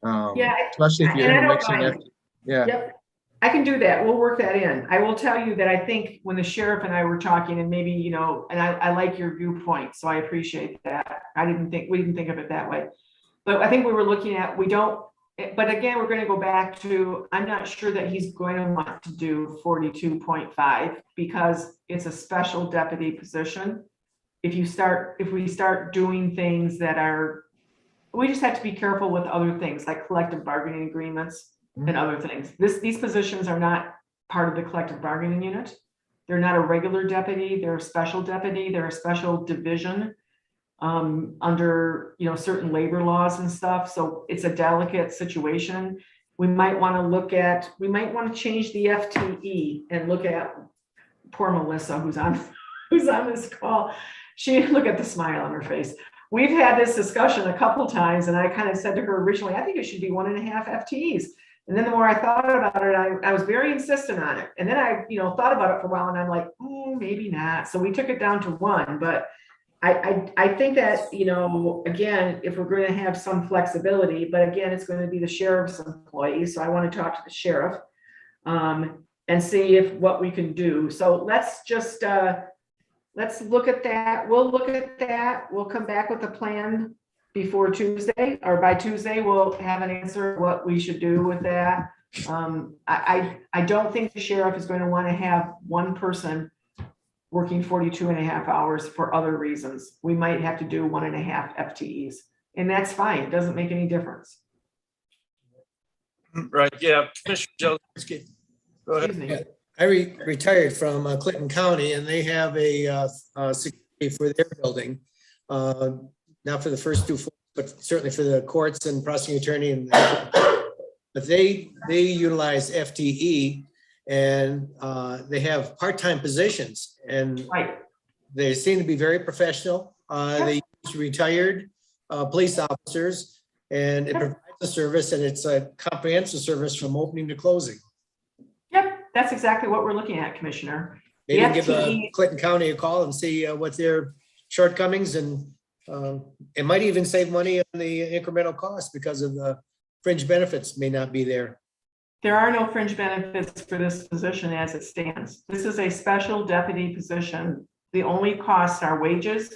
Speaker 7: Especially if you're mixing it. Yeah.
Speaker 5: Yep. I can do that. We'll work that in. I will tell you that I think when the sheriff and I were talking, and maybe, and I like your viewpoint, so I appreciate that. We didn't think of it that way. But I think we were looking at, but again, we're going to go back to, I'm not sure that he's going to want to do 42.5 because it's a special deputy position. If we start doing things we just have to be careful with other things like collective bargaining agreements and other things. These positions are not part of the collective bargaining unit. They're not a regular deputy, they're a special deputy, they're a special division under certain labor laws and stuff. So it's a delicate situation. We might want to change the FTE and look at poor Melissa who's on this call. Look at the smile on her face. We've had this discussion a couple times, and I kind of said to her originally, I think it should be 1.5 FTEs. And then the more I thought about it, I was very insistent on it. And then I, thought about it for a while, and I'm like, maybe not. So we took it down to 1. But I think that, again, if we're going to have some flexibility, but again, it's going to be the sheriff's employee. So I want to talk to the sheriff and see what we can do. So let's just let's look at that. We'll look at that. We'll come back with a plan before Tuesday, or by Tuesday, we'll have an answer what we should do with that. I don't think the sheriff is going to want to have one person working 42.5 hours for other reasons. We might have to do 1.5 FTEs, and that's fine. It doesn't make any difference.
Speaker 3: Right, yeah, Commissioner Jelinski. Go ahead.
Speaker 5: Excuse me.
Speaker 1: I retired from Clinton County, and they have a security for their building. Not for the first 2 floors, but certainly for the courts and prosecuting attorney. But they utilize FTE, and they have part-time positions, and they seem to be very professional. They use retired police officers, and it provides a service, and it's a comprehensive service from opening to closing.
Speaker 5: Yep, that's exactly what we're looking at, Commissioner.
Speaker 1: Maybe give Clinton County a call and see what their shortcomings, and it might even save money on the incremental cost because of the fringe benefits may not be there.
Speaker 5: There are no fringe benefits for this position as it stands. This is a special deputy position. The only costs are wages,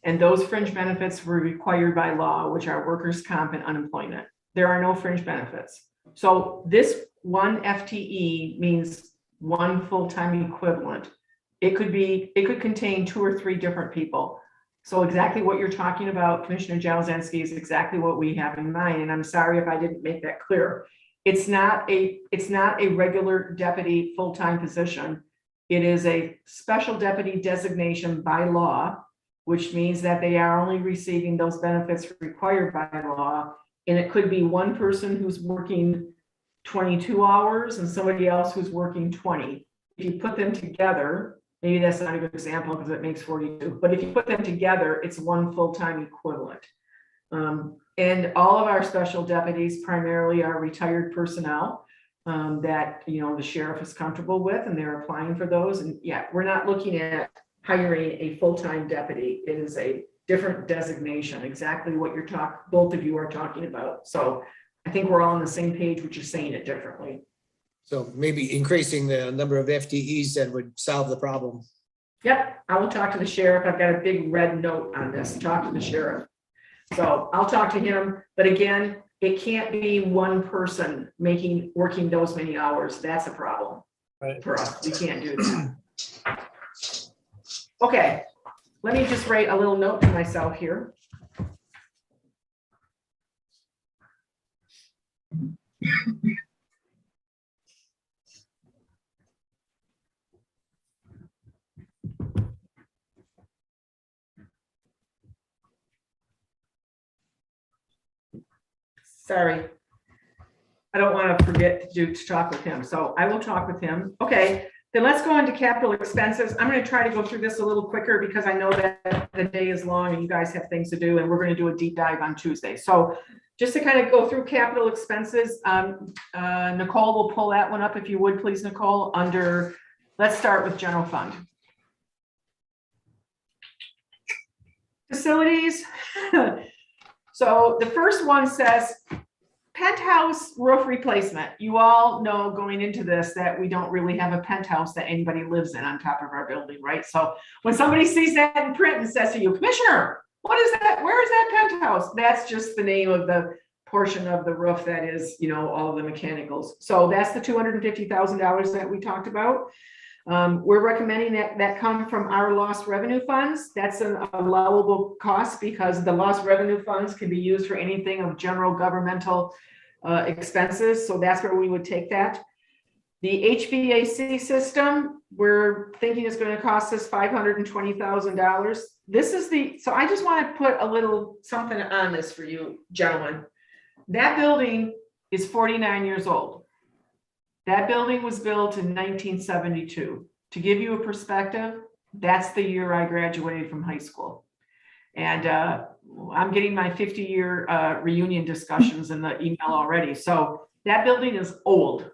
Speaker 5: and those fringe benefits were required by law, which are workers' comp and unemployment. There are no fringe benefits. So this 1 FTE means 1 full-time equivalent. It could contain 2 or 3 different people. So exactly what you're talking about, Commissioner Jablonski, is exactly what we have in mind. And I'm sorry if I didn't make that clear. It's not a regular deputy full-time position. It is a special deputy designation by law, which means that they are only receiving those benefits required by law. And it could be one person who's working 22 hours and somebody else who's working 20. If you put them together, maybe that's not a good example because it makes 42, but if you put them together, it's one full-time equivalent. And all of our special deputies primarily are retired personnel that, you know, the sheriff is comfortable with, and they're applying for those. And yeah, we're not looking at hiring a full-time deputy. It is a different designation, exactly what both of you are talking about. So I think we're all on the same page, which is saying it differently.
Speaker 1: So maybe increasing the number of FTEs that would solve the problem.
Speaker 5: Yep, I will talk to the sheriff. I've got a big red note on this, talk to the sheriff. So I'll talk to him, but again, it can't be one person working those many hours. That's a problem for us. We can't do that. Okay, let me just write a little note to myself here. Sorry. I don't want to forget to talk with him, so I will talk with him. Okay, then let's go into capital expenses. I'm going to try to go through this a little quicker because I know that the day is long and you guys have things to do, and we're going to do a deep dive on Tuesday. So just to kind of go through capital expenses, Nicole will pull that one up if you would, please, Nicole, under, let's start with general fund. Facilities. So the first one says penthouse roof replacement. You all know going into this that we don't really have a penthouse that anybody lives in on top of our building, right? So when somebody sees that in print and says to you, Commissioner, what is that? Where is that penthouse? That's just the name of the portion of the roof that is, you know, all of the mechanicals. So that's the $250,000 that we talked about. We're recommending that come from our lost revenue funds. That's an allowable cost because the lost revenue funds can be used for anything of general governmental expenses. So that's where we would take that. The HVAC system, we're thinking is going to cost us $520,000. This is so I just want to put a little something on this for you, gentlemen. That building is 49 years old. That building was built in 1972. To give you a perspective, that's the year I graduated from high school. And I'm getting my 50-year reunion discussions in the email already. So that building is old.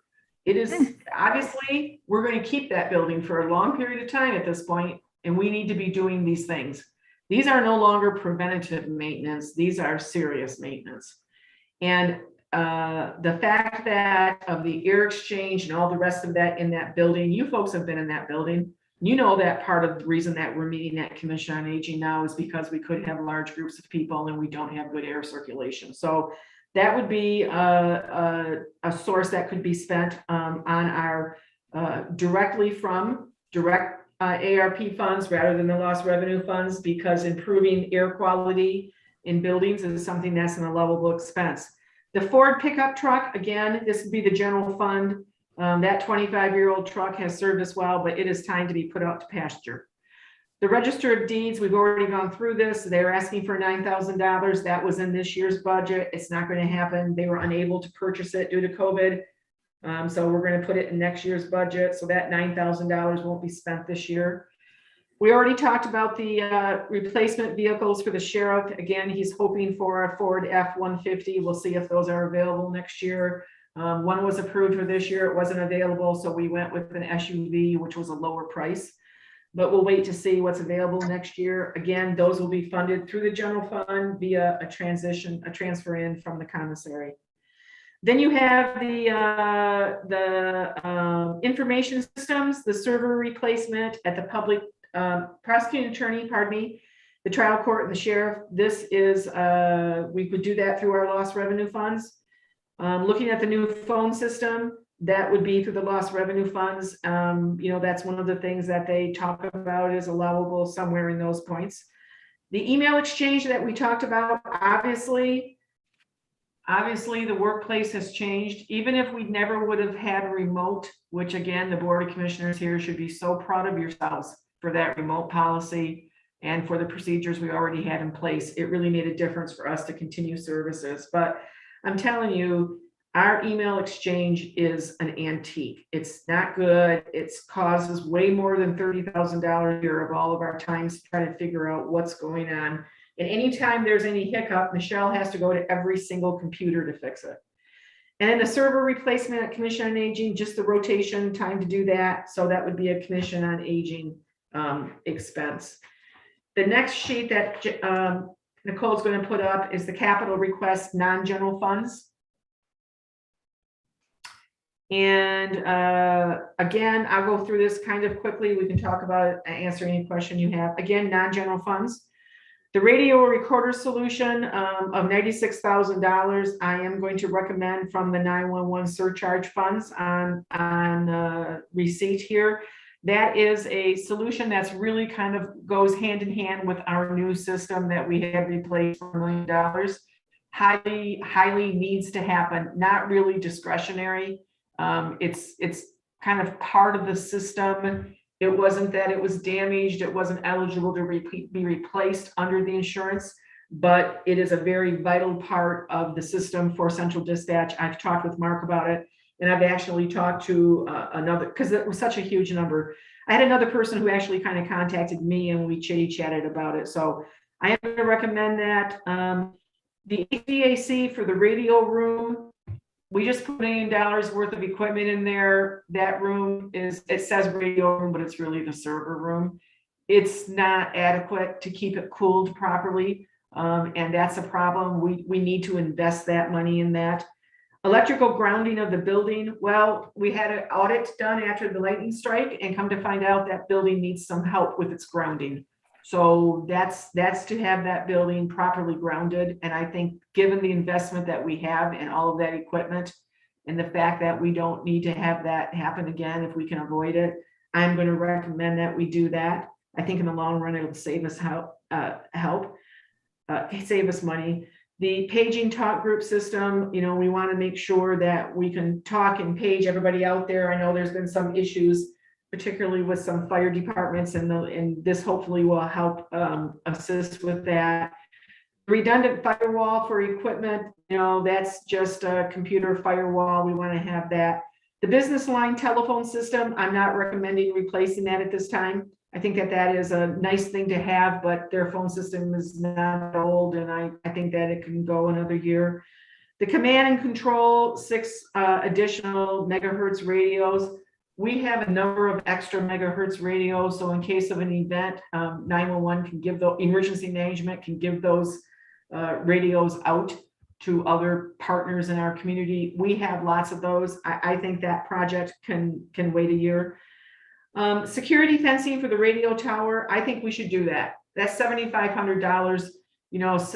Speaker 5: It is, obviously, we're going to keep that building for a long period of time at this point, and we need to be doing these things. These are no longer preventative maintenance. These are serious maintenance. And the fact that of the air exchange and all the rest of that in that building, you folks have been in that building. You know that part of the reason that we're meeting that Commission on Aging now is because we could have large groups of people and we don't have good air circulation. So that would be a source that could be spent on our directly from direct ARP funds rather than the lost revenue funds, because improving air quality in buildings is something that's an allowable expense. The Ford pickup truck, again, this would be the general fund. That 25-year-old truck has served us well, but it is time to be put out to pasture. The Register of Deeds, we've already gone through this. They're asking for $9,000. That was in this year's budget. It's not going to happen. They were unable to purchase it due to COVID. So we're going to put it in next year's budget. So that $9,000 won't be spent this year. We already talked about the replacement vehicles for the sheriff. Again, he's hoping for a Ford F-150. We'll see if those are available next year. One was approved for this year. It wasn't available, so we went with an SUV, which was a lower price. But we'll wait to see what's available next year. Again, those will be funded through the general fund via a transfer in from the commissary. Then you have the information systems, the server replacement at the public prosecuting attorney, the trial court and the sheriff. This is, we could do that through our lost revenue funds. Looking at the new phone system, that would be through the lost revenue funds. That's one of the things that they talk about is allowable somewhere in those points. The email exchange that we talked about, obviously the workplace has changed. Even if we never would have had a remote, which again, the Board of Commissioners here should be so proud of yourselves for that remote policy and for the procedures we already had in place. It really made a difference for us to continue services. But I'm telling you, our email exchange is an antique. It's not good. It causes way more than $30,000 a year of all of our time trying to figure out what's going on. And anytime there's any hiccup, Michelle has to go to every single computer to fix it. And then the server replacement at Commission on Aging, just the rotation time to do that. So that would be a Commission on Aging expense. The next sheet that Nicole's going to put up is the capital request non-general funds. And again, I'll go through this kind of quickly. We can talk about it, answer any question you have. Again, non-general funds. The radio recorder solution of $96,000, I am going to recommend from the 911 surcharge funds on receipt here. That is a solution that's really kind of goes hand in hand with our new system that we have replaced for $1 million. Highly needs to happen, not really discretionary. It's kind of part of the system. It wasn't that it was damaged, it wasn't eligible to be replaced under the insurance, but it is a very vital part of the system for central dispatch. I've talked with Mark about it, and I've actually talked to another, because it was such a huge number. I had another person who actually kind of contacted me and we chitty-chatted about it. So I am going to recommend that. The HVAC for the radio room, we just put $1 million worth of equipment in there. That room it says radio room, but it's really the server room. It's not adequate to keep it cooled properly. And that's a problem. We need to invest that money in that. Electrical grounding of the building. Well, we had an audit done after the lightning strike and come to find out that building needs some help with its grounding. So that's to have that building properly grounded. And I think given the investment that we have in all of that equipment and the fact that we don't need to have that happen again if we can avoid it, I'm going to recommend that we do that. I think in the long run, it'll save us save us money. The paging talk group system, we want to make sure that we can talk and page everybody out there. I know there's been some issues, particularly with some fire departments, and this hopefully will help assist with that. Redundant firewall for equipment, that's just a computer firewall. We want to have that. The business line telephone system, I'm not recommending replacing that at this time. I think that is a nice thing to have, but their phone system is not old, and I think that it can go another year. The command and control, 6 additional megahertz radios. We have a number of extra megahertz radios, so in case of an event, 911 can give the emergency management can give those radios out to other partners in our community. We have lots of those. I think that project can wait a year. Security fencing for the radio tower. I think we should do that. That's $7,500.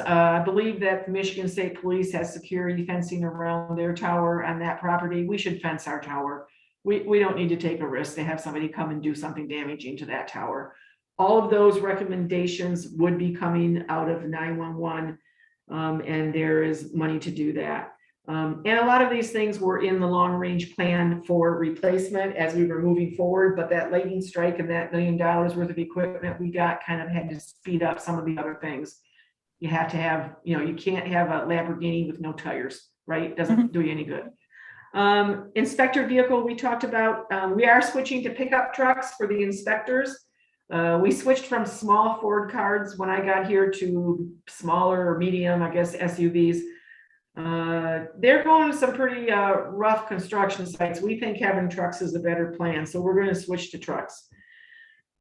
Speaker 5: I believe that the Michigan State Police has security fencing around their tower on that property. We should fence our tower. We don't need to take a risk to have somebody come and do something damaging to that tower. All of those recommendations would be coming out of 911, and there is money to do that. And a lot of these things were in the long range plan for replacement as we were moving forward, but that lightning strike and that $1 million worth of equipment we got kind of had to speed up some of the other things. You have to have, you can't have a Lamborghini with no tires, right? It doesn't do you any good. Inspector vehicle we talked about. We are switching to pickup trucks for the inspectors. We switched from small Ford cars when I got here to smaller or medium, I guess, SUVs. They're going to some pretty rough construction sites. We think having trucks is a better plan, so we're going to switch to trucks.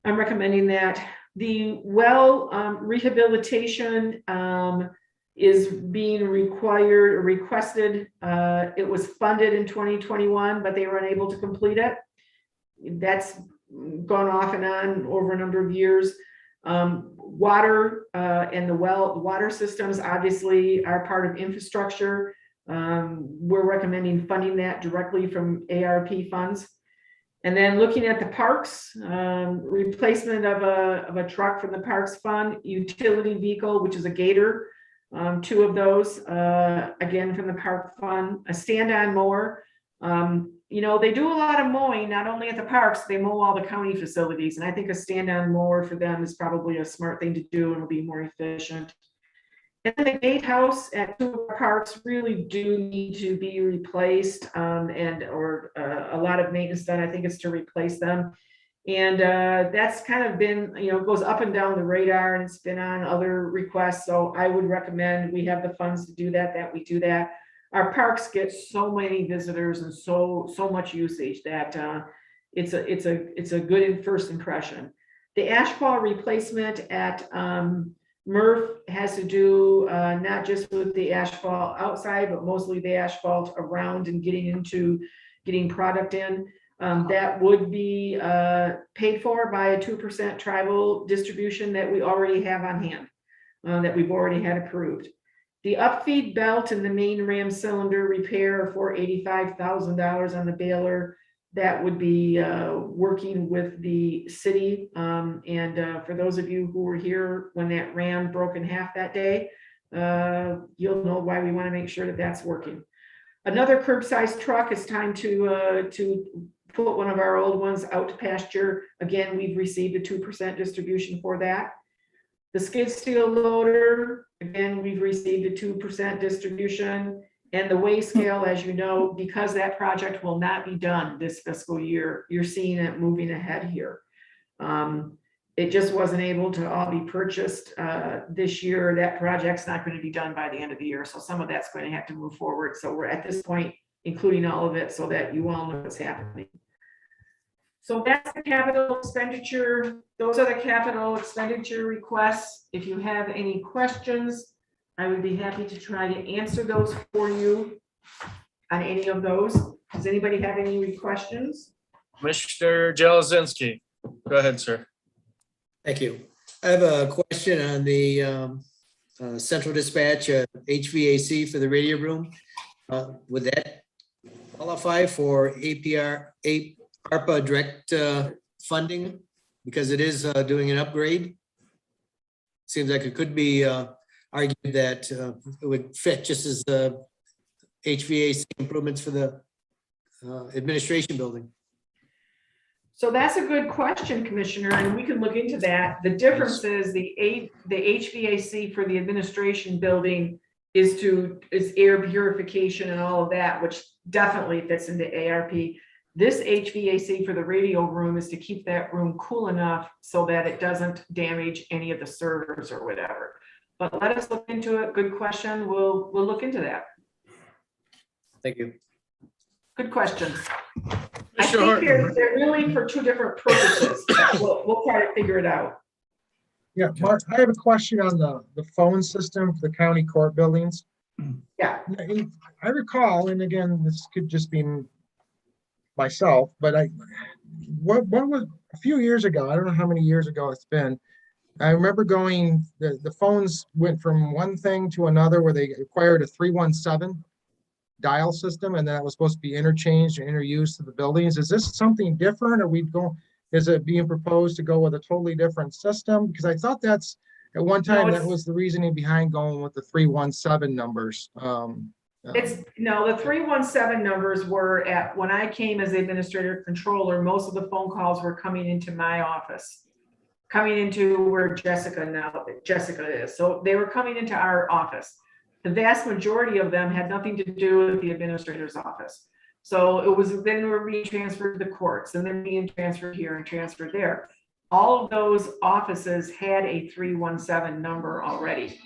Speaker 5: I'm recommending that. The well rehabilitation is being requested. It was funded in 2021, but they were unable to complete it. That's gone off and on over a number of years. Water and the water systems obviously are part of infrastructure. We're recommending funding that directly from ARP funds. And then looking at the parks, replacement of a truck from the Parks Fund, utility vehicle, which is a Gator, 2 of those, again, from the Park Fund, a stand-on mower. You know, they do a lot of mowing, not only at the parks, they mow all the county facilities. And I think a stand-on mower for them is probably a smart thing to do and will be more efficient. And the gatehouse at 2 of our parks really do need to be replaced, or a lot of maintenance done. I think it's to replace them. And that's kind of been, you know, goes up and down the radar, and it's been on other requests. So I would recommend we have the funds to do that we do that. Our parks get so many visitors and so much usage that it's a good first impression. The asphalt replacement at Murph has to do not just with the asphalt outside, but mostly the asphalt around and getting product in. That would be paid for by a 2% tribal distribution that we already have on hand, that we've already had approved. The upfeed belt and the main ram cylinder repair for $85,000 on the baler. That would be working with the city. For those of you who were here when that ram broke in half that day, you'll know why we want to make sure that that's working. Another curb-sized truck, it's time to put one of our old ones out to pasture. Again, we've received a 2% distribution for that. The skid steer loader, again, we've received a 2% distribution. And the weigh scale, as you know, because that project will not be done this fiscal year, you're seeing it moving ahead here. It just wasn't able to all be purchased this year. That project's not going to be done by the end of the year. So some of that's going to have to move forward. So we're at this point, including all of it so that you all know what's happening. So that's the capital expenditure. Those are the capital expenditure requests. If you have any questions, I would be happy to try to answer those for you on any of those. Does anybody have any questions?
Speaker 3: Commissioner Jelazinski, go ahead, sir.
Speaker 1: Thank you. I have a question on the central dispatch HVAC for the radio room. Would that qualify for ARPA direct funding because it is doing an upgrade? Seems like it could be argued that it would fit just as the HVAC improvements for the administration building.
Speaker 5: So that's a good question, Commissioner, and we can look into that. The difference is the HVAC for the administration building is air purification and all of that, which definitely fits into ARP. This HVAC for the radio room is to keep that room cool enough so that it doesn't damage any of the servers or whatever. But let us look into it. Good question. We'll look into that.
Speaker 1: Thank you.
Speaker 5: Good question. I think they're really for 2 different purposes. We'll try to figure it out.
Speaker 7: Yeah, Mark, I have a question on the phone system for the county court buildings.
Speaker 5: Yeah.
Speaker 7: I recall, and again, this could just be myself, but what was a few years ago, I don't know how many years ago it's been, I remember the phones went from one thing to another where they acquired a 317 dial system, and that was supposed to be interchanged or interused to the buildings. Is this something different? Is it being proposed to go with a totally different system? Because I thought that's at one time that was the reasoning behind going with the 317 numbers.
Speaker 5: The 317 numbers were when I came as administrator controller, most of the phone calls were coming into my office, coming into where Jessica is. So they were coming into our office. The vast majority of them had nothing to do with the administrator's office. So it was then we're being transferred to the courts and then being transferred here and transferred there. All of those offices had a 317 number already.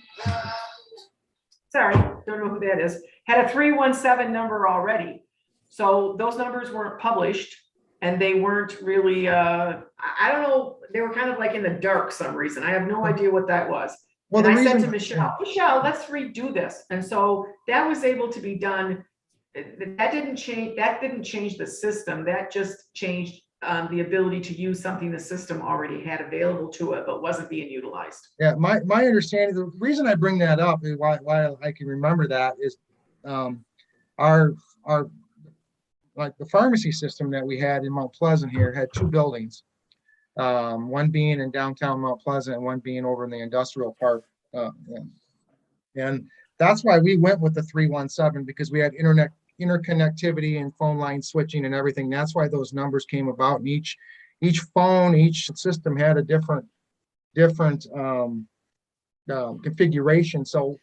Speaker 5: Sorry, don't know who that is. Had a 317 number already. So those numbers weren't published and they weren't really, I don't know, they were kind of like in the dark some reason. I have no idea what that was. Well, and I said to Michelle, let's redo this. And so that was able to be done. That didn't change the system. That just changed the ability to use something the system already had available to it, but wasn't being utilized.
Speaker 7: Yeah, my understanding, the reason I bring that up is why I can remember that is our, like the pharmacy system that we had in Mount Pleasant here had two buildings. One being in downtown Mount Pleasant and one being over in the industrial park. And that's why we went with the 317, because we had interconnectivity and phone line switching and everything. That's why those numbers came about. And each phone, each system had a different configuration. So,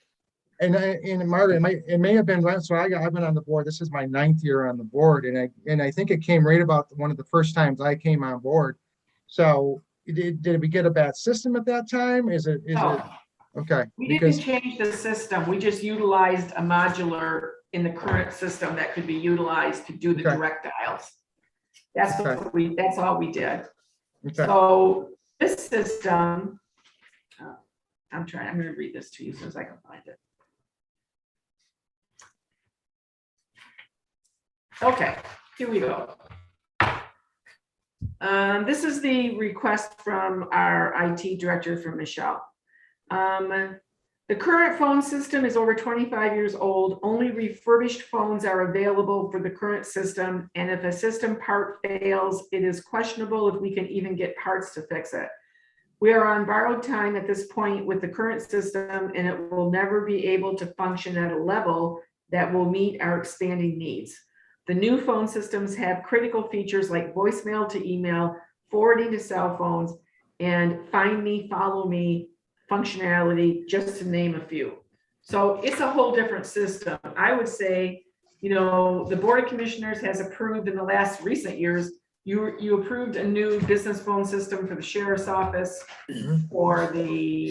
Speaker 7: and Margaret, it may have been, so I've been on the board. This is my 9th year on the board. And I think it came right about one of the first times I came on board. So did we get a bad system at that time? Is it,
Speaker 5: No.
Speaker 7: okay?
Speaker 5: We
Speaker 7: Because
Speaker 5: didn't change the system. We just utilized a modular in the current system that could be utilized to do the
Speaker 7: Okay.
Speaker 5: direct dials. That's
Speaker 7: Okay.
Speaker 5: that's all we did.
Speaker 7: okay.
Speaker 5: So this system, I'm going to read this to you as soon as I can find it. Okay, here we go. This is the request from our IT director, from Michelle. The current phone system is over 25 years old. Only refurbished phones are available for the current system. And if a system part fails, it is questionable if we can even get parts to fix it. We are on borrowed time at this point with the current system, and it will never be able to function at a level that will meet our expanding needs. The new phone systems have critical features like voicemail to email, forwarding to cell phones, and find me, follow me functionality, just to name a few. So it's a whole different system. I would say, the Board of Commissioners has approved in the last recent years, you approved a new business phone system for the sheriff's office, for the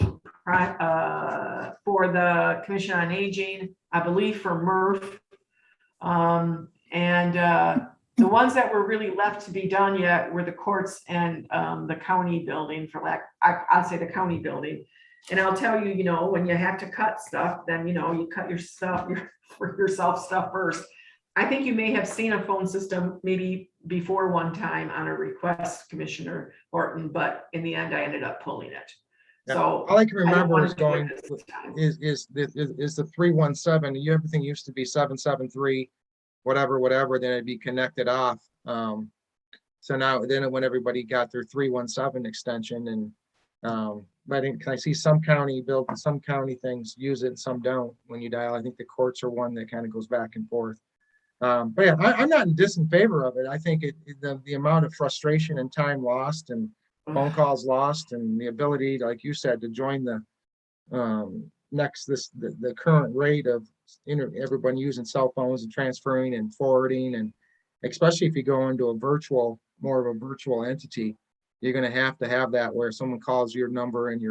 Speaker 5: Commission on Aging, I believe for MRF. The ones that were really left to be done yet were the courts and the county building, I'll say the county building. And I'll tell you, when you have to cut stuff, then, you cut yourself stuff first. I think you may have seen a phone system maybe before one time on a request, Commissioner Horton, but in the end, I ended up pulling it.
Speaker 7: Yeah.
Speaker 5: So
Speaker 7: All I can
Speaker 5: I don't
Speaker 7: remember
Speaker 5: wanna
Speaker 7: is
Speaker 5: do it
Speaker 7: going,
Speaker 5: this time.
Speaker 7: is the 317, everything used to be 773, whatever, then it'd be connected off. So now, then when everybody got their 317 extension, and I see some county things use it, some don't when you dial. I think the courts are one that kind of goes back and forth. But yeah, I'm not in disfavor of it. I think the amount of frustration and time lost and phone calls lost, and the ability, like you said, to join the the current rate of everyone using cell phones and transferring and forwarding, and especially if you go into more of a virtual entity, you're going to have that where someone calls your number and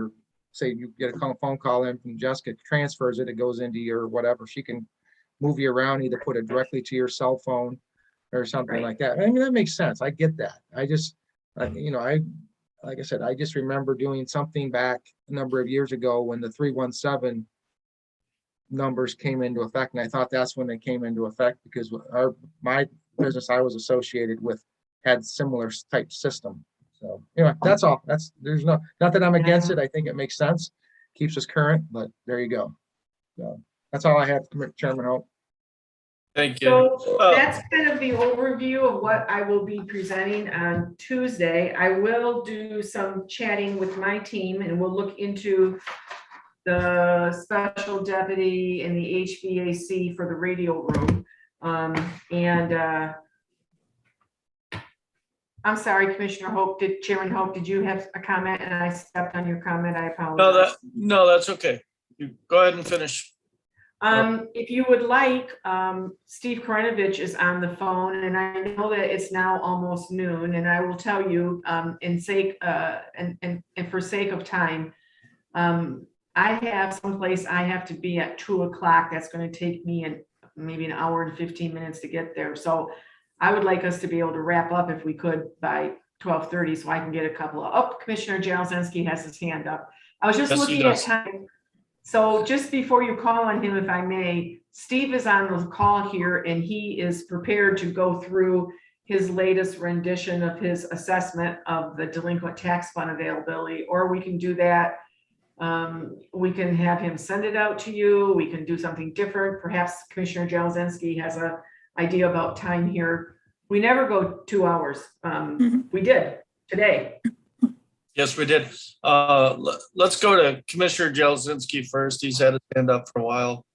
Speaker 7: say you get a phone call in from Jessica, transfers it, it goes into your whatever. She can move you around, either put it directly to your cell phone or something
Speaker 5: Right.
Speaker 7: like that. I mean, that makes sense. I get that. I just, like I said, I just remember doing something back a number of years ago when the 317 numbers came into effect. And I thought that's when they came into effect, because my business I was associated with had similar type system. So anyway, that's all. There's not that I'm against it. I think it makes sense. Keeps us current, but there you go. So that's all I have, Chairman Hope.
Speaker 3: Thank you.
Speaker 5: So that's kind of the overview of what I will be presenting on Tuesday. I will do some chatting with my team, and we'll look into the special deputy and the HVAC for the radio room. I'm sorry, Commissioner Hope, Chairman Hope, did you have a comment and I stepped on your comment? I apologize.
Speaker 3: No, that's okay. You go ahead and finish.
Speaker 5: If you would like, Steve Karanovich is on the phone, and I know that it's now almost noon, and I will tell you, for sake of time, I have someplace I have to be at 2:00. That's going to take me maybe an hour and 15 minutes to get there. So I would like us to be able to wrap up if we could by 12:30, so I can get a couple of, Commissioner Jablonski has his hand up. I was just
Speaker 3: Yes, he
Speaker 5: looking at
Speaker 3: does.
Speaker 5: time. So just before you call on him, if I may, Steve is on the call here, and he is prepared to go through his latest rendition of his assessment of the delinquent tax fund availability, or we can do that We can have him send it out to you. We can do something different. Perhaps Commissioner Jalazinski has a idea about time here. We never go 2 hours. We did today.
Speaker 3: Yes, we did. Let's go to Commissioner Jelazinski first. He's had his hand up for a while.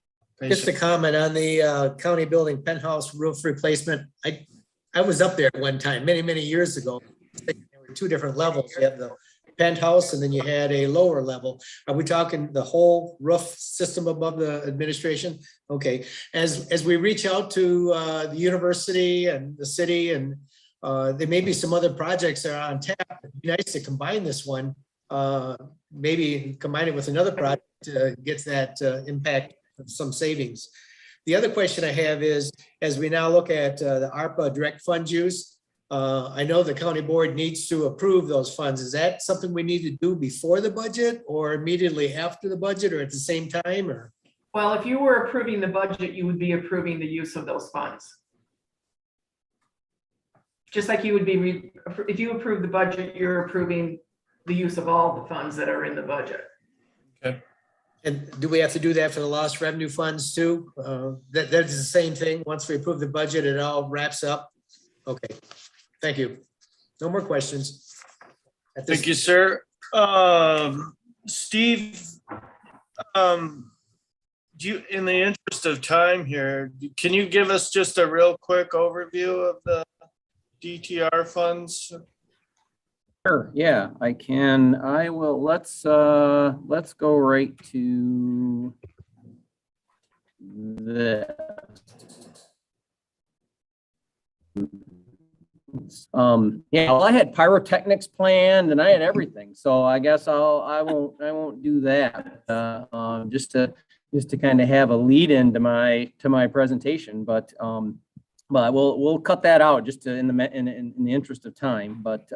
Speaker 1: Just a comment on the county building penthouse roof replacement. I was up there at one time, many, many years ago. There were two different levels. You had the penthouse and then you had a lower level. Are we talking the whole roof system above the administration? Okay, as we reach out to the university and the city, and there may be some other projects that are on tap. It'd be nice to combine this one, maybe combine it with another project to get that impact of some savings. The other question I have is, as we now look at the ARPA direct fund use, I know the county board needs to approve those funds. Is that something we need to do before the budget or immediately after the budget or at the same time, or?
Speaker 5: Well, if you were approving the budget, you would be approving the use of those funds. Just like you would be, if you approve the budget, you're approving the use of all the funds that are in the budget.
Speaker 3: Okay.
Speaker 1: And do we have to do that for the lost revenue funds too? That's the same thing. Once we approve the budget, it all wraps up. Okay, thank you. No more questions.
Speaker 3: Thank you, sir. Steve, do you, in the interest of time here, can you give us just a real quick overview of the DTR funds?
Speaker 8: Sure, yeah, I can. I will, let's go right to this. Yeah, well, I had pyrotechnics planned and I had everything, so I guess I won't do that. Just to kind of have a lead into my presentation, but we'll cut that out just to, in the interest of time. But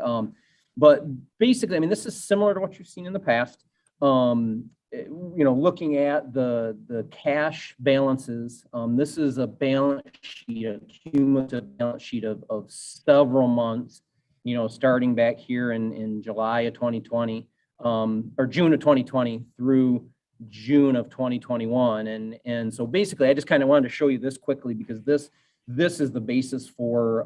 Speaker 8: basically, I mean, this is similar to what you've seen in the past. You know, looking at the cash balances, this is a balance sheet, a cumulative balance sheet of several months, you know, starting back here in July of 2020, or June of 2020 through June of 2021. And so basically, I just kind of wanted to show you this quickly because this is the basis for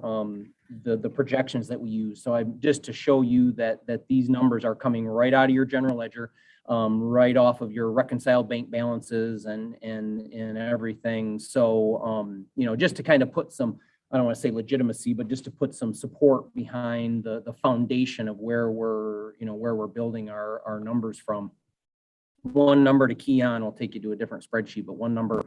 Speaker 8: the projections that we use. So I'm just to show you that these numbers are coming right out of your general ledger, right off of your reconciled bank balances and everything. So, you know, just to kind of put some, I don't want to say legitimacy, but just to put some support behind the foundation of where we're building our numbers from. One number to key on will take you to a different spreadsheet, but one number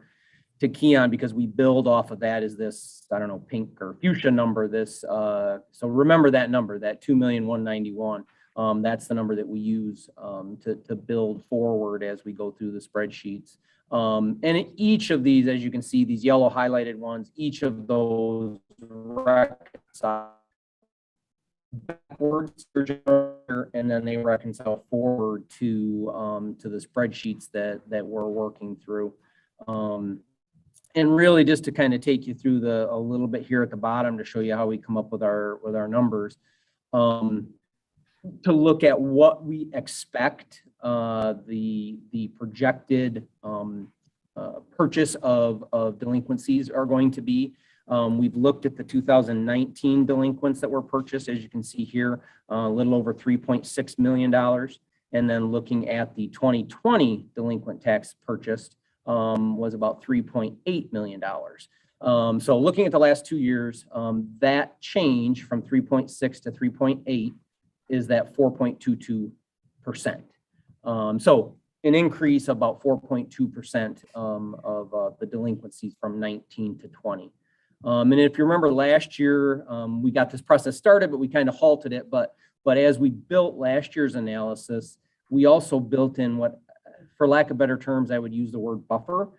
Speaker 8: to key on, because we build off of that, is this, I don't know, pink or fuchsia number, this, so remember that number, that 2,191,000. That's the number that we use to build forward as we go through the spreadsheets. And each of these, as you can see, these yellow highlighted ones, each of those reconcile backwards, and then they reconcile forward to the spreadsheets that we're working through. And really just to kind of take you through a little bit here at the bottom to show you how we come up with our numbers, to look at what we expect the projected purchase of delinquencies are going to be. We've looked at the 2019 delinquents that were purchased, as you can see here, a little over $3.6 million. And then looking at the 2020 delinquent tax purchased, was about $3.8 million. So looking at the last 2 years, that change from 3.6 to 3.8 is that 4.22%. So an increase of about 4.2% of the delinquencies from 19 to 20. And if you remember last year, we got this process started, but we kind of halted it. But as we built last year's analysis, we also built in what, for lack of better terms, I would use the word buffer,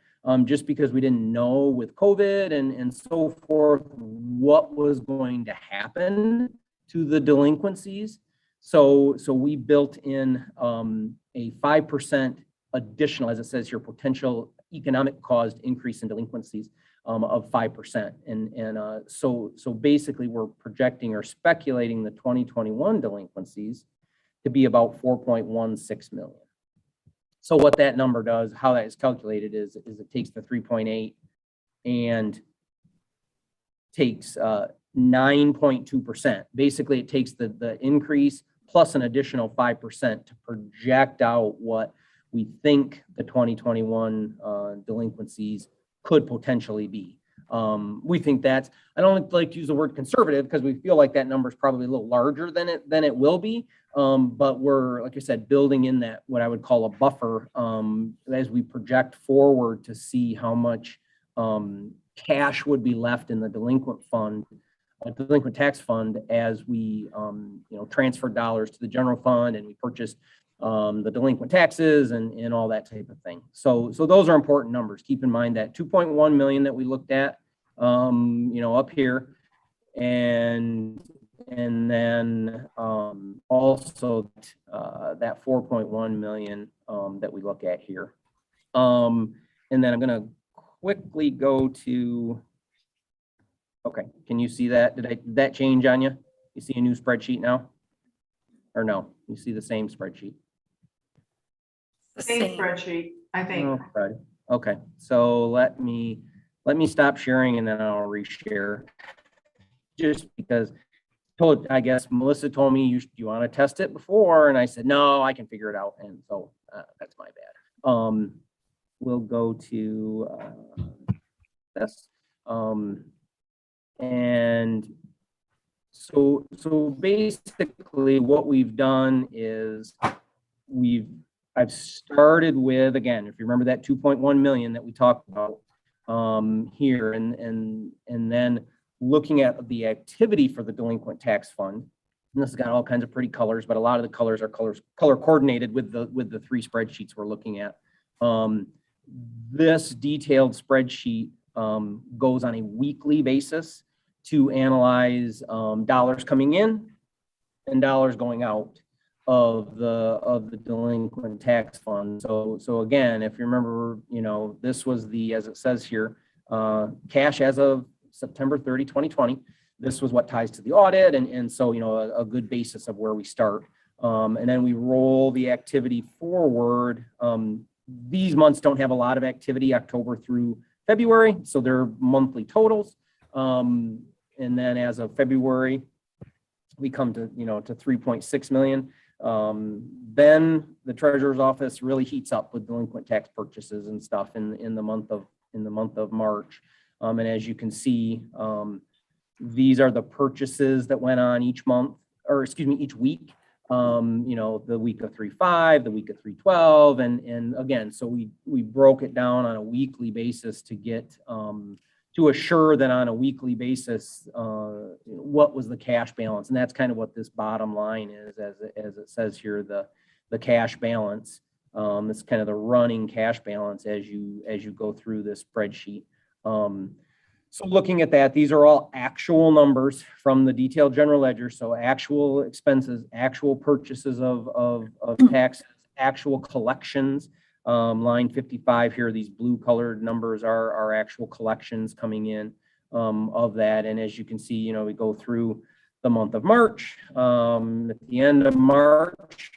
Speaker 8: just because we didn't know with COVID and so forth what was going to happen to the delinquencies. So we built in a 5% additional, as it says here, potential economic caused increase in delinquencies of 5%. And so basically we're projecting or speculating the 2021 delinquencies to be about 4.16 million. So what that number does, how that is calculated is it takes the 3.8 and takes 9.2%. Basically, it takes the increase plus an additional 5% to project out what we think the 2021 delinquencies could potentially be. We think that's, I don't like to use the word conservative because we feel like that number is probably a little larger than it will be. But we're, like I said, building in that, what I would call a buffer, as we project forward to see how much cash would be left in the delinquent tax fund as we, transfer dollars to the general fund and we purchase the delinquent taxes and all that type of thing. So those are important numbers. Keep in mind that 2.1 million that we looked at, up here, and then also that 4.1 million that we look at here. And then I'm going to quickly go to, okay, can you see that? Did that change on you? You see a new spreadsheet now? Or no, you see the same spreadsheet?
Speaker 5: Same spreadsheet, I think.
Speaker 8: Okay, so let me stop sharing and then I'll reshare. Just because I guess Melissa told me you want to test it before, and I said, no, I can figure it out. And so that's my bad. We'll go to this. And so basically what we've done is I've started with, again, if you remember that 2.1 million that we talked about here, and then looking at the activity for the delinquent tax fund. And this has got all kinds of pretty colors, but a lot of the colors are color coordinated with the three spreadsheets we're looking at. This detailed spreadsheet goes on a weekly basis to analyze dollars coming in and dollars going out of the delinquent tax fund. So again, if you remember, this was as it says here, cash as of September 30, 2020. This was what ties to the audit, and so a good basis of where we start. And then we roll the activity forward. These months don't have a lot of activity, October through February, so they're monthly totals. And then as of February, we come to 3.6 million. Then the treasurer's office really heats up with delinquent tax purchases and stuff in the month of March. And as you can see, these are the purchases that went on each month, or excuse me, each week. The week of 3/5, the week of 3/12, and again, so we broke it down on a weekly basis to get to assure that on a weekly basis, what was the cash balance, and that's kind of what this bottom line is, as it says here, the cash balance. It's kind of the running cash balance as you go through this spreadsheet. So looking at that, these are all actual numbers from the detailed general ledger. So actual expenses, actual purchases of taxes, actual collections. Line 55 here, these blue colored numbers are actual collections coming in of that. And as you can see, we go through the month of March. At the end of March,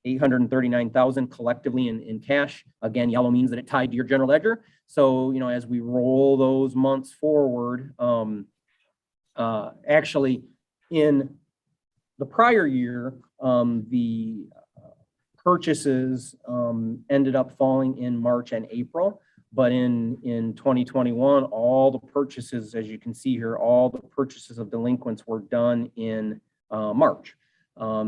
Speaker 8: 839,000 collectively in cash. Again, yellow means that it tied to your general ledger. So, as we roll those months forward, actually in the prior year, the purchases ended up falling in March and April. But in 2021, all the purchases, as you can see here, all the purchases of delinquents were done in March.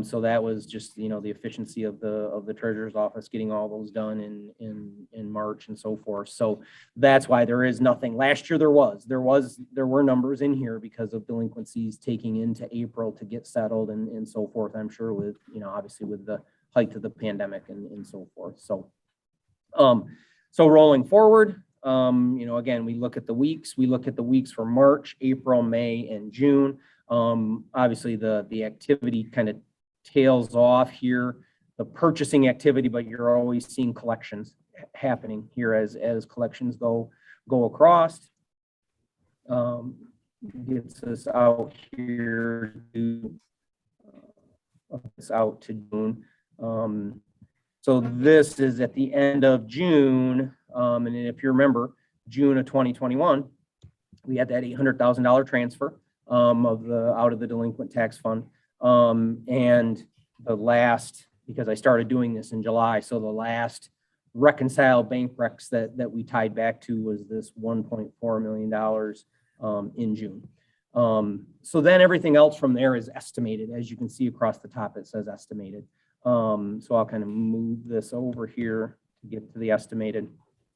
Speaker 8: So that was just, the efficiency of the treasurer's office getting all those done in March and so forth. So that's why there is nothing. Last year there were numbers in here because of delinquencies taking into April to get settled and so forth. I'm sure with, obviously with the height of the pandemic and so forth. So, so rolling forward, again, we look at the weeks. We look at the weeks for March, April, May, and June. Obviously the activity kind of tails off here, the purchasing activity, but you're always seeing collections happening here as collections go across. Gets us out here to June. So this is at the end of June. And if you remember, June of 2021, we had that $800,000 transfer out of the delinquent tax fund. And the last, because I started doing this in July, so the last reconciled bank recs that we tied back to was this $1.4 million in June. So then everything else from there is estimated. As you can see across the top, it says estimated. So I'll kind of move this over here to get to the estimated.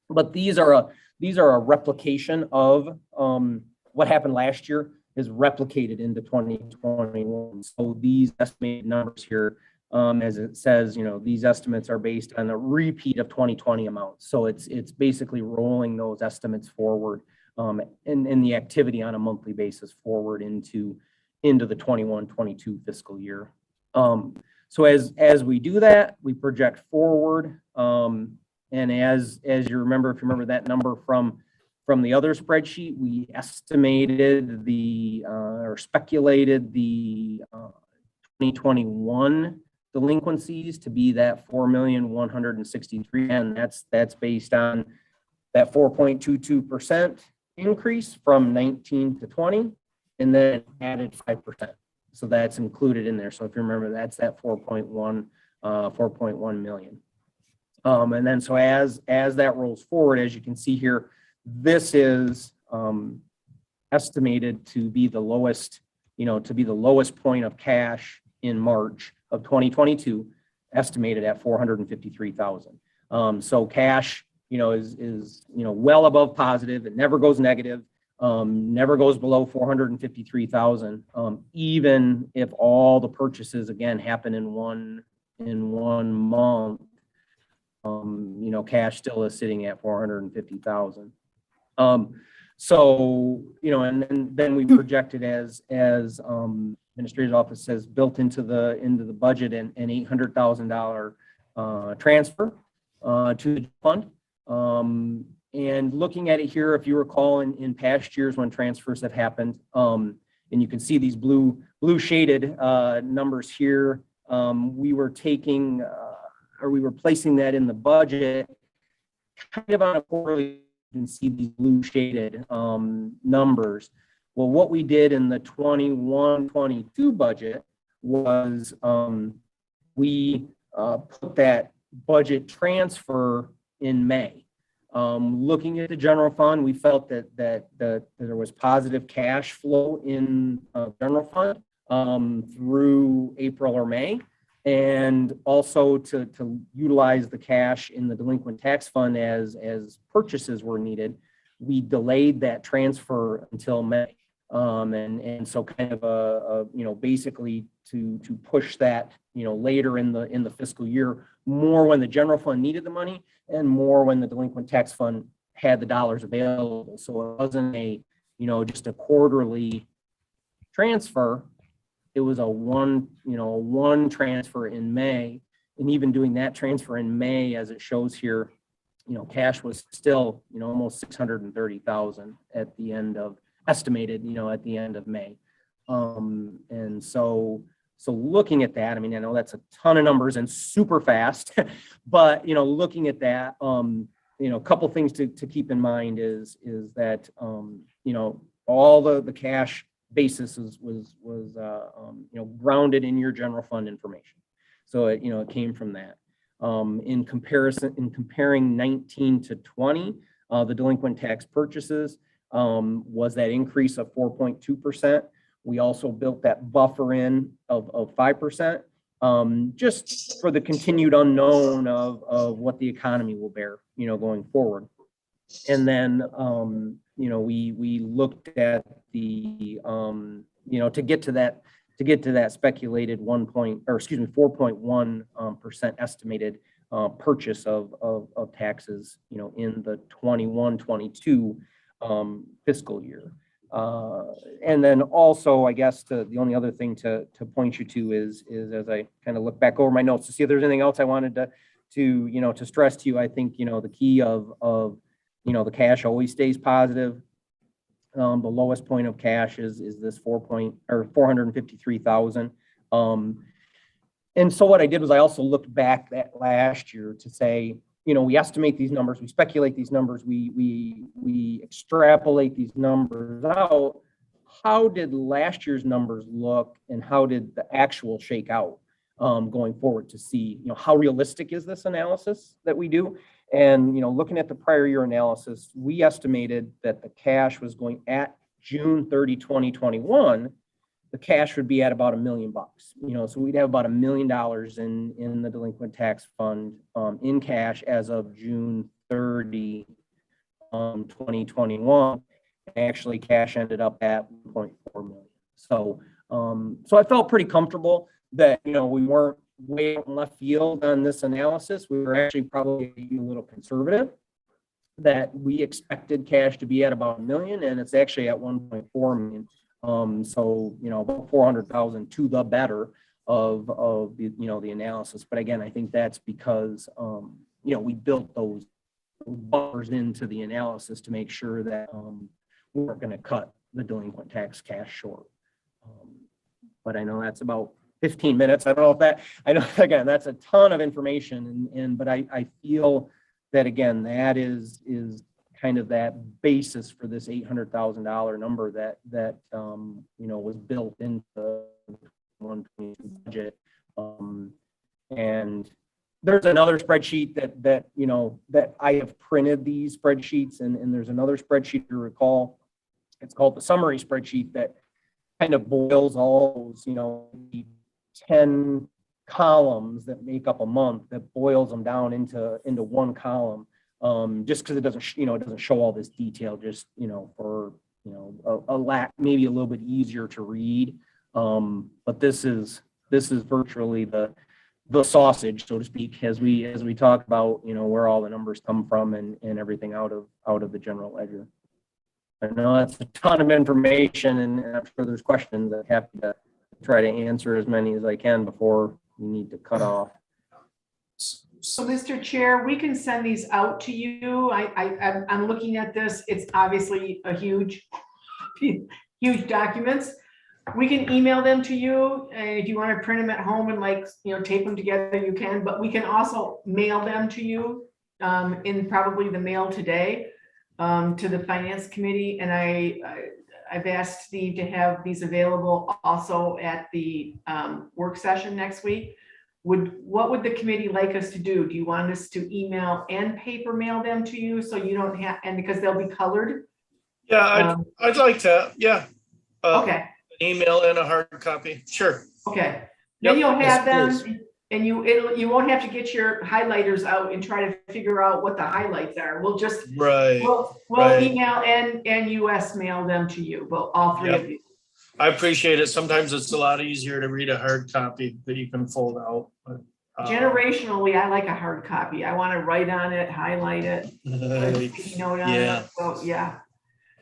Speaker 8: But these are a replication of what happened last year is replicated into 2021. So these estimated numbers here, as it says, these estimates are based on a repeat of 2020 amounts. So it's basically rolling those estimates forward and the activity on a monthly basis forward into the 21-22 fiscal year. So as we do that, we project forward. And as you remember, if you remember that number from the other spreadsheet, we estimated or speculated the 2021 delinquencies to be that 4,163,000, and that's based on that 4.22% increase from 19 to 20, and then added 5%. So that's included in there. So if you remember, that's that 4.1 million. And then so as that rolls forward, as you can see here, this is estimated to be the lowest, point of cash in March of 2022, estimated at 453,000. So cash, is well above positive. It never goes negative. Never goes below 453,000. Even if all the purchases again happen in one month, cash still is sitting at 450,000. So, and then we projected as administrator's office says, built into the budget an $800,000 transfer to the fund. And looking at it here, if you recall in past years when transfers have happened, and you can see these blue shaded numbers here, we were taking we were placing that in the budget kind of on a quarterly. You can see these blue shaded numbers. Well, what we did in the 21-22 budget was we put that budget transfer in May. Looking at the general fund, we felt that there was positive cash flow in general fund through April or May, and also to utilize the cash in the delinquent tax fund as purchases were needed. We delayed that transfer until May, and so kind of basically to push that later in the fiscal year, more when the general fund needed the money and more when the delinquent tax fund had the dollars available. So it wasn't just a quarterly transfer. It was a one transfer in May, and even doing that transfer in May, as it shows here, cash was still almost 630,000 at the end of estimated at the end of May, and so looking at that, I mean, I know that's a ton of numbers and super fast, but looking at that, a couple things to keep in mind is that all the cash basis was grounded in your general fund information. So it came from that. In comparing 19 to 20, the delinquent tax purchases was that increase of 4.2%. We also built that buffer in of 5%, just for the continued unknown of what the economy will bear, going forward. And then, we looked at the, to get to that speculated 4.1% estimated purchase of taxes, in the 21-22 fiscal year. And then also, I guess the only other thing to point you to is as I kind of look back over my notes to see if there's anything else I wanted to stress to you. I think, the key of the cash always stays positive. The lowest point of cash is this 453,000. And so what I did was I also looked back at last year to say, you know, we estimate these numbers, we speculate these numbers, we extrapolate these numbers out. How did last year's numbers look and how did the actual shake out going forward to see, you know, how realistic is this analysis that we do? And, you know, looking at the prior year analysis, we estimated that the cash was going at June 30, 2021, the cash would be at about $1 million. You know, so we'd have about $1 million in the delinquent tax fund in cash as of June 30, 2021. Actually, cash ended up at 1.4 million. So, so I felt pretty comfortable that, you know, we weren't way out in left field on this analysis. We were actually probably a little conservative, that we expected cash to be at about $1 million, and it's actually at 1.4 million. So, you know, about 400,000 to the better of the, you know, the analysis. But again, I think that's because, you know, we built those buffers into the analysis to make sure that we weren't going to cut the delinquent tax cash short. But I know that's about 15 minutes. I don't know if that, I know, again, that's a ton of information, but I feel that, again, that is kind of that basis for this $800,000 number that you know, was built into the 122 budget. And there's another spreadsheet that you know, that I have printed these spreadsheets, and there's another spreadsheet to recall. It's called the summary spreadsheet that kind of boils all those, you know, 10 columns that make up a month, that boils them down into one column. Just because it doesn't, you know, it doesn't show all this detail, just, you know, for, you know, a lack, maybe a little bit easier to read. But this is virtually the sausage, so to speak, as we talk about, you know, where all the numbers come from and everything out of the general ledger. I know that's a ton of information, and I'm sure there's questions. I'm happy to try to answer as many as I can before we need to cut off.
Speaker 5: So, Mr. Chair, we can send these out to you. I'm looking at this. It's obviously a huge documents. We can email them to you, and if you want to print them at home and, like, you know, tape them together, you can, but we can also mail them to you in probably the mail today to the Finance Committee. And I've asked Steve to have these available also at the work session next week. What would the committee like us to do? Do you want us to email and paper mail them to you so you don't have, and because they'll be colored?
Speaker 3: Yeah, I'd like to, yeah.
Speaker 5: Okay,
Speaker 3: Email and a hard copy, sure.
Speaker 5: okay.
Speaker 3: Yep.
Speaker 5: Then you'll have
Speaker 1: Yes,
Speaker 5: them, and you won't have to get your highlighters out and try to figure out what the highlights are. We'll just,
Speaker 3: Right.
Speaker 5: we'll
Speaker 3: right.
Speaker 5: email and US mail them to you, well, all three
Speaker 3: Yep.
Speaker 5: of you.
Speaker 3: I appreciate it. Sometimes it's a lot easier to read a hard copy that you can fold out. But,
Speaker 5: Generationally, I like a hard copy. I want to write on it, highlight it, put a sticky note on
Speaker 3: Yeah.
Speaker 5: it. So, yeah.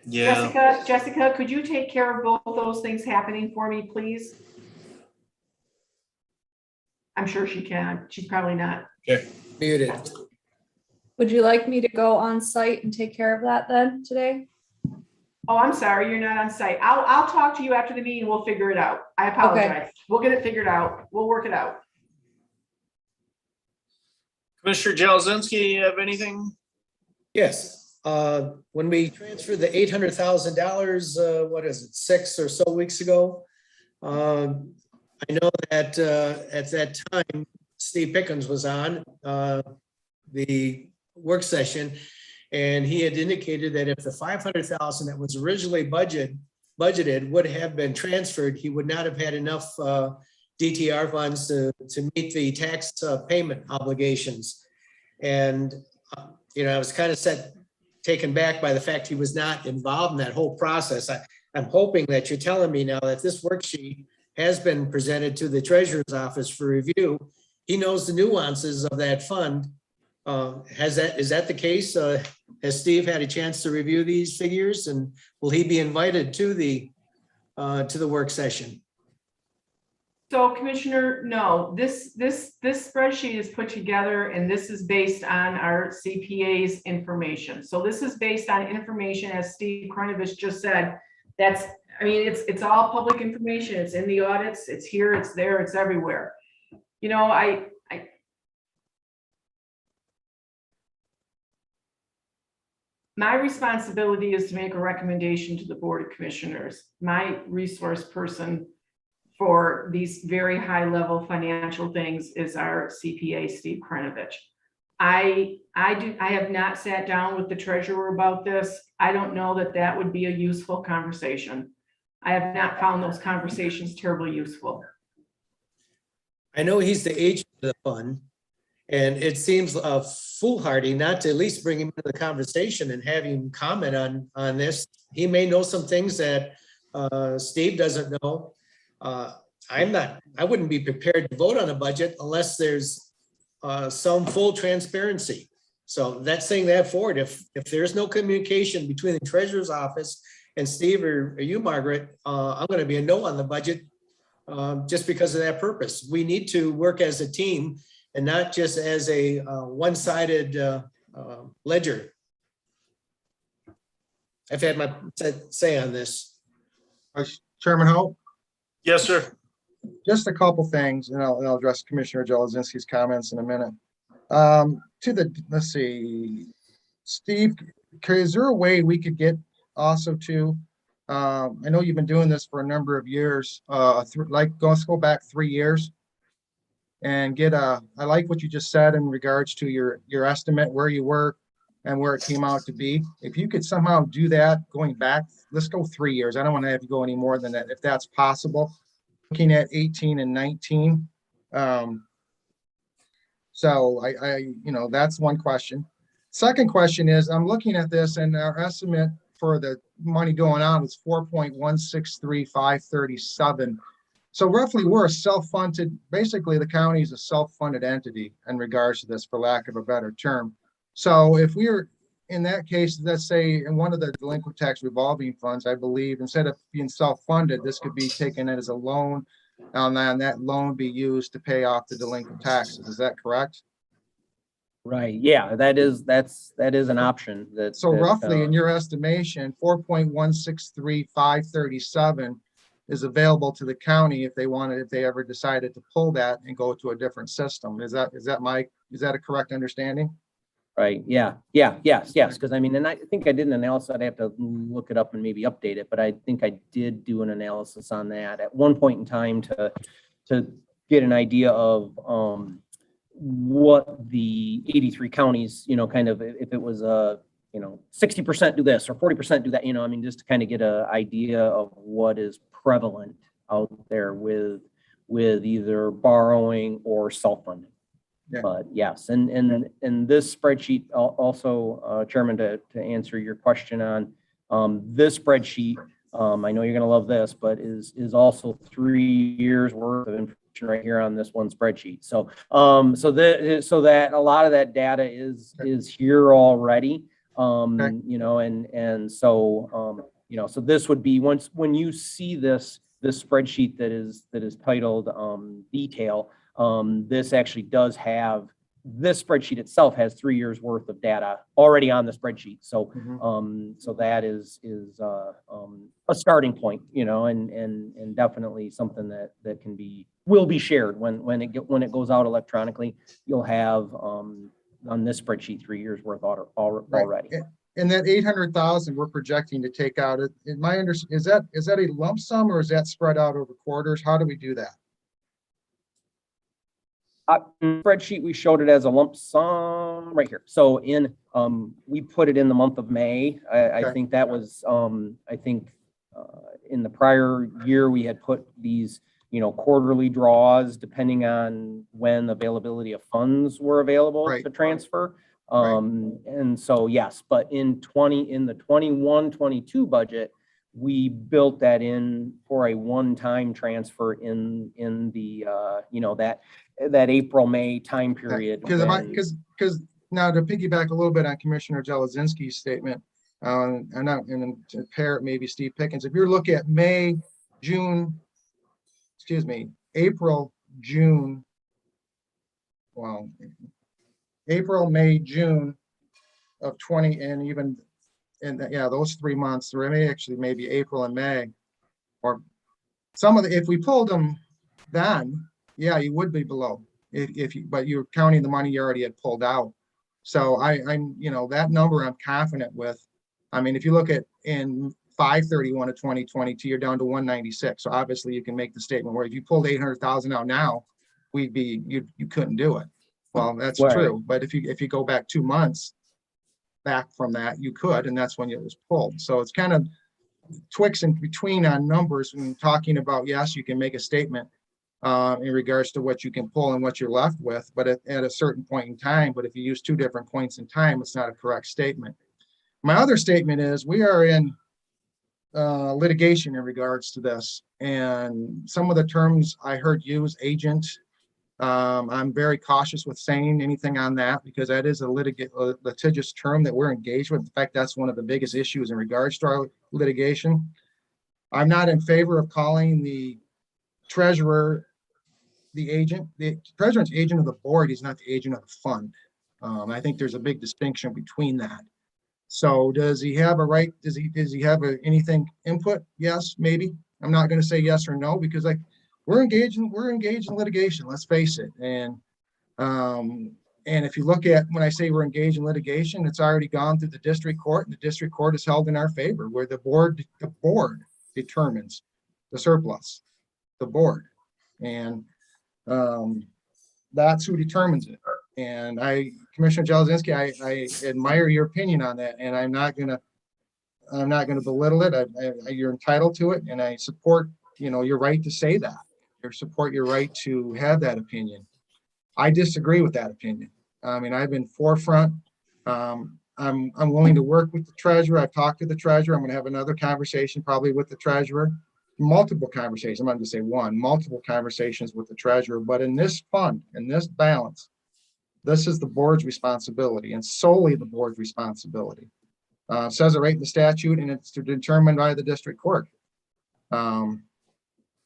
Speaker 3: Yeah.
Speaker 5: Jessica, could you take care of both those things happening for me, please? I'm sure she can. She's probably not.
Speaker 1: Muted.
Speaker 6: Would you like me to go on site and take care of that then today?
Speaker 5: Oh, I'm sorry, you're not on site. I'll talk to you after the meeting. We'll figure it out. I apologize. We'll get it figured out. We'll work it out.
Speaker 3: Commissioner Jelezinski, you have anything?
Speaker 1: Yes, when we transferred the $800,000, what is it, 6 or so weeks ago? I know that at that time, Steve Pickens was on the work session, and he had indicated that if the $500,000 that was originally budgeted would have been transferred, he would not have had enough DTR funds to meet the tax payment obligations. And, you know, I was kind of taken back by the fact he was not involved in that whole process. I'm hoping that you're telling me now that this worksheet has been presented to the treasurer's office for review. He knows the nuances of that fund. Is that the case? Has Steve had a chance to review these figures, and will he be invited to the work session?
Speaker 5: So, Commissioner, no, this spreadsheet is put together, and this is based on our CPA's information. So this is based on information, as Steve Kronovich just said. I mean, it's all public information. It's in the audits. It's here, it's there, it's everywhere. you know, my responsibility is to make a recommendation to the Board of Commissioners. My resource person for these very high level financial things is our CPA, Steve Krenovich. I have not sat down with the treasurer about this. I don't know that that would be a useful conversation. I have not found those conversations terribly useful.
Speaker 1: I know he's the agent of the fund, and it seems foolhardy not to at least bring him into the conversation and have him comment on this. He may know some things that Steve doesn't know. I wouldn't be prepared to vote on a budget unless there's some full transparency. So that's saying that forward. If there's no communication between the treasurer's office and Steve or you, Margaret, I'm going to be a no on the budget just because of that purpose. We need to work as a team and not just as a one-sided ledger. I've had my say on this.
Speaker 7: Chairman Hope,
Speaker 3: Yes, sir.
Speaker 7: just a couple things, and I'll address Commissioner Jelazinski's comments in a minute. Let's see, Steve, is there a way we could get also to, I know you've been doing this for a number of years, let's go back 3 years and get I like what you just said in regards to your estimate, where you were and where it came out to be. If you could somehow do that going back, let's go 3 years. I don't want to have you go any more than that, if that's possible. Looking at 18 and 19. So that's one question. Second question is, I'm looking at this and our estimate for the money going out is 4.163537. So roughly we're a self-funded, basically the county is a self-funded entity in regards to this, for lack of a better term. So if we're in that case, let's say in one of the delinquent tax revolving funds, I believe instead of being self-funded, this could be taken as a loan, and then that loan be used to pay off the delinquent taxes. Is that correct?
Speaker 8: Right, yeah, that is an option that.
Speaker 7: So
Speaker 8: that,
Speaker 7: roughly in your estimation, 4.163537 is available to the county if they ever decided to pull that and go to a different system. Is that a correct understanding?
Speaker 8: Right, yes, because I mean, and I think I did an analysis, I'd have to look it up and maybe update it, but I think I did do an analysis on that at one point in time to get an idea of what the 83 counties, kind of, if it was 60% do this or 40% do that, I mean, just to kind of get an idea of what is prevalent out there with either borrowing or self-funding.
Speaker 7: Yeah.
Speaker 8: But yes, and this spreadsheet also, Chairman, to answer your question on this spreadsheet, I know you're going to love this, but is also 3 years worth of information right here on this one spreadsheet. So so that a lot of that data is here already. And so so this would be when you see this spreadsheet that is titled detail. This actually does have, this spreadsheet itself has 3 years worth of data already on the spreadsheet. So, so that is a starting point, and definitely something that will be shared when it goes out electronically. You'll have on this spreadsheet 3 years worth already.
Speaker 7: Right. And that 800,000 we're projecting to take out, is that a lump sum or is that spread out over quarters? How do we do that?
Speaker 8: In the spreadsheet, we showed it as a lump sum right here. So we put it in the month of May. I think that was, in the prior year, we had put these, quarterly draws depending on when availability of funds were available to transfer. And so, yes, but in the 21-22 budget, we built that in for a one-time transfer in the, that April-May time period.
Speaker 7: Because now to piggyback a little bit on Commissioner Jelazinski's statement, and to pair it maybe Steve Pickens, if you're looking at April, June, April, May, June of 20, and even those 3 months, or maybe April and May, or if we pulled them then, you would be below. if you, but you're counting the money you already had pulled out. So I'm, you know, that number I'm confident with. I mean, if you look at in 5/31 of 2022, you're down to 196. So obviously you can make the statement where if you pulled 800,000 out now, you couldn't do it. Well, that's
Speaker 8: Right.
Speaker 7: true. But if you go back 2 months back from that, you could, and that's when it was pulled. So it's kind of twixt in between on numbers and talking about, yes, you can make a statement in regards to what you can pull and what you're left with, but at a certain point in time. But if you use two different points in time, it's not a correct statement. My other statement is we are in litigation in regards to this, and some of the terms I heard used, agent. I'm very cautious with saying anything on that because that is a litigious term that we're engaged with. In fact, that's one of the biggest issues in regards to our litigation. I'm not in favor of calling the treasurer the agent. The treasurer's agent of the board. He's not the agent of the fund. I think there's a big distinction between that. So does he have a right? Does he have anything input? Yes, maybe. I'm not going to say yes or no because we're engaged in litigation. Let's face it. And if you look at when I say we're engaged in litigation, it's already gone through the district court, and the district court is held in our favor, where the board determines the surplus, the board, and that's who determines it. And Commissioner Jelesinski, I admire your opinion on that, and I'm not gonna belittle it. You're entitled to it, and I support, your right to say that. Support your right to have that opinion. I disagree with that opinion. I mean, I've been forefront. I'm willing to work with the treasurer. I've talked to the treasurer. I'm going to have another conversation probably with the treasurer. Multiple conversations. I'm not going to say one, multiple conversations with the treasurer. But in this fund, in this balance, this is the board's responsibility and solely the board's responsibility. It says it right in the statute, and it's determined by the district court.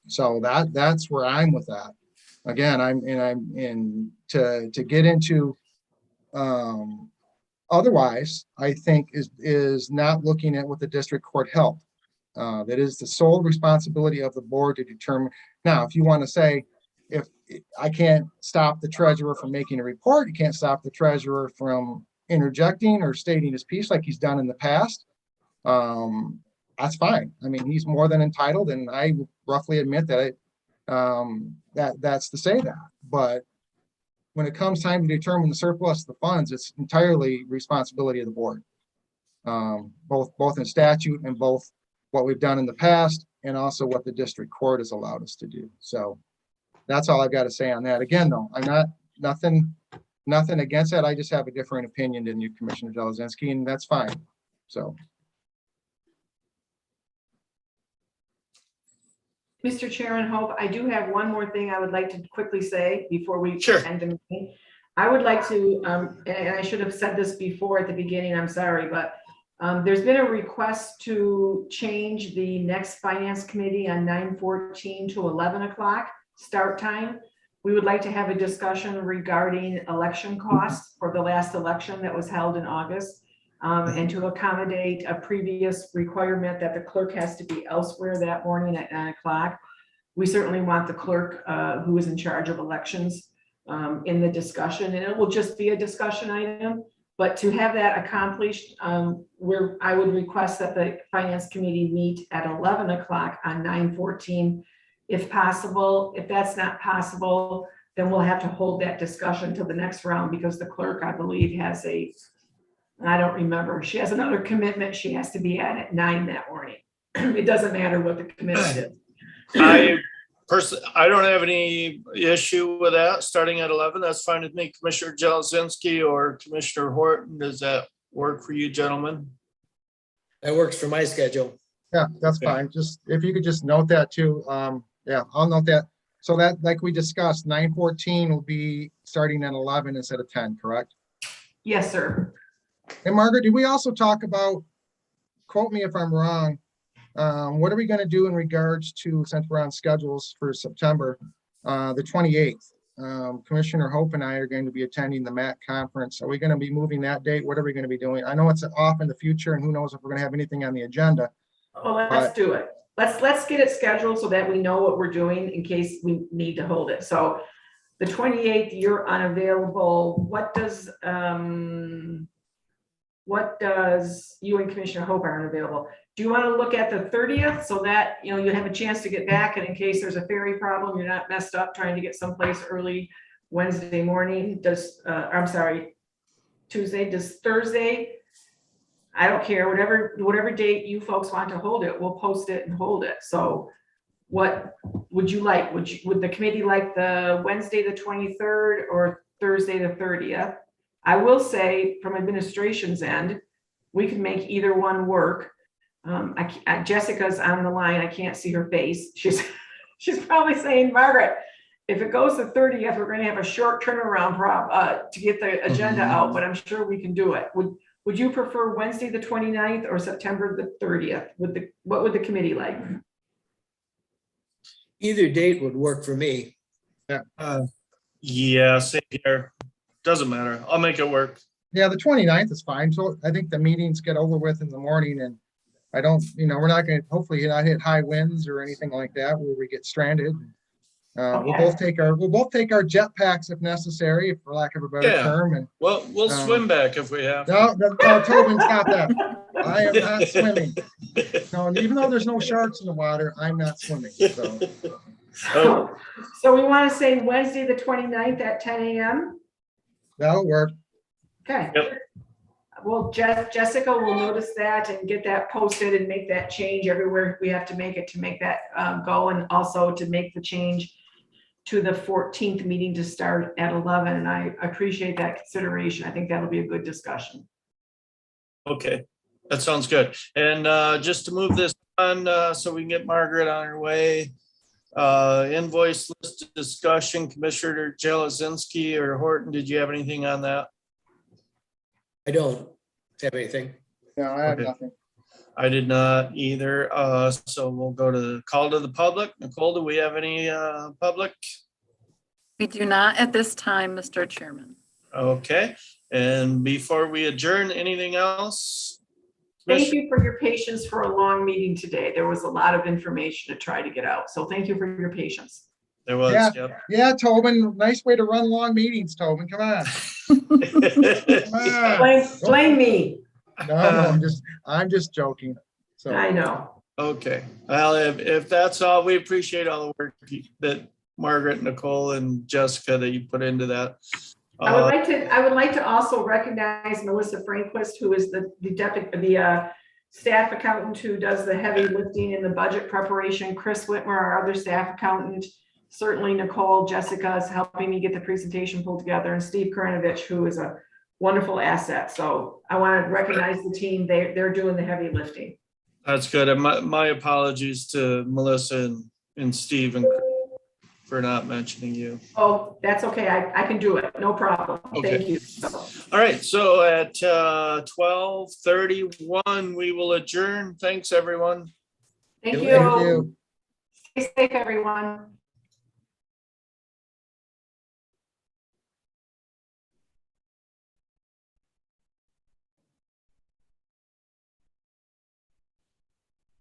Speaker 7: So that's where I'm with that. Again, to get into otherwise, I think is not looking at what the district court held. That is the sole responsibility of the board to determine. Now, if you want to say, if I can't stop the treasurer from making a report, you can't stop the treasurer from interjecting or stating his piece like he's done in the past. That's fine. I mean, he's more than entitled, and I roughly admit that that's to say that. But when it comes time to determine the surplus of the funds, it's entirely responsibility of the board, both in statute and both what we've done in the past and also what the district court has allowed us to do. So that's all I've got to say on that. Again, though, I'm not nothing against that. I just have a different opinion than you, Commissioner Jelesinski, and that's fine. So.
Speaker 5: Mr. Chairman, Hope, I do have one more thing I would like to quickly say before we
Speaker 3: Sure.
Speaker 5: end the meeting. I would like to, and I should have said this before at the beginning, I'm sorry, but there's been a request to change the next finance committee on 9/14 to 11 o'clock start time. We would like to have a discussion regarding election costs for the last election that was held in August. And to accommodate a previous requirement that the clerk has to be elsewhere that morning at 9 o'clock. We certainly want the clerk who is in charge of elections in the discussion, and it will just be a discussion item. But to have that accomplished, I would request that the finance committee meet at 11 o'clock on 9/14, if possible. If that's not possible, then we'll have to hold that discussion till the next round, because the clerk, I believe, has I don't remember. She has another commitment she has to be at 9 that morning. It doesn't matter what the commitment is.
Speaker 3: I don't have any issue with that, starting at 11. That's fine with me. Commissioner Jelesinski or Commissioner Horton, does that work for you, gentlemen?
Speaker 1: That works for my schedule.
Speaker 7: Yeah, that's fine. Just if you could just note that too. Yeah, I'll note that. So that, like we discussed, 9/14 will be starting at 11 instead of 10, correct?
Speaker 5: Yes, sir.
Speaker 7: And Margaret, did we also talk about, quote me if I'm wrong, what are we going to do in regards to, since we're on schedules for September, the 28th? Commissioner Hope and I are going to be attending the MAC conference. Are we going to be moving that date? What are we going to be doing? I know it's off in the future, and who knows if we're going to have anything on the agenda.
Speaker 5: Well, let's do it. Let's get it scheduled so that we know what we're doing in case we need to hold it. So The 28th, you're unavailable. What does you and Commissioner Hope are unavailable? Do you want to look at the 30th so that, you have a chance to get back, and in case there's a ferry problem, you're not messed up trying to get someplace early Wednesday morning? Tuesday, does Thursday? I don't care, whatever date you folks want to hold it, we'll post it and hold it. So what would you like? Would the committee like the Wednesday, the 23rd, or Thursday, the 30th? I will say, from administration's end, we can make either one work. Jessica's on the line. I can't see her face. She's probably saying, Margaret, if it goes to 30th, we're going to have a short turnaround to get the agenda out, but I'm sure we can do it. Would you prefer Wednesday, the 29th, or September the 30th? What would the committee like?
Speaker 1: Either date would work for me.
Speaker 3: Yeah, same here. Doesn't matter. I'll make it work.
Speaker 7: Yeah, the 29th is fine. So I think the meetings get over with in the morning, and I don't, we're not gonna, hopefully not hit high winds or anything like that where we get stranded. We'll
Speaker 5: Okay.
Speaker 7: both take our jet packs if necessary, for lack of a better
Speaker 3: Yeah.
Speaker 7: term. And
Speaker 3: Well, we'll swim back if we have.
Speaker 7: no, Tobin, stop that. I am not swimming. No, and even though there's no sharks in the water, I'm not swimming. So
Speaker 3: Oh,
Speaker 5: So we want to say Wednesday, the 29th at 10 a.m.
Speaker 7: that'll work.
Speaker 5: Okay.
Speaker 3: Yep.
Speaker 5: Well, Jessica will notice that and get that posted and make that change everywhere we have to make it to make that go, and also to make the change to the 14th meeting to start at 11. And I appreciate that consideration. I think that'll be a good discussion.
Speaker 3: okay, that sounds good. And just to move this on, so we can get Margaret on her way. Invoice list discussion, Commissioner Jelesinski or Horton, did you have anything on that?
Speaker 1: I don't have anything.
Speaker 7: No, I have
Speaker 3: Okay.
Speaker 7: nothing.
Speaker 3: I did not either. So we'll go to call to the public. Nicole, do we have any public?
Speaker 4: We do not at this time, Mr. Chairman.
Speaker 3: Okay, and before we adjourn, anything else?
Speaker 5: Thank you for your patience for a long meeting today. There was a lot of information to try to get out. So thank you for your patience.
Speaker 3: There was,
Speaker 7: Yeah.
Speaker 3: yep.
Speaker 7: Yeah, Tobin, nice way to run long meetings, Tobin. Come on. Come on.
Speaker 5: Blame me.
Speaker 7: No, I'm just joking. So
Speaker 5: I know.
Speaker 3: Okay, well, if that's all, we appreciate all the work that Margaret, Nicole, and Jessica that you put into that.
Speaker 5: I would like to also recognize Melissa Frankquist, who is the staff accountant who does the heavy lifting in the budget preparation. Chris Whitmer, our other staff accountant. Certainly Nicole, Jessica is helping me get the presentation pulled together, and Steve Kuranovich, who is a wonderful asset. So I want to recognize the team. They're doing the heavy lifting.
Speaker 3: That's good. And my apologies to Melissa and Steve and for not mentioning you.
Speaker 5: Oh, that's okay. I can do it. No problem.
Speaker 3: Okay.
Speaker 5: Thank you.
Speaker 3: All right, so at 12:31, we will adjourn. Thanks, everyone.
Speaker 5: Thank
Speaker 1: Thank
Speaker 5: you.
Speaker 7: you.
Speaker 5: Stay safe, everyone.